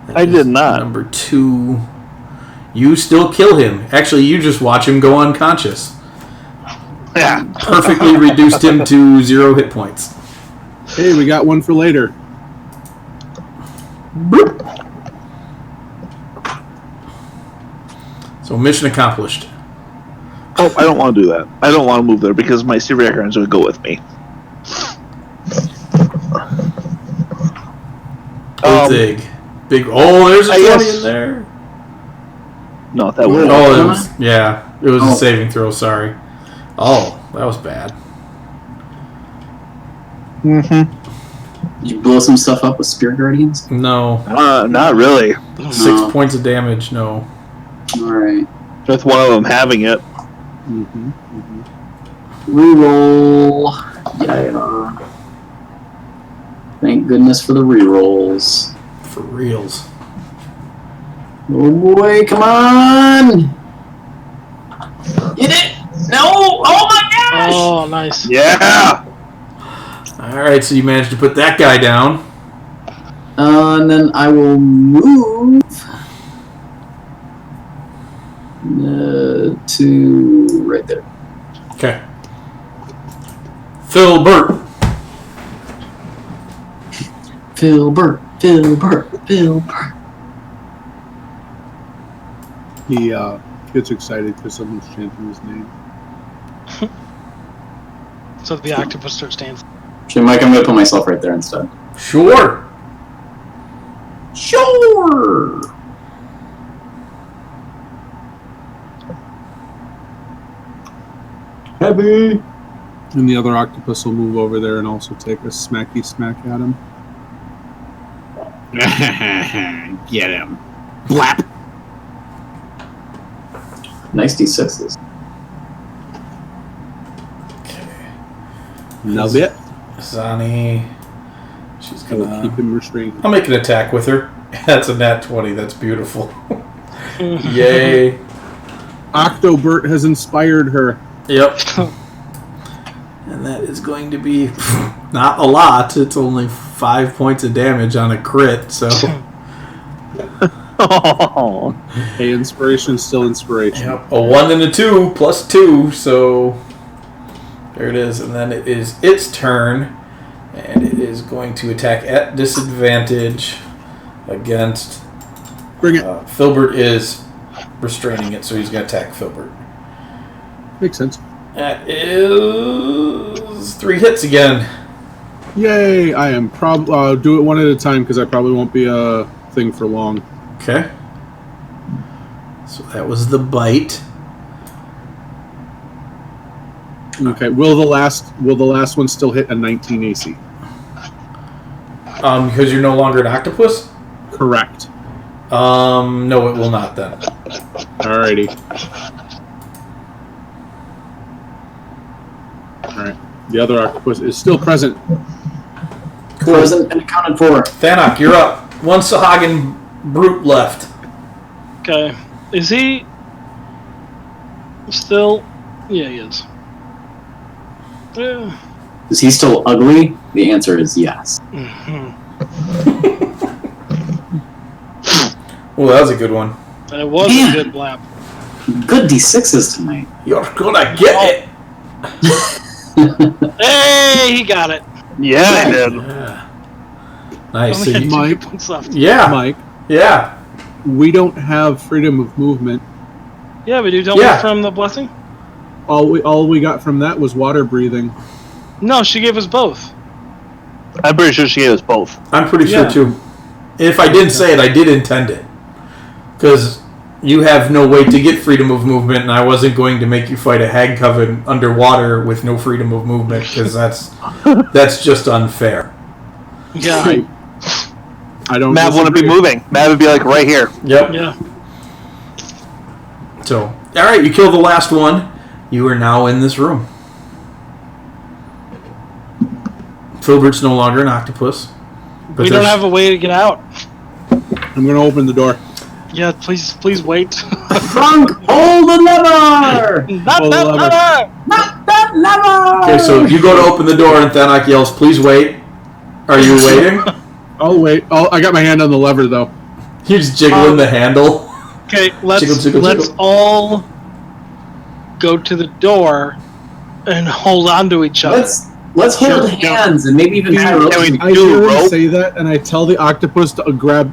That I is did not. Number 2. You still kill him. Actually, you just watch him go unconscious. Yeah. Perfectly reduced him to 0 hit points. Hey, we got one for later. So mission accomplished. Oh, I don't want to do that. I don't want to move there because my Syriac Irons would go with me. Zig. Big. Oh, there's a I 20 guess- in there. No, that would. Oh, it was. Yeah, it was Oh. a saving throw. Sorry. Oh, that was bad. Mm-hmm. You blow some stuff up with Spirit Guardians? No. Not really. 6 No. points of damage. No. Alright. With one of them having it. Mm-hmm. Reroll. Yeah. Thank goodness for the rerolls. For reals. Oh boy, come on! Get it! No! Oh, nice. Yeah. All right, so you managed to put that guy down. And then I will move to right there. Okay. Filbert. Filbert. He gets excited because someone's chanting his name. So the octopus starts dancing. Actually, Mike, I'm going to put myself right there instead. Sure. Sure. Heavy. And the other octopus will move over there and also take a smacky smack at him. Get him. Blap. Nice D6s. Okay. Love it. Zani. She's I will gonna. keep him restrained. I'll make an attack with her. That's a nat 20. That's beautiful. Yay. Octobert has inspired her. Yep. And that is going to be not a lot. It's only 5 points of damage on a crit, so. Oh. Hey, inspiration's still inspiration. Yep. A 1 and a 2 plus 2, so. There it is. And then it is its turn. And it is going to attack at disadvantage against. Bring it. Filbert is restraining it, so he's going to attack Filbert. Makes sense. That is 3 hits again. Yay! I am do it one at a time because I probably won't be a thing for long. Okay. So that was the bite. Okay. Will the last one still hit a 19 AC? Because you're no longer an octopus? Correct. No, it will not then. Alrighty. Alright. The other octopus is still present. Cool. Present and accounted for. Thanak, you're up. One Sahagin brute left. Okay. Is he still? Yeah, he is. Yeah. Is he still ugly? The answer is yes. Mm-hmm. Well, that was a good one. It was Man. a good lap. Good D6s tonight. You're gonna get it. Hey, he got it. Yeah, I did. Yeah. Nice. Only So had you, 2 Mike. points left. yeah. Mike, Yeah. we don't have freedom of movement. Yeah, we do. Don't Yeah. we from the blessing? All we got from that was water breathing. No, she gave us both. I'm pretty sure she gave us both. I'm pretty Yeah. sure too. If I didn't say it, I did intend it. Because you have no way to get freedom of movement, and I wasn't going to make you fight a hag coven underwater with no freedom of movement, because that's just unfair. Yeah. I don't. Mav wouldn't be disagree. moving. Mav would be like right here. Yep. Yeah. So, all right, you kill the last one. You are now in this room. Filbert's no longer an octopus. But We don't there's- have a way to get out. I'm gonna open the door. Yeah, please wait. Trunk, hold the lever! Not Pull that the lever. lever! Not that lever! Okay, so you go to open the door, and Thanak yells, "Please wait." Are you waiting? I'll wait. I got my hand on the lever though. You're just jiggling the handle. Okay, let's Jiggle, let's jiggle. all go to the door and hold on to each other. Let's hold Sure. hands and maybe even tie Can ropes. we I do hear him rope? say that, and I tell the octopus to grab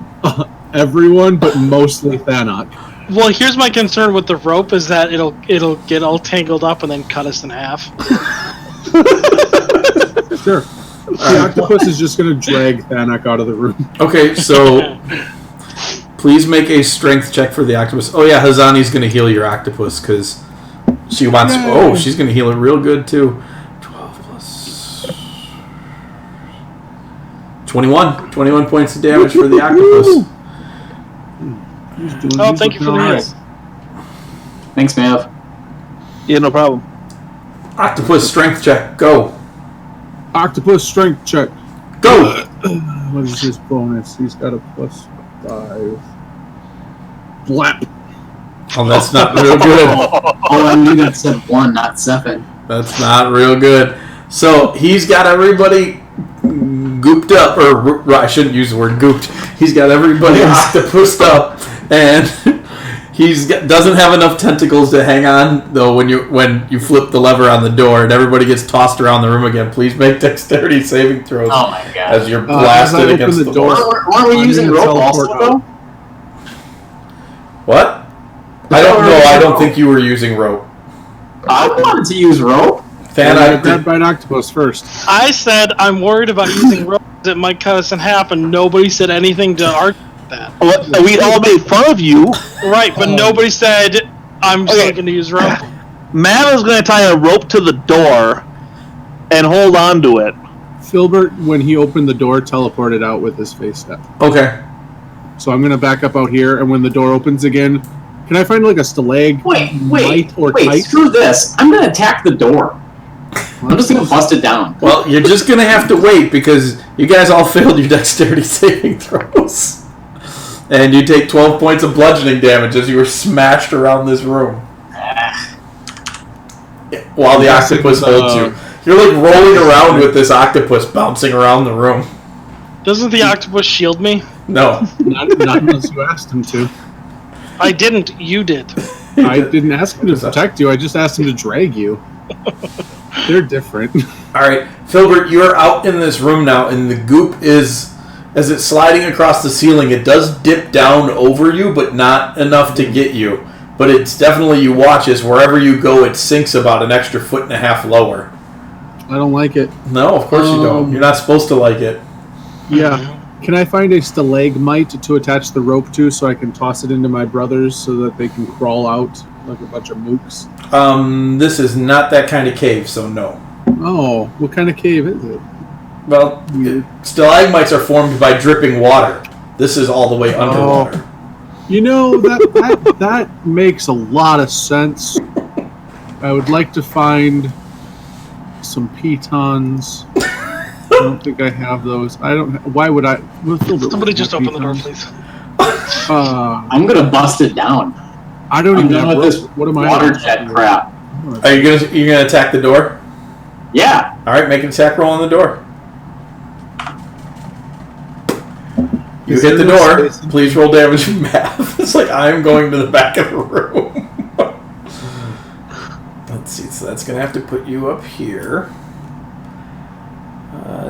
everyone, but mostly Thanak. Well, here's my concern with the rope is that it'll get all tangled up and then cut us in half. Sure. The octopus is just gonna drag Thanak out of the room. Okay, so please make a strength check for the octopus. Oh yeah, Hazani's going to heal your octopus because she wants. Yay. Oh, she's going to heal it real good too. 12 plus 21. 21 points of damage for the octopus. Oh, thank you for the heal. Thanks, Mav. Yeah, no problem. Octopus strength check. Go. Octopus strength check. Go. What is his bonus? He's got a +5. Blap. Oh, that's not real good. Oh, I knew that said 1, not 7. That's not real good. So he's got everybody gooped up, or I shouldn't use the word gooped. He's got everybody octopused up, and doesn't have enough tentacles to hang on. Though when you flip the lever on the door and everybody gets tossed around the room again, please make dexterity saving throws. Oh my god! As you're blasted against the door. Aren't we using rope also though? What? I don't know. I don't think you were using rope. I wanted to use rope. I got grabbed by an octopus first. I said I'm worried about using rope. It might cut us in half, and nobody said anything to argue that. Well, we all made fun of you. Right, but nobody said I'm just looking to use rope. Matt was going to tie a rope to the door and hold on to it. Filbert, when he opened the door, teleported out with his face step. Okay. So I'm going to back up out here, and when the door opens again, can I find like a stalag? Wait, tight? screw this. I'm going to attack the door. I'm just going to bust it down. Well, you're just going to have to wait because you guys all failed your dexterity saving throws. And you take 12 points of bludgeoning damage as you were smashed around this room. While the octopus holds you. You're like rolling around with this octopus bouncing around the room. Doesn't the octopus shield me? No. Not unless you asked him to. I didn't. You did. I didn't ask him to protect you. I just asked him to drag you. They're different. All right, Filbert, you're out in this room now, and the goop is, as it's sliding across the ceiling, it does dip down over you, but not enough to get you. But it's definitely, you watch as wherever you go, it sinks about an extra 1.5 feet lower. I don't like it. No, of course you don't. You're not supposed to like it. Yeah. Can I find a stalagmite to attach the rope to so I can toss it into my brothers so that they can crawl out like a bunch of mooks? This is not that kind of cave, so no. Oh, what kind of cave is it? Well, stalagmites are formed by dripping water. This is all the way underwater. You know, that makes a lot of sense. I would like to find some pitons. I don't think I have those. I don't. Why would I? Somebody just open the door, please. I'm gonna bust it down. I don't even done have with this What am I? water jet crap. Are you gonna attack the door? Yeah. All right, make an attack roll on the door. You hit the door. Please roll damage in math. It's like I'm going to the back of the room. Let's see. So that's gonna have to put you up here.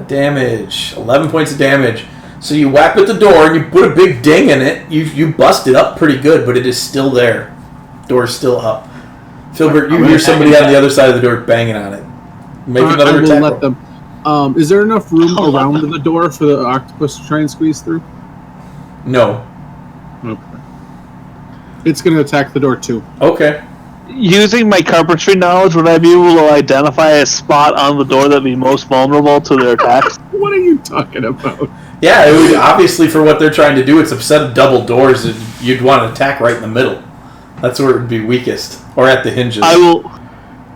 Damage. 11 points of damage. So you whack with the door and you put a big ding in it. You bust it up pretty good, but it is still there. Door's still up. Filbert, you hear somebody on the other side of the door banging on it. Make another attack. Let them. Is there enough room around the door for the octopus to try and squeeze through? No. Okay. It's going to attack the door too. Okay. Using my carpentry knowledge, would I be able to identify a spot on the door that would be most vulnerable to their attacks? What are you talking about? Yeah, it would, obviously for what they're trying to do, it's a set of double doors, and you'd want to attack right in the middle. That's where it would be weakest. Or at the hinges. I will...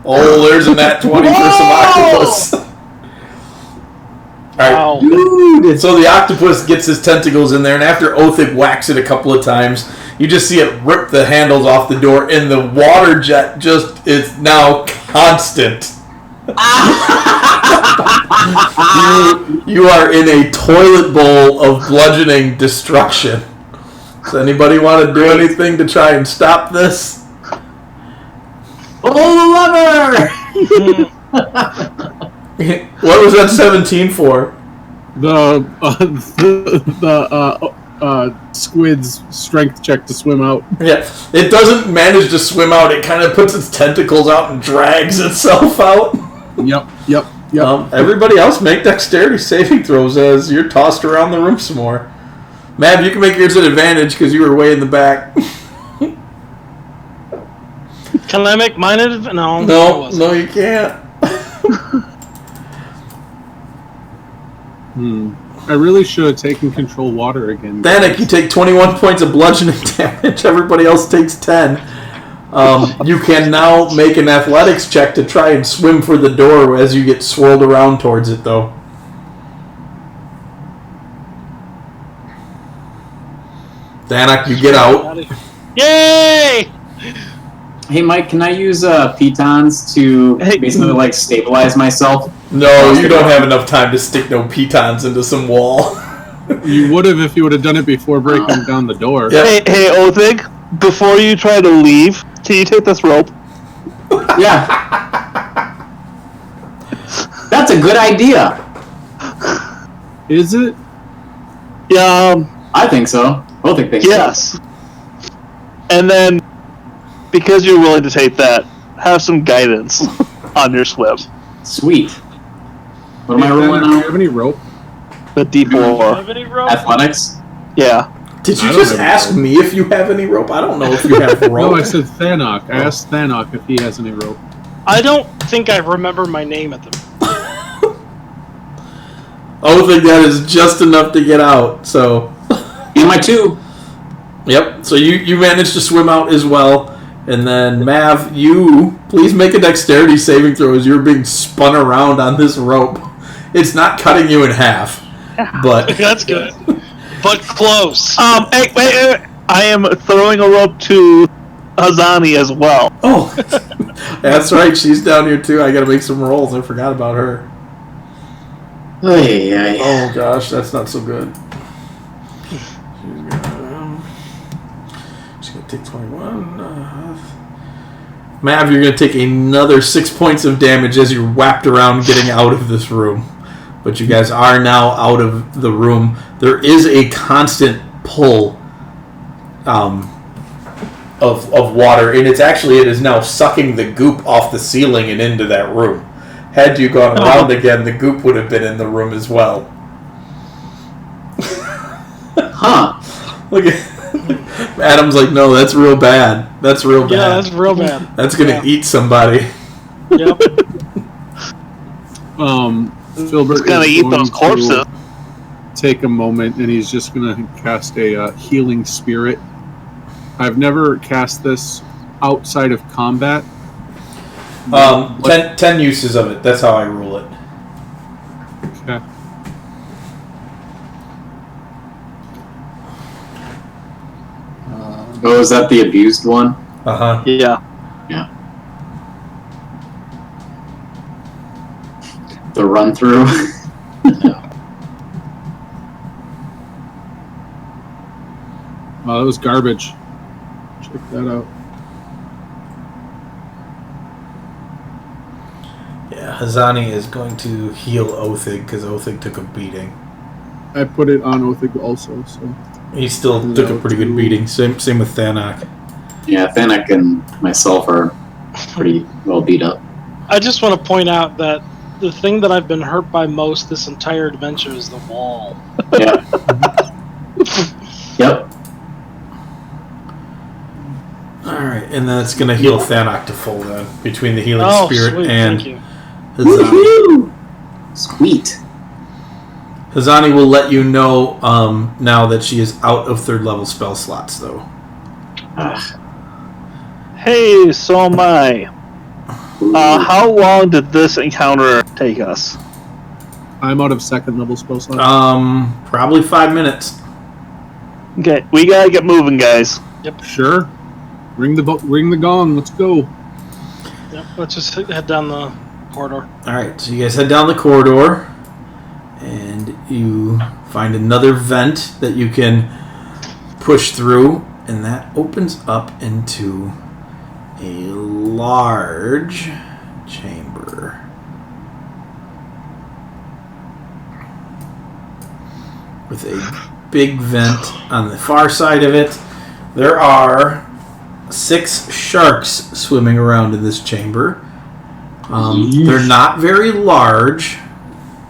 Oh, there's a nat 20 for some octopus. Alright. Dude, So the octopus gets his tentacles in there, and after Othig whacks it a couple of times, you just see it rip the handles off the door, and the water jet just is now constant. you are in a toilet bowl of bludgeoning destruction. Does anybody want to do anything to try and stop this? Pull the lever! What was that 17 for? the squid's strength check to swim out. Yeah, it doesn't manage to swim out. It kind of puts its tentacles out and drags itself out. Yep. Everybody else make dexterity saving throws as you're tossed around the room some more. Mav, you can make yours an advantage because you were way in the back. Can I make mine an advantage? No, you can't. I really should have taken control water again. Danik, you take 21 points of bludgeoning damage. Everybody else takes 10. You can now make an athletics check to try and swim for the door as you get swirled around towards it, though. Danik, you get out. Yay! Hey, Mike, can I use pitons to basically like stabilize myself? No, you don't have enough time to stick no pitons into some wall. You would have if you would have done it before breaking down the door. Yeah. Hey, Othig, before you try to leave, can you take this rope? Yeah. That's a good idea. Is it? Yeah, I think so. I think they yes. And then, because you're willing to take that, have some guidance on your swim. Sweet. What am I rolling Do you now? have any rope? The D4. Have any rope? Athletics? Yeah. Did you I don't just have any ask rope. me if you have any rope? I don't know if you have rope. No, I said Thanok. I asked Thanok if he has any rope. I don't think I remember my name at the. I think that is just enough to get out. So, In my tube. yep. So you managed to swim out as well, and then Mav, you please make a dexterity saving throw as you're being spun around on this rope. It's not cutting you in half, but That's good, but close. Wait. I am throwing a rope to Hazani as well. oh, that's right. She's down here too. I got to make some rolls. I forgot about her. Oh gosh, that's not so good. She's gonna take 21. Mav, you're gonna take another 6 points of damage as you're whapped around getting out of this room. But you guys are now out of the room. There is a constant pull of water, and it is now sucking the goop off the ceiling and into that room. Had you gone around again, the goop would have been in the room as well. Huh. Look at Adam's like, no, that's real bad. That's real bad. Yeah, that's real bad. That's gonna eat somebody. Yep. Filbert It's gonna is eat going those to corpses. Take a moment, and he's just going to cast a healing spirit. I've never cast this outside of combat. 10 uses of it. That's how I rule it. Okay. Oh, is that the abused one? Uh-huh. Yeah. Yeah. The run through. That was garbage. Check that out. Yeah, Hazani is going to heal Othig because Othig took a beating. I put it on Othig also, so. He still took a pretty good beating. Same with Thanak. Yeah, Thanak and myself are pretty well beat up. I just want to point out that the thing that I've been hurt by most this entire adventure is the wall. Yeah. Yep. Alright, and then it's going to heal Thanak to full then, between the healing spirit sweet, and thank you. Hazani. Woohoo! Sweet. Hazani will let you know now that she is out of 3rd level spell slots, though. Hey, so am I. How long did this encounter take us? I'm out of 2nd level spell slot. Probably 5 minutes. Okay, we gotta get moving, guys. Sure. Ring the gong. Let's go. Yep, let's just head down the corridor. Alright, so you guys head down the corridor, and you find another vent that you can push through, and that opens up into a large chamber. With a big vent on the far side of it. There are 6 sharks swimming around in this chamber. They're not very large,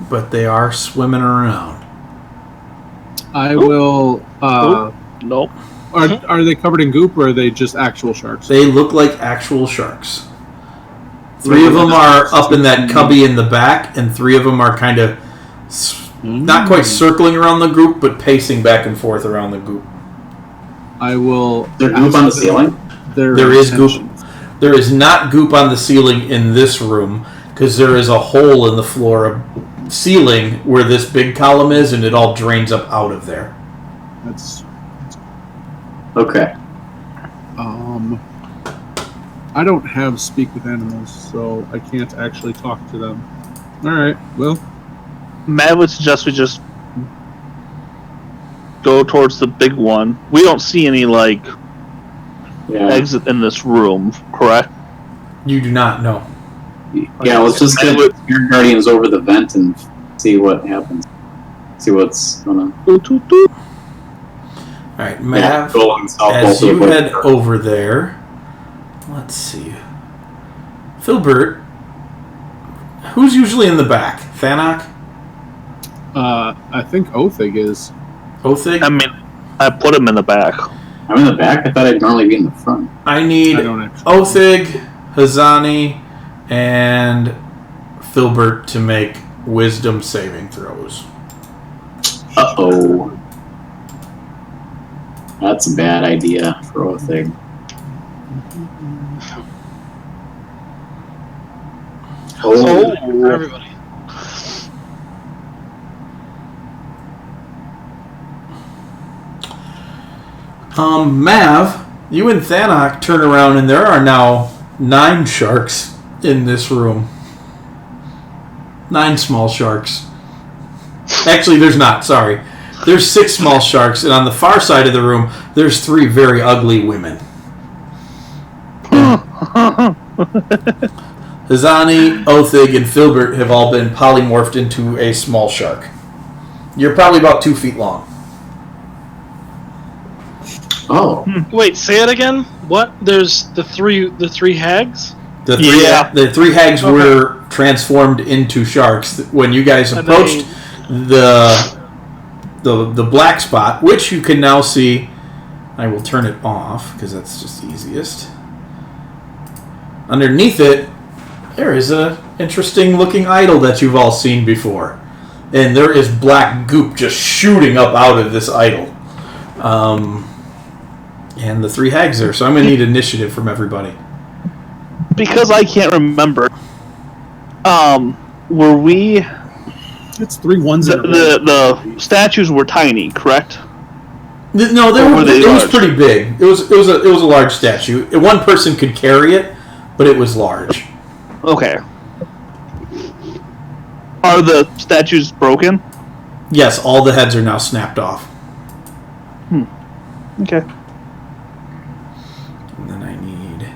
but they are swimming around. I will. Nope. Are they covered in goop, or are they just actual sharks? They look like actual sharks. 3 of them are up in that cubby in the back, and 3 of them are kind of not quite circling around the group, but pacing back and forth around the group. I will. There goop on the ceiling? There is goop. There is not goop on the ceiling in this room, because there is a hole in the floor ceiling where this big column is, and it all drains up out of there. That's Okay. I don't have speak with animals, so I can't actually talk to them. All right, well, Matt would suggest we just go towards the big one. We don't see any exit in this room, correct? You do not know. Yeah, let's just get Spirit Guardians over the vent and see what happens. See what's going on. All right, Mav, as you head over there, let's see. Filbert, who's usually in the back? Thanak? I think Othig is. Othig? I mean, I put him in the back. I'm in the back? I thought I'd normally be in the front. I need Othig, Hazani, and Filbert to make wisdom saving throws. Uh-oh. That's a bad idea for Othig. Oh, for everybody. Mav, you and Thanak turn around and there are now 9 sharks in this room. 9 small sharks. Actually, there's not, sorry. There's 6 small sharks, and on the far side of the room, there's 3 very ugly women. Hazani, Othig, and Filbert have all been polymorphed into a small shark. You're probably about 2 feet long. Oh. Wait, say it again. What? There's the three hags. The 3 hags were transformed into sharks when you guys approached the black spot, which you can now see. I will turn it off because that's just easiest. Underneath it, there is a interesting looking idol that you've all seen before, and there is black goop just shooting up out of this idol. And the 3 hags there, so I'm going to need initiative from everybody. Because I can't remember. Were we... It's 3 ones. The statues were tiny, correct? No, it was pretty big. It was a large statue. One person could carry it, but it was large. Okay. Are the statues broken? Yes, all the heads are now snapped off. Okay. And then I need...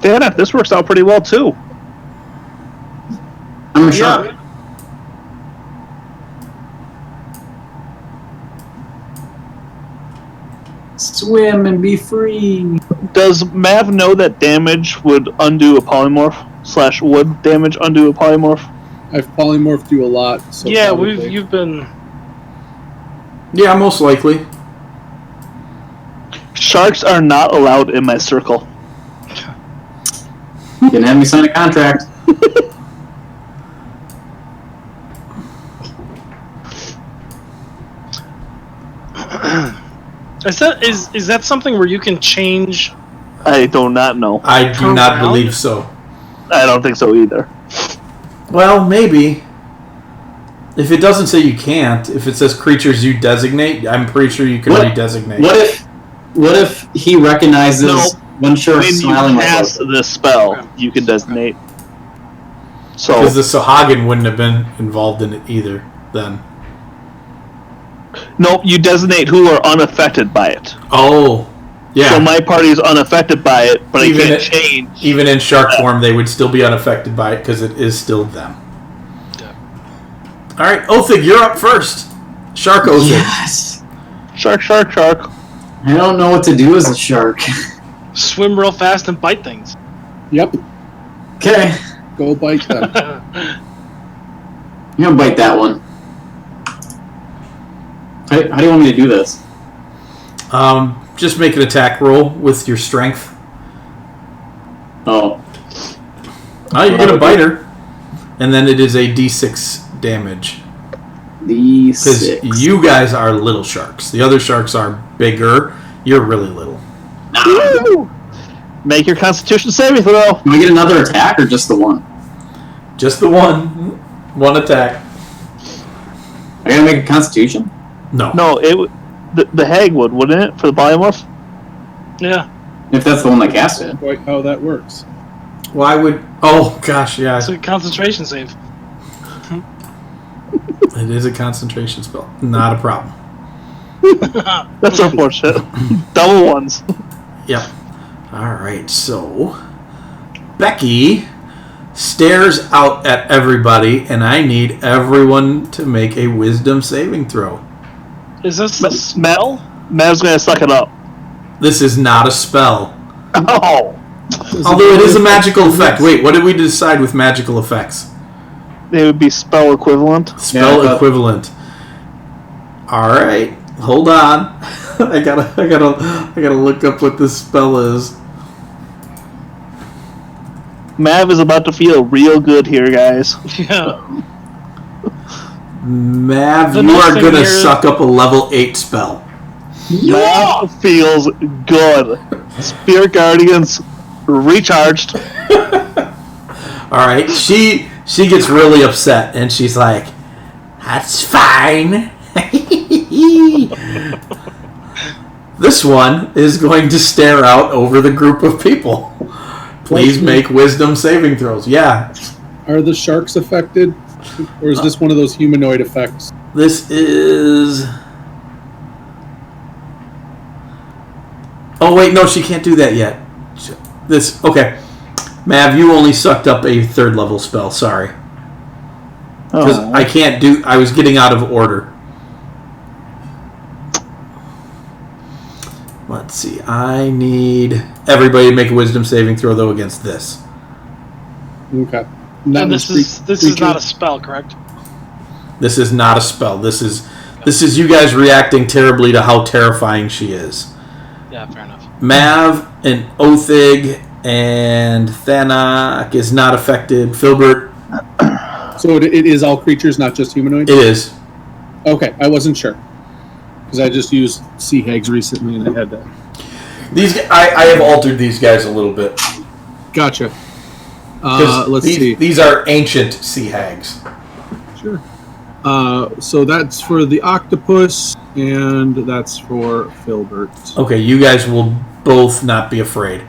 Damn it, this works out pretty well too. I'm a shark. Swim and be free. Does Mav know that damage would undo a polymorph / would damage undo a polymorph? I've polymorphed you a lot. So yeah, probably. you've been. Yeah, most likely. Sharks are not allowed in my circle. Didn't have me sign a contract. Is that something where you can change? I do not know. I do not believe so. I don't think so either. Well, maybe. If it doesn't say you can't, if it says creatures you designate, I'm pretty sure you can redesignate. What if he recognizes one shark smiling when you cast this spell, you can designate. So because the Sahagin wouldn't have been involved in it either, then. No, you designate who are unaffected by it. Oh, yeah. So my party is unaffected by it, but I can't change. Even in shark form, they would still be unaffected by it because it is still them. Yeah. All right, Othig, you're up first. Shark Othig. Yes. Shark. I don't know what to do as a shark. Swim real fast and bite things. Yep. Okay. Go bite them. I'm gonna bite that one. How do you want me to do this? Just make an attack roll with your strength. Oh. Oh, you're gonna bite her, and then it is a D6 damage. D6. Because you guys are little sharks. The other sharks are bigger. You're really little. Woo! Make your Constitution saving throw. Can we get another attack or just the one? Just the one. One attack. I gotta make a Constitution? No. No, the hag would, wouldn't it, for the polymorph? Yeah. If that's the one that cast it. Quite how that works. Why would... Oh, gosh, yeah. It's a concentration save. It is a concentration spell. Not a problem. That's unfortunate. Double ones. Yep. Alright, so... Becky stares out at everybody, and I need everyone to make a wisdom saving throw. Is this the smell? Mav's gonna suck it up. This is not a spell. Oh! Although it is a magical effect. Wait, what did we decide with magical effects? They would be spell equivalent. Spell Yeah, equivalent. Alright. Hold on. I gotta look up what this spell is. Mav is about to feel real good here, guys. Yeah. Mav, The you next are thing gonna here- suck up a level 8 spell. Mav feels good. Spirit Guardians recharged. Alright, she gets really upset and she's like, "That's fine." This one is going to stare out over the group of people. Please make wisdom saving throws. Yeah. Are the sharks affected? Or is this one of those humanoid effects? This is... Oh, wait, no, she can't do that yet. This... Okay. Mav, you only sucked up a 3rd level spell. Sorry. Because I can't do... I was getting out of order. Let's see. I need everybody to make a wisdom saving throw, though, against this. Okay. And this is not a spell, correct? This is not a spell. This is you guys reacting terribly to how terrifying she is. Yeah, fair enough. Mav and Othig and Thanak is not affected. Filbert, So it is all creatures, not just humanoids? it is. Okay, I wasn't sure. Because I just used sea hags recently and I had that. These I have altered these guys a little bit. Gotcha. 'Cause Let's these, see. These are ancient sea hags. Sure. So that's for the octopus, and that's for Filbert. Okay, you guys will both not be afraid.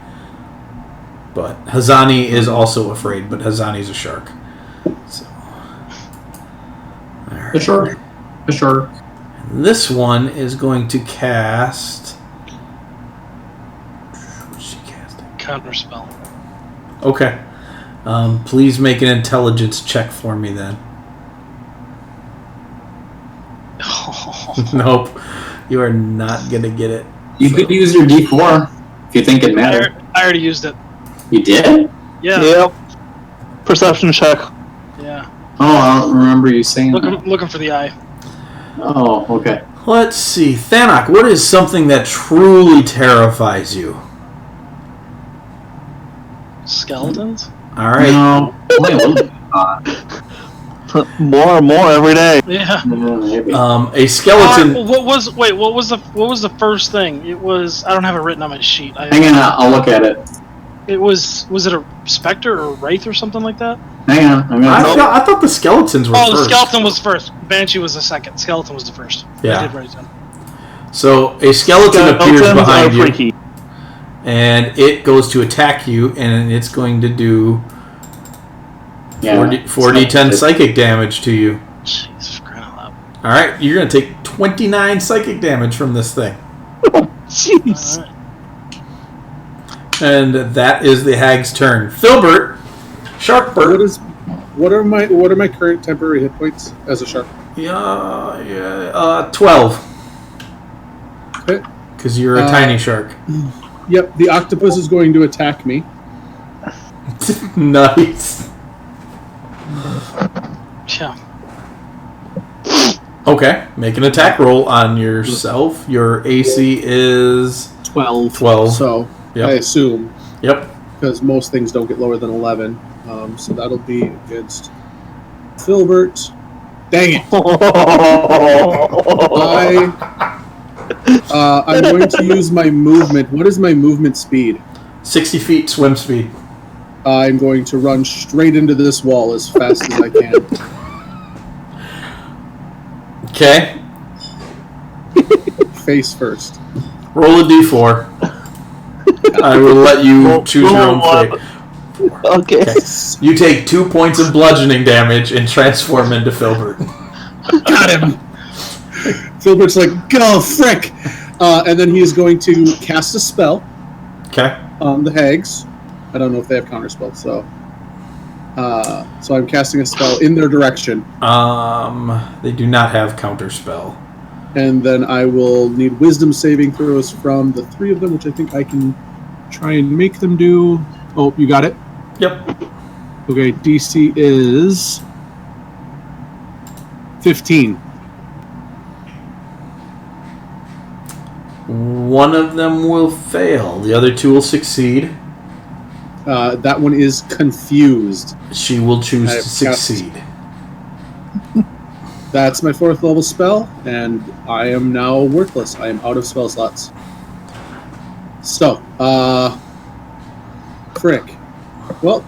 But Hazani is also afraid, but Hazani's a shark. So, all right. A shark. This one is going to cast... What's she casting? Counterspell. Okay. Please make an intelligence check for me then. Nope. You are not going to get it. You could use your D4 if you think it mattered. I already used it. You did? Yeah. Yep. Perception check. Yeah. Oh, I don't remember you saying that. Looking for the eye. Oh, okay. Let's see. Thanak, what is something that truly terrifies you? Skeletons? All right. No, only a little bit. More and more every day. Yeah. Maybe. A skeleton... What was the first thing? It was, I don't have it written on my sheet. Hang on, I'll look at it. It was it a specter or a wraith or something like that? Hang on, I'm gonna. I thought the skeletons were Oh, first. the skeleton was first. Banshee was the second. Skeleton was the first. Yeah. I did write it down. So a skeleton appears Skeletons behind are you, freaky. and it goes to attack you, and it's going to do 4d10 psychic damage to you. Jeez, for crying out loud. All right, you're going to take 29 psychic damage from this thing. Jeez. All right. And that is the hag's turn. Filbert, Sharkbird. What are my current temporary hit points as a shark? 12. Okay. Because you're a tiny shark. Yep, the octopus is going to attack me. Nice. Yeah. Okay, make an attack roll on yourself. Your AC is 12. 12. So Yep. I assume, Yep. because most things don't get lower than 11. So that'll be against Filbert. Dang it! I'm going to use my movement. What is my movement speed? 60 feet swim speed. I'm going to run straight into this wall as fast as I can. Okay. face first. Roll a d4. I will let you choose your own fate. Okay. You take 2 points of bludgeoning damage and transform into Filbert. Got him. Filbert's like, go, frick! And then he is going to cast a spell Okay. on the hags. I don't know if they have counterspells, so I'm casting a spell in their direction. They do not have counterspell. And then I will need wisdom saving throws from the 3 of them, which I think I can try and make them do. Oh, you got it? Yep. Okay, DC is 15. One of them will fail. The other 2 will succeed. That one is confused. She will choose I to have cast- succeed. That's my 4th level spell, and I am now worthless. I am out of spell slots. So, frick. Well,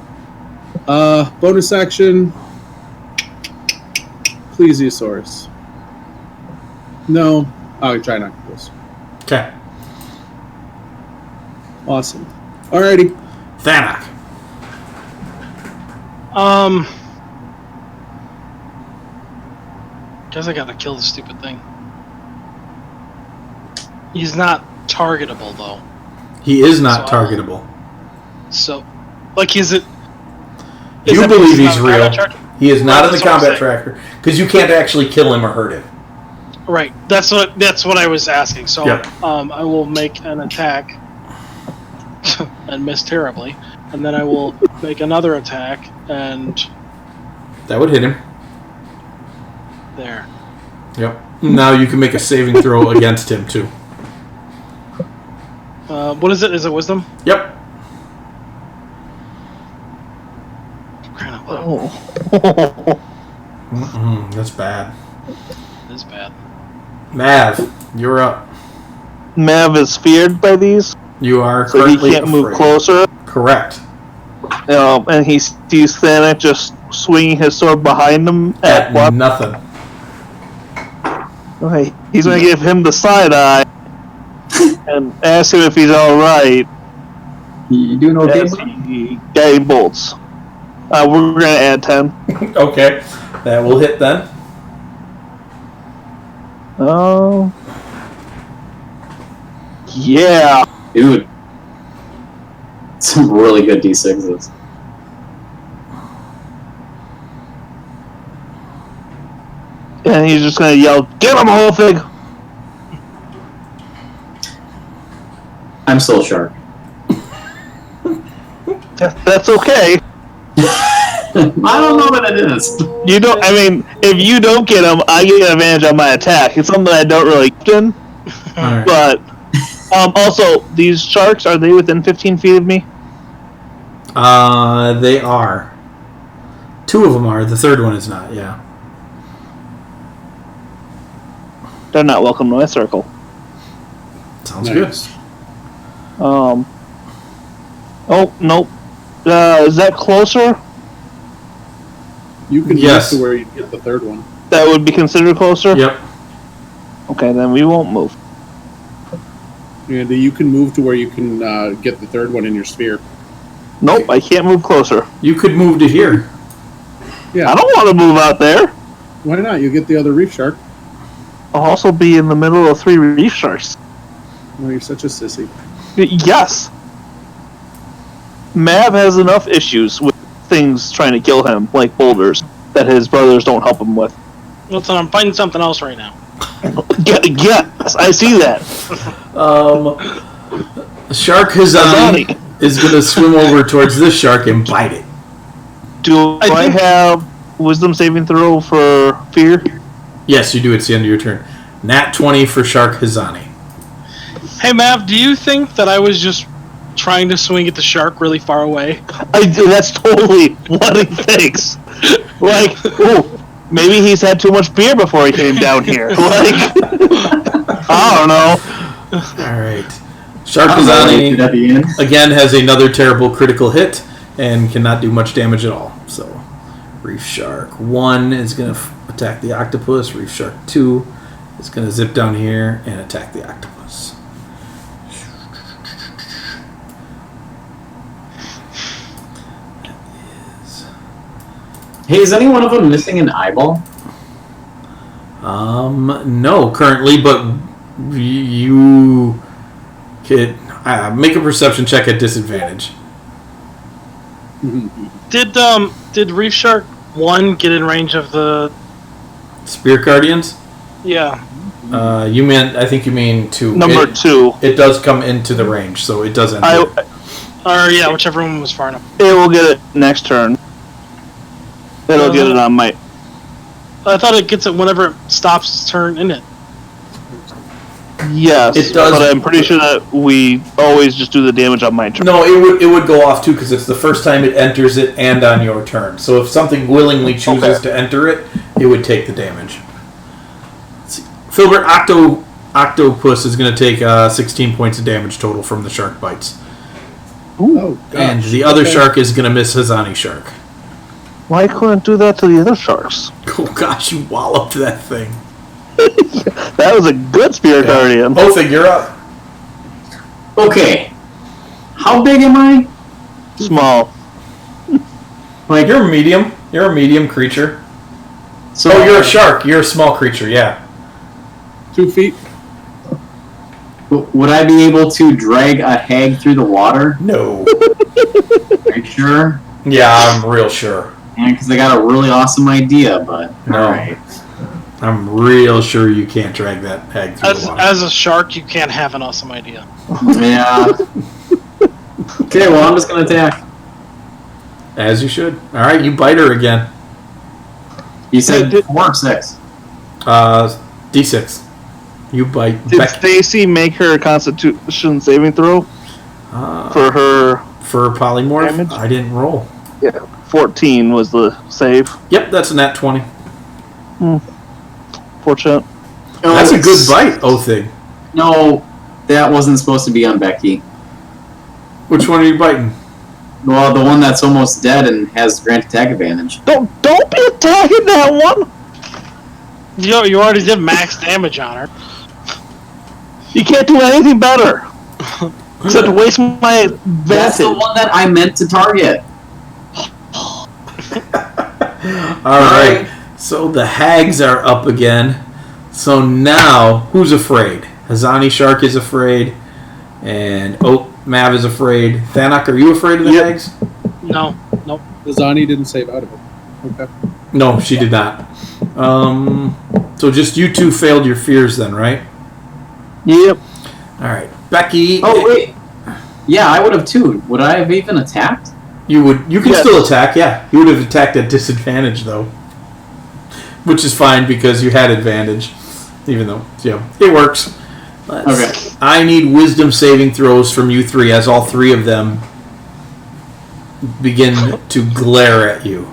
bonus action. Plesiosaurus. No, I'll try not to this. Okay. Awesome. Alrighty. Thanak. Guess I gotta kill the stupid thing. He's not targetable though. He is not So, targetable. So, like, is it? You believe he's not a real. combat tracker? He is not Right, in the that's what I'm combat saying. tracker because you can't actually kill him or hurt him. Right. That's what I was asking. So, Yep. I will make an attack and miss terribly, and then I will make another attack and That would hit him. there. Yep. Now you can make a saving throw against him too. What is it? Is it wisdom? Yep. Kind of low. That's bad. It is bad. Mav, you're up. Mav is feared by these, You are so he currently can't move afraid. closer. Correct. And he sees Thanak just swinging his sword behind him at At what? nothing. Okay, he's going to give him the side eye and ask him if he's all right. You doing okay? As he guiding bolts. We're going to add 10. Okay. That will hit then. Oh. Yeah. Dude. Some really good D6s. And he's just going to yell, "Get him, whole thing!" I'm still a shark. That's okay. I don't know what it is. You don't. I mean, if you don't get him, I get an advantage on my attack. It's something I don't really get in. Alright. But also, these sharks, are they within 15 feet of me? They are. 2 of them are. The third one is not. Yeah. They're not welcome to my circle. Sounds Nice. Oh nope. Is that closer? You can Yes. move to where you get the 3rd one. That would be considered closer. good. Yep. Okay, then we won't move. And you can move to where you can get the 3rd one in your sphere. Nope, I can't move closer. You could move to here. Yeah. I don't want to move out there. Why not? You get the other reef shark. I'll also be in the middle of 3 reef sharks. Oh, you're such a sissy. Yes. Mav has enough issues with things trying to kill him, like boulders, that his brothers don't help him with. Listen, I'm fighting something else right now. Yes, I see that. Shark Hazani Hazani. is going to swim over towards this shark and bite it. Do I I think- have wisdom saving throw for fear? Yes, you do. It's the end of your turn. Nat 20 for Shark Hazani. Hey, Mav, do you think that I was just trying to swing at the shark really far away? That's totally what he thinks. Like, ooh, maybe he's had too much beer before he came down here. Like, I don't know. All right. Shark At the Hazani end. again has another terrible critical hit and cannot do much damage at all. So, Reef Shark 1 is going to attack the octopus. Reef Shark 2 is going to zip down here and attack the octopus. Hey, is any one of them missing an eyeball? No, currently, but you could make a perception check at disadvantage. Did Reef Shark 1 get in range of the Spear Guardians? Yeah. I think you mean 2. Number 2. It does come into the range, so it does enter. Or yeah, whichever one was far enough. It will get it next turn. It'll get it on my... I thought it gets it whenever it stops its turn in it. Yes, it does, but I'm pretty sure that we always just do the damage on my turn. No, it would go off too because it's the first time it enters it and on your turn. So if something willingly chooses to enter it, it would take the damage. Let's see. Filbert, Octopus is going to take 16 points of damage total from the shark bites. Ooh. Oh, gosh. And the other shark is going to miss Hazani Shark. Why couldn't do that to the other sharks? Oh gosh, you walloped that thing. That was a good Spirit Guardian. Othig, you're up. Okay. How big am I? Small. Like, You're medium. You're a medium creature. so Oh, you're a shark. You're a small creature, yeah. 2 feet. Would I be able to drag a hag through the water? No. Are you sure? Yeah, I'm real sure. Yeah, because I got a really awesome idea, but No. alright. I'm real sure you can't drag that hag through the water. As a shark, you can't have an awesome idea. Yeah. Okay, well, I'm just going to attack. As you should. Alright, you bite her again. You said 4 or 6? D6. You bite. Did Stacy make her Constitution saving throw for her? For polymorph? Damage? I didn't roll. Yeah, 14 was the save. Yep, that's a nat 20. Fortunate. That's a good bite, Othig. No, that wasn't supposed to be on Becky. Which one are you biting? Well, the one that's almost dead and has grant attack advantage. Don't be attacking that one. You already did max damage on her. You can't do anything better. Except waste my advantage. That's the one that I meant to target. Alright, so the hags are up again. So now, who's afraid? Hazani Shark is afraid, and Mav is afraid. Thanak, are you afraid of the hags? No, nope. Zani didn't save out of it. Okay. No, she did not. So just you two failed your fears then, right? Yep. Alright, Becky. Oh, wait. Yeah, I would have too. Would I have even attacked? You can still attack, yeah. You would have attacked at disadvantage, though. Which is fine, because you had advantage. Even though, it works. Okay. I need wisdom saving throws from you three, as all three of them begin to glare at you.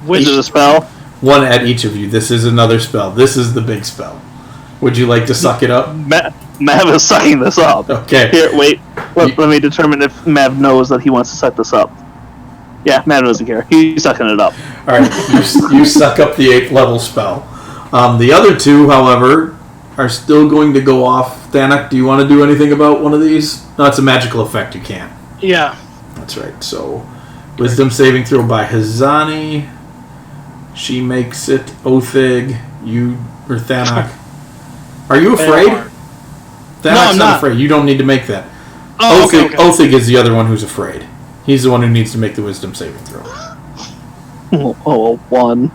Which is a spell? One at each of you. This is another spell. This is the big spell. Would you like to suck it up? Mav is sucking this up. Okay. Here, wait. Let me determine if Mav knows that he wants to suck this up. Yeah, Mav doesn't care. He's sucking it up. Alright, you suck up the 8th level spell. The other two, however, are still going to go off. Thanak, do you want to do anything about one of these? No, it's a magical effect. You can't. Yeah. That's right. So, wisdom saving throw by Hazani. She makes it. Othig, or Thanak. Are you afraid? Thanak's not afraid. You don't need to make that. Oh, okay. Othig is the other one who's afraid. He's the one who needs to make the wisdom saving throw. Oh, 1.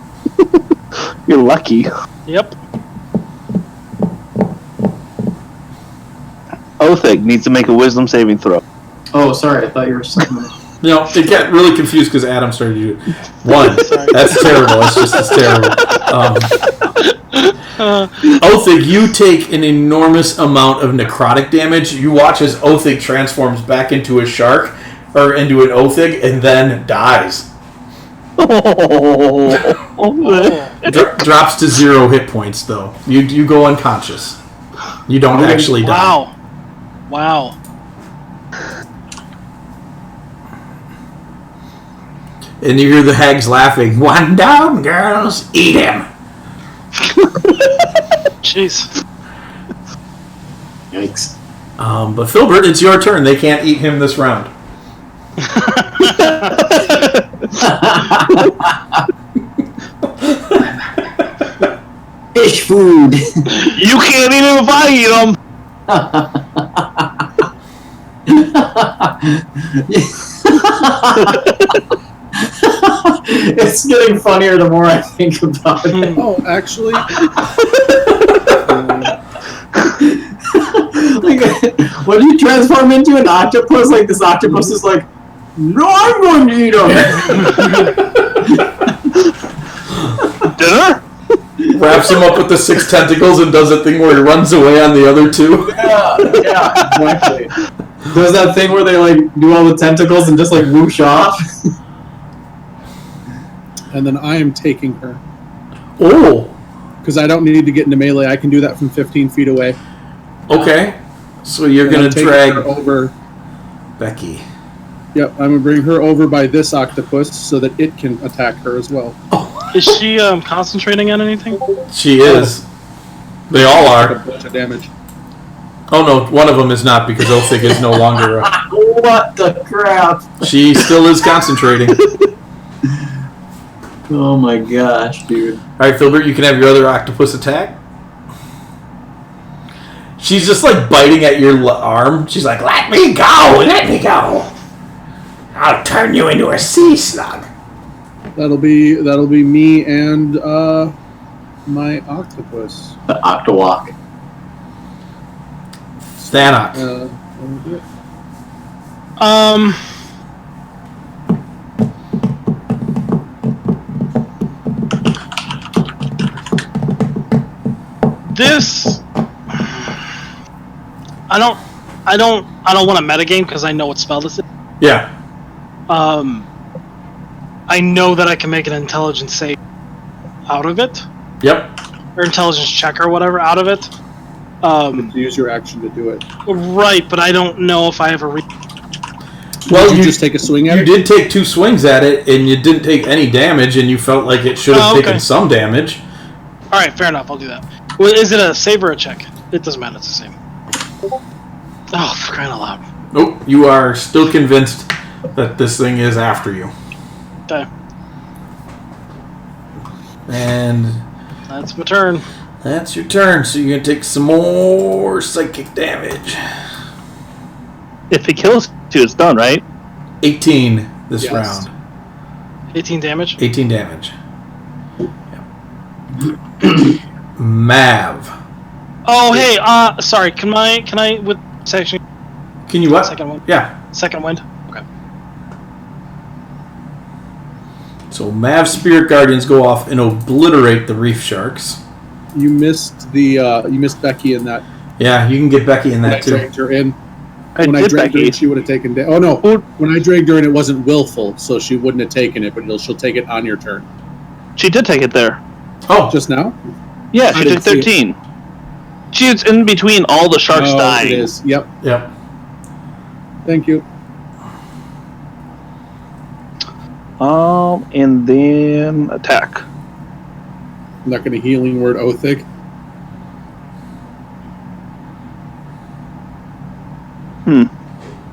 You're lucky. Yep. Othig needs to make a wisdom saving throw. Oh, sorry. I thought you were saying that. No, it got really confused because Adam started to do it. 1. That's terrible. It's terrible. Othig, you take an enormous amount of necrotic damage. You watch as Othig transforms back into a shark, or into an Othig, and then dies. Drops to 0 hit points, though. You go unconscious. You don't actually die. Wow. And you hear the hags laughing. One down, girls. Eat him. Jeez. Yikes. But Filbert, it's your turn. They can't eat him this round. Fish food. You can't eat him if I eat him. It's getting funnier the more I think about it. Oh, actually, Like, when you transform into an octopus, like this octopus is like, no, I'm going to eat him. Dinner? Wraps him up with the 6 tentacles and does a thing where he runs away on the other 2. Yeah, exactly. Does that thing where they like do all the tentacles and just like whoosh off? and then I am taking her Oh, because I don't need to get into melee. I can do that from 15 feet away. okay. So you're And going I'm to taking drag her over. Becky. Yep, I'm gonna bring her over by this octopus so that it can attack her as well. Is she concentrating on anything? She is. They all A are. bunch of damage. Oh no, one of them is not because Othig is no longer. What the crap? She still is concentrating. Oh my gosh, dude. All right, Filbert, you can have your other octopus attack. She's just like biting at your arm. She's like, "Let me go! Let me go! I'll turn you into a sea slug." That'll be me and my octopus. The Octowalk. Thanak. This I don't want to metagame because I know what spell this is. Yeah. I know that I can make an intelligence save out of it, Yep. or intelligence check or whatever out of it. Use your action to do it. Right, but I don't know if I have a Well, Did you just take a swing at You it? did take 2 swings at it, and you didn't take any damage, and you felt like it should have Oh, okay. taken some damage. All right, fair enough. I'll do that. Well, is it a save or a check? It doesn't matter. It's the same. Oh, for crying out loud! Nope. You are still convinced that this thing is after you. Okay, And that's my turn. that's your turn, so you're going to take some more psychic damage. If it kills you, it's done, right? 18 this Yes. round. 18 damage. 18 damage. Mav. Oh, hey. Sorry. Can I with section? Can you what? Second one. Yeah. Second wind. Okay. So Mav's Spirit Guardians go off and obliterate the reef sharks. You missed Becky in that. Yeah, you can get Becky in When I that too. dragged her in. I When I did, dragged her Becky. in, she would have taken damage. Oh no! When I dragged her in, it wasn't willful, so she wouldn't have taken it. But she'll take it on your turn. She did take it there. Oh, Just now? Yeah, I she didn't took see it. 13. She's in between all the sharks Oh, dying. it is. Yep. yep. Thank you. And then attack. I'm not going to healing word Othig.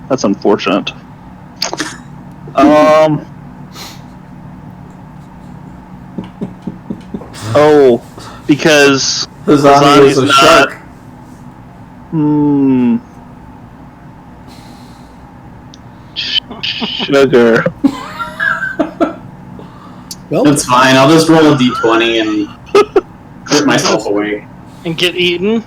That's unfortunate. Oh, because Hazani is a Hazani's shark. Sugar. Well, That's fine. I'll just roll a d20 and hurt myself away. And get eaten.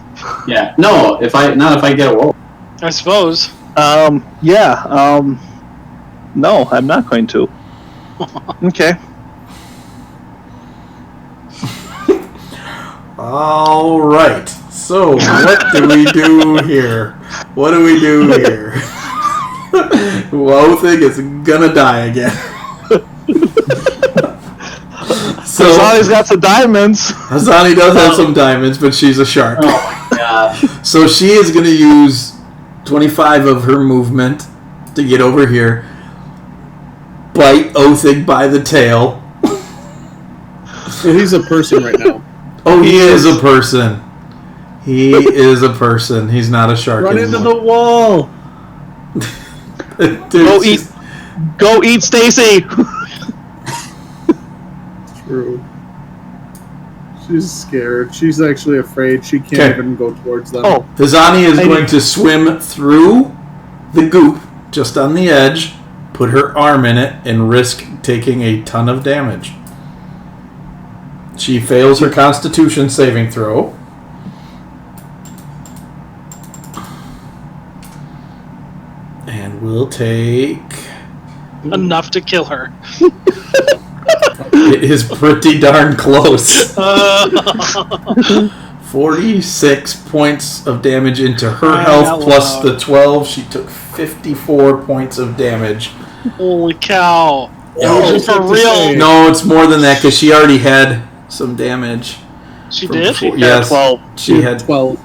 Yeah. No, if I get a roll. I suppose. Yeah. No, I'm not going to. Okay. All right. So what do we do here? What do we do here? Wothig is gonna die again. So Hazani's got some diamonds. Hazani does have some diamonds, but she's a shark. Oh my gosh. So she is going to use 25 of her movement to get over here, bite Othig by the tail. well, he's a person right now. Oh, he is a person. He is a person. He's not a shark Run into anymore. the wall. Dude, Go eat Stacy. True. She's scared. She's actually afraid. She can't Okay. even go towards them. Oh, Vizani is going to swim through the goop just on the edge, put her arm in it, and risk taking a ton of damage. She fails her Constitution saving throw. And will take... Enough to kill her. It is pretty darn close. 46 points of damage into her health plus the 12. She took 54 points of damage. Holy cow. Oh, For real? no, it's more than that because she already had some damage. She from did? before. Yeah, Yes, 12. she had. 12.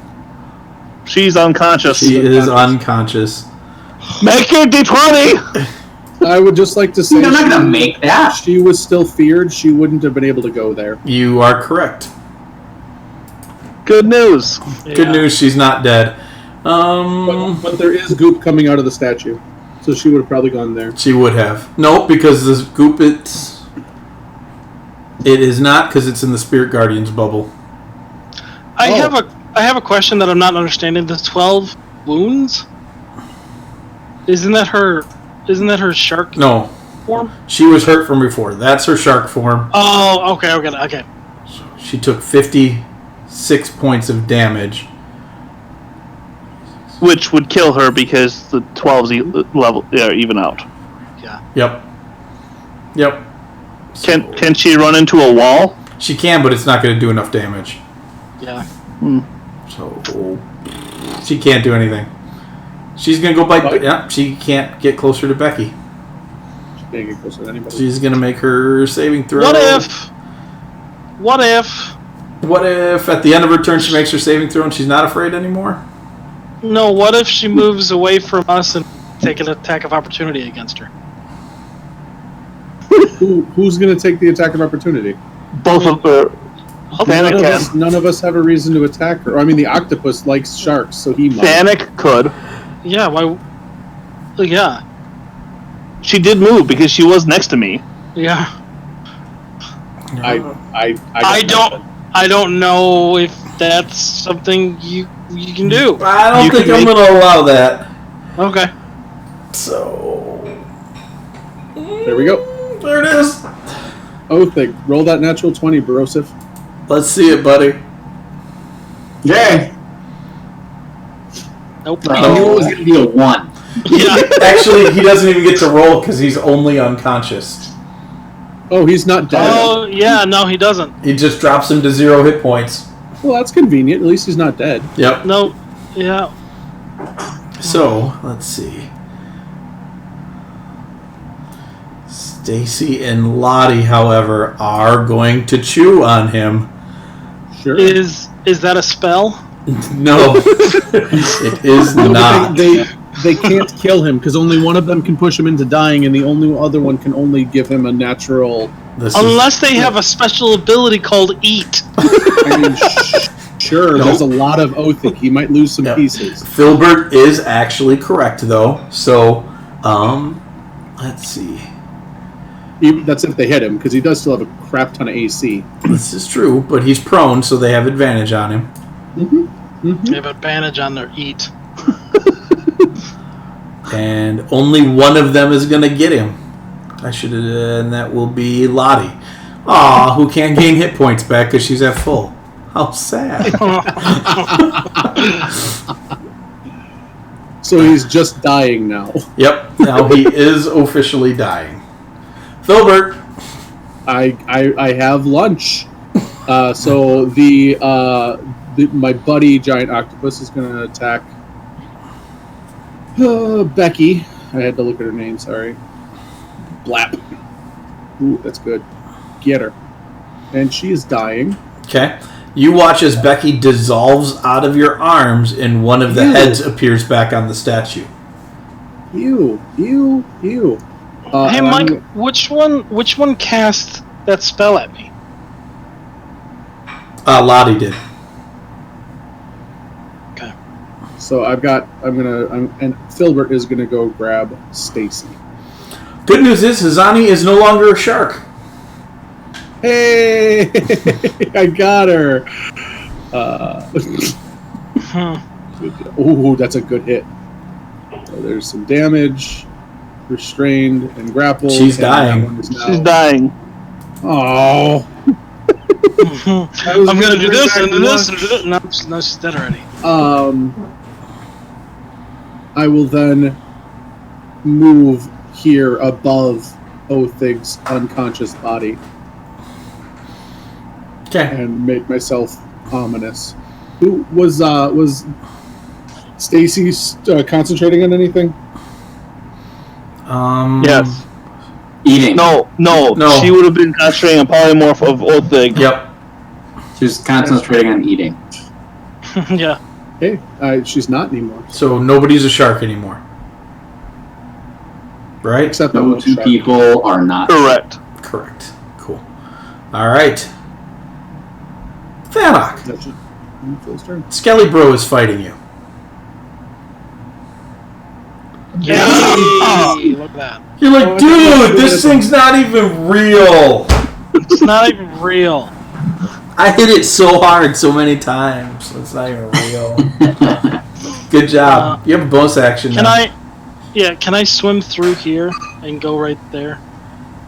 She's unconscious. She is unconscious. Make it D20. I would just like to say I'm not gonna make that. she was still feared. She wouldn't have been able to go there. You are correct. Good news. Good news, she's not dead. But there is goop coming out of the statue. So she would have probably gone there. She would have. Nope, because this goop, it is not because it's in the Spirit Guardian's bubble. I have a question that I'm not understanding. The 12 wounds? Isn't that her shark No, form? she was hurt from before. That's her shark form. Oh, okay. She took 56 points of damage. Which would kill her because the 12's level even out. Yep. Can she run into a wall? She can, but it's not going to do enough damage. Yeah. So she can't do anything. She's going to go bite. Yeah, she can't get closer to Becky. She can't get closer to anybody. She's going to make her saving throw. What if What if at the end of her turn she makes her saving throw and she's not afraid anymore? No, what if she moves away from us and take an attack of opportunity against her? Who's going to take the attack of opportunity? Both of her. None of us have a reason to attack her. I mean, the octopus likes sharks, so he might. Thanik could. Yeah, why? Yeah. She did move because she was next to me. Yeah. I don't know if that's something you can do. I don't think I'm going to allow that. Okay. So There we go. there it is. Roll that natural 20, Barosif. Let's see it, buddy. Yay! Nope. I knew it was gonna be a 1. Yeah. Actually, he doesn't even get to roll because he's only unconscious. Oh, he's not dead. Oh, yeah, no, he doesn't. He just drops him to 0 hit points. Well, that's convenient. At least he's not dead. Yep. No, yeah. So, let's see. Stacy and Lottie, however, are going to chew on him. Sure. Is that a spell? No, it is not. They can't kill him because only one of them can push him into dying, and the only other one can only give him a natural. Unless they have a special ability called Eat. I mean, sure. There's a lot of Othic. He might lose some pieces. Filbert is actually correct, though. So, let's see. That's if they hit him, because he does still have a crap ton of AC. This is true, but he's prone, so they have advantage on him. They have advantage on their Eat. And only one of them is going to get him. And that will be Lottie. Aw, who can't gain hit points back because she's at full. How sad. So he's just dying now. Yep, now he is officially dying. Filbert. I have lunch. So my buddy giant octopus is going to attack Becky. I had to look at her name. Sorry. Blap. Ooh, that's good. Get her. And she is dying. Okay. You watch as Becky dissolves out of your arms and one of the heads appears back on the statue. Ew. Hey, Mike, which one cast that spell at me? Lottie did. So and Filbert is gonna go grab Stacy. Good news is Hazani is no longer a shark. Hey, I got her. Ooh, that's a good hit. So there's some damage, restrained and grappled. She's and dying. She's dying. Oh. I'm gonna do this and do this and do this. No, she's dead already. I will then move here above Othig's unconscious body Okay. and make myself ominous. Who was Stacy concentrating on anything? Yes. Eating. No. She would have been concentrating on polymorph of Othig. Yep. She was concentrating on eating. Yeah. Hey, she's not anymore. So nobody's a shark anymore. Right? Except that No one two shark. people are not. Correct. Correct. Cool. All right. Thanok. That's it. Phil's turn. Skelly Bro is fighting you. Yay! Look at that. You're like, dude, this thing's not even real. It's not even real. I hit it so hard so many times. It's not even real. Good job. You have a bonus action Can now. Can I swim through here and go right there?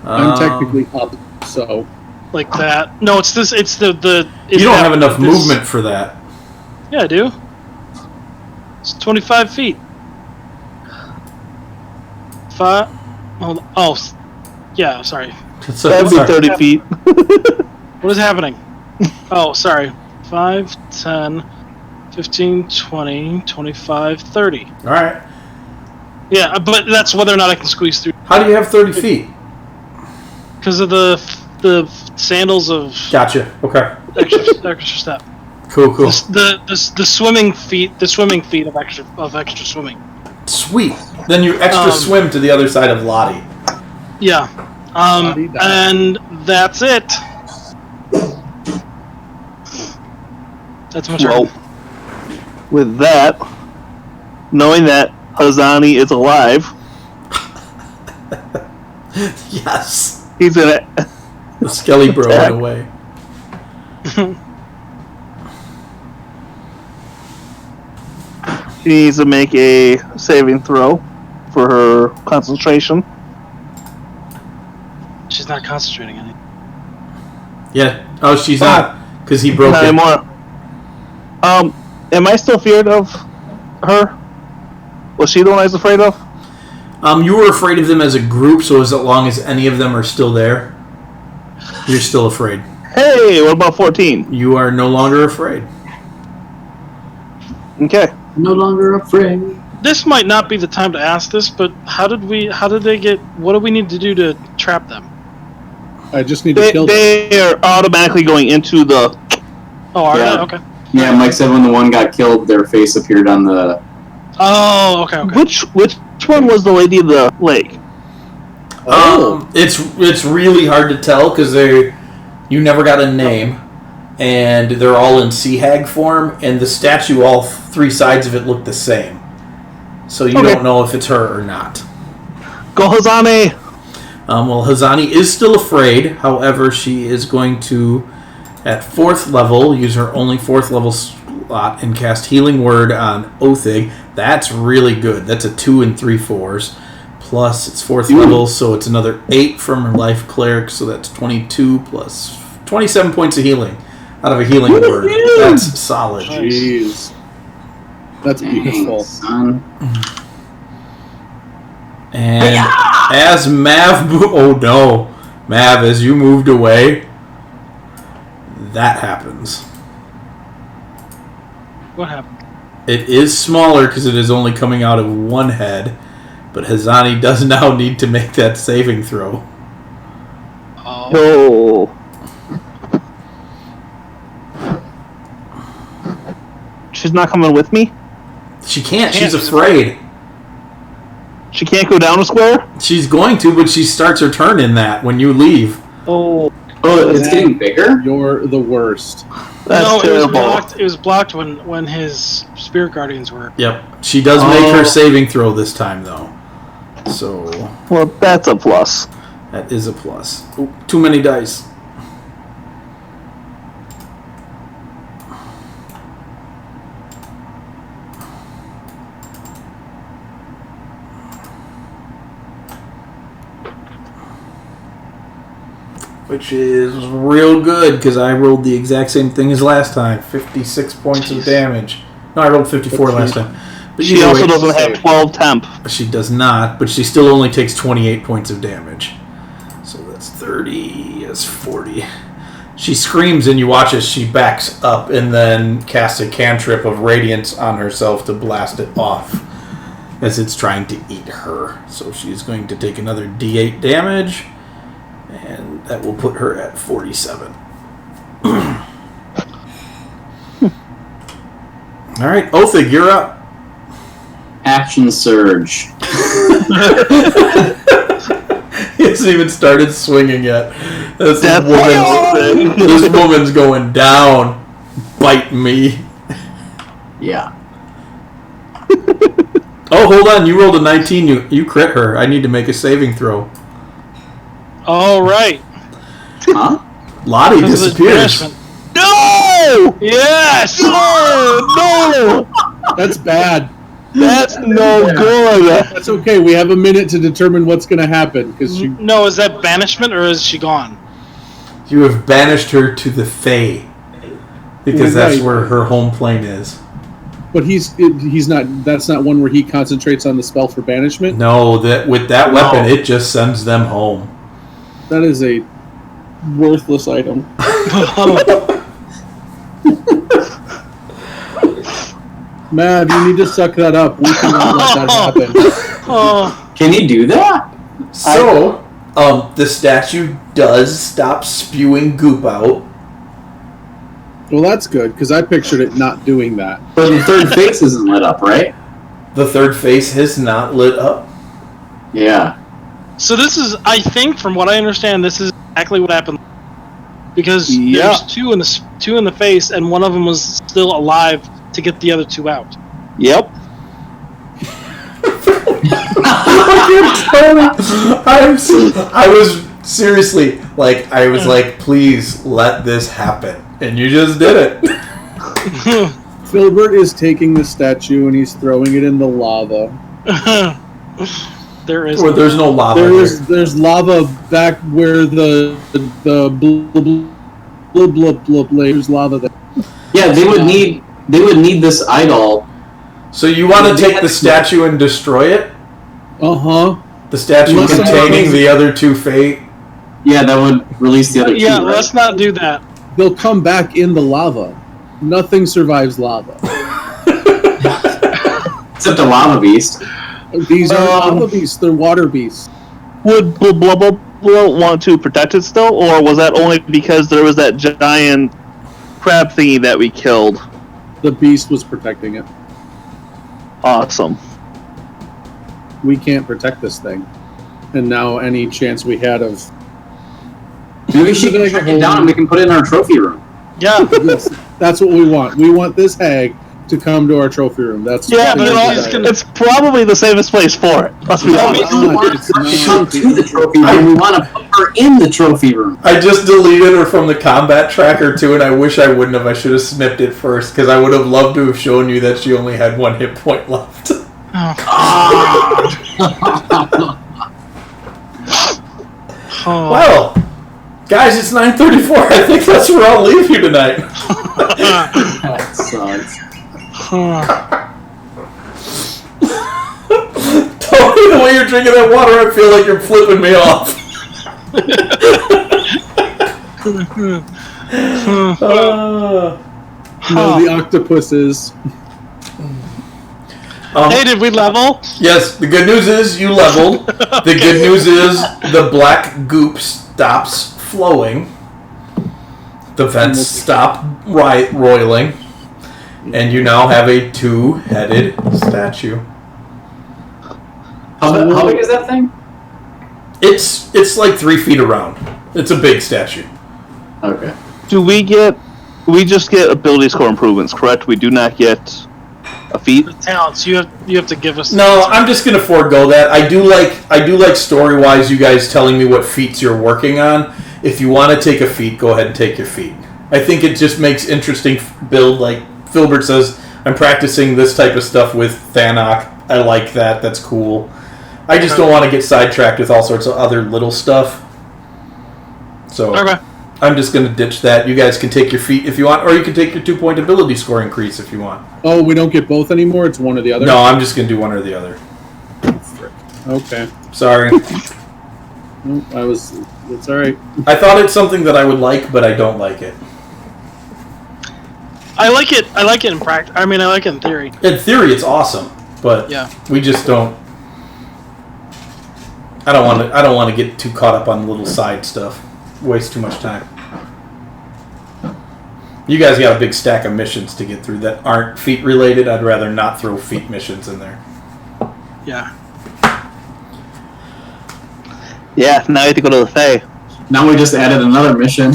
I'm technically up, so Like that. No, it's this. It's the. You don't have enough movement for that. Yeah, I do. It's 25 feet. Yeah, sorry. That'd be 30 feet. What is happening? Oh, sorry. 5, 10, 15, 20, 25, 30. All right. Yeah, but that's whether or not I can squeeze through. How do you have 30 feet? Because of the sandals of Gotcha. Okay. extra step. Cool. The swimming feet of extra swimming. Sweet. Then you extra swim to the other side of Lottie. Yeah. And that's it. That's my turn. Well, with that, knowing that Hazani is alive, Yes. he's in it. The Skelly Bro went away. She needs to make a saving throw for her concentration. She's not concentrating on it. Yeah. Oh, she's not. Because he broke Not it. anymore. Am I still feared of her? Was she the one I was afraid of? You were afraid of them as a group, so as long as any of them are still there, you're still afraid. Hey, what about 14? You are no longer afraid. Okay. No longer afraid. This might not be the time to ask this, but how did they get? What do we need to do to trap them? I just need to kill them. They are automatically going into the... Oh, are Yeah. they? Okay. Yeah, Mike said when the one got killed, their face appeared on the... Oh, okay. Which one was the lady of the lake? It's really hard to tell because you never got a name, and they're all in sea hag form, and the statue, all three sides of it look the same. So you don't know if it's her or not. Go Hazani! Well, Hazani is still afraid. However, she is going to, at 4th level, use her only 4th level slot and cast Healing Word on Othig. That's really good. That's a 2 and 3 4s. Plus, it's 4th level, so it's another 8 from her Life Cleric, so that's 22 plus 27 points of healing out of a Healing Word. That's solid. Jeez. That's beautiful. Son. And as Mav... Mav, as you moved away, that happens. What happened? It is smaller because it is only coming out of one head, but Hazani does now need to make that saving throw. Oh. She's not coming with me? She can't. She's afraid. She can't go down a square? She's going to, but she starts her turn in that when you leave. Oh. Oh, it's getting bigger? You're the worst. That's terrible. It was blocked when his spirit guardians were. Yep. She does make her saving throw this time, though. So. Well, that's a plus. That is a plus. Ooh, too many dice. Which is real good, because I rolled the exact same thing as last time. 56 points of damage. No, I rolled 54 last time. But She also doesn't have 12 temp. She does not, but she still only takes 28 points of damage. So that's 30, that's 40. She screams, and you watch as she backs up and then casts a cantrip of radiance on herself to blast it off as it's trying to eat her. So she's going to take another D8 damage, and that will put her at 47. All right, Othig, you're up. Action surge. He hasn't even started swinging yet. This woman's going down. Bite me. Yeah. Oh, hold on. You rolled a 19. You crit her. I need to make a saving throw. All right. Huh? Lottie disappears. No! Yes. No! That's bad. That's no good. That's okay. We have a minute to determine what's going to happen because No, is that banishment or is she gone? You have banished her to the Fae. Because that's Right. where her home plane is. But he's not. That's not one where he concentrates on the spell for banishment. No, that with that weapon, it just sends them home. That is a worthless item. Mav, you need to suck that up. We cannot let that happen. Oh, Can you do that? So, the statue does stop spewing goop out. Well, that's good because I pictured it not doing that. But the third face isn't lit up, right? The third face has not lit up. Yeah. so this is, I think, from what I understand, this is exactly what happened. Because there's two in the face, and one of them was still alive to get the other two out. Yep. I was seriously like, please let this happen, and you just did it. Filbert is taking the statue and he's throwing it in the lava. There is. Well, there's no lava. There's lava back where the blub there's lava there. Yeah, they would need this idol. So you want to take the statue and destroy it? Uh-huh. The statue Unless containing the other two Fate? Yeah, that would release the other two. Yeah, right? let's not do that. They'll come back in the lava. Nothing survives lava. Except a lava beast. These are lava beasts. They're water beasts. Would blah blah blah want to protect it still, or was that only because there was that giant crab thingy that we killed? The beast was protecting it. Awesome. We can't protect this thing. And now any chance we had of... Maybe she can track it down and we can put it in our trophy room. Yeah. Yes, that's what we want. We want this hag to come to our trophy room. That's Yeah, but but she's gonna- it's probably the safest place for it. Let's be honest. We don't want her to come to the trophy room. We want to put her in the trophy room. I just deleted her from the combat tracker too, and I wish I wouldn't have. I should have snipped it first, because I would have loved to have shown you that she only had 1 hit point left. Oh. Well, guys, it's 9:34. I think that's where I'll leave you tonight. That sucks. Tony, the way you're drinking that water, I feel like you're flipping me off. No, the octopus is... Hey, did we level? Yes, the good news is you leveled. The good news is the black goop stops flowing. The vents stop roiling. And you now have a 2-headed statue. How big is that thing? It's like 3 feet around. It's a big statue. Okay. Do we get We just get ability score improvements, correct? We do not get a feat. The talents you have to give us. No, I'm just gonna forego that. I do like story-wise you guys telling me what feats you're working on. If you want to take a feat, go ahead and take your feat. I think it just makes interesting build. Like Filbert says, I'm practicing this type of stuff with Thanok. I like that. That's cool. I just don't want to get sidetracked with all sorts of other little stuff. So I'm just going to ditch that. You guys can take your feat if you want, or you can take your 2-point ability score increase if you want. Oh, we don't get both anymore? It's one or the other? No, I'm just going to do one or the other. Okay. Sorry. It's alright. I thought it's something that I would like, but I don't like it. I like it in practice. I mean, I like it in theory. In theory, it's awesome, but yeah, we just don't. I don't want to get too caught up on little side stuff. Waste too much time. You guys got a big stack of missions to get through that aren't feat related. I'd rather not throw feat missions in there. Yeah. Yeah, now you have to go to the Fae. Now we just added another mission.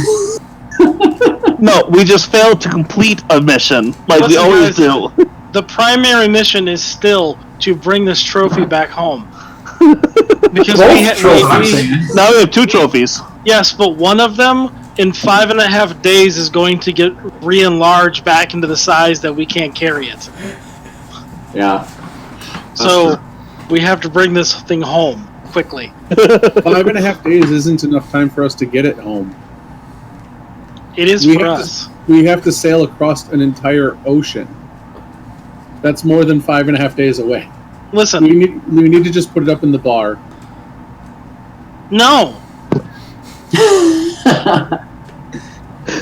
No, we just failed to complete a mission, like we always do. The primary mission is still to bring this trophy back home. Because now we have 2 trophies. Yes, but one of them in 5.5 days is going to get re-enlarged back into the size that we can't carry it. Yeah. So we have to bring this thing home quickly. 5.5 days isn't enough time for us to get it home. It is for us. We have to sail across an entire ocean. That's more than 5.5 days away. Listen. We need to just put it up in the bar. No.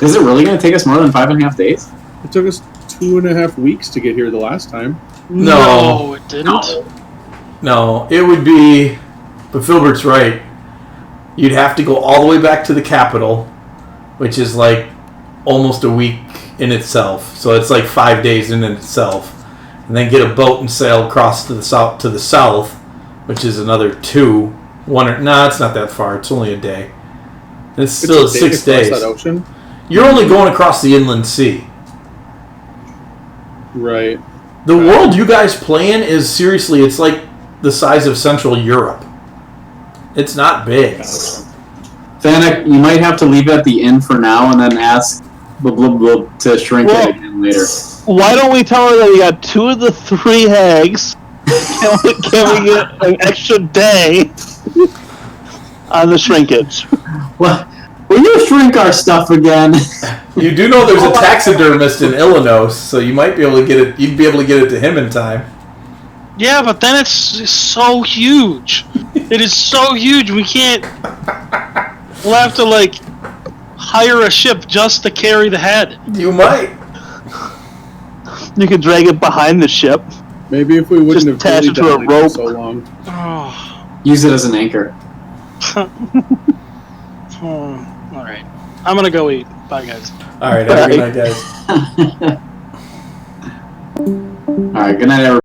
Is it really going to take us more than 5.5 days? It took us 2.5 weeks to get here the last time. No, it didn't. No, it would be... But Filbert's right. You'd have to go all the way back to the capital, which is like almost a week in itself. So it's like 5 days in itself. And then get a boat and sail across to the south, which is another 2. It's not that far. It's only a day. It's still 6 days. That ocean? You're only going across the inland sea. Right. The world you guys play in is seriously, it's like the size of Central Europe. It's not big. Thanak, you might have to leave it at the inn for now and then ask Blub Blub Blub to shrink it again later. Why don't we tell her that we got 2 of the 3 hags? Can we get an extra day on the shrinkage? Well, will you shrink our stuff again? You do know there's a taxidermist in Illinois, so you might be able to get it. You'd be able to get it to him in time. Yeah, but then it's so huge. It is so huge. We can't. We'll have to hire a ship just to carry the head. You might. You could drag it behind the ship. Maybe if we wouldn't just have attach it to a rope so long. Oh. Use it as an anchor. All right. I'm gonna go eat. Bye, guys. All right. Have a good night, guys. All right. Good night, everybody.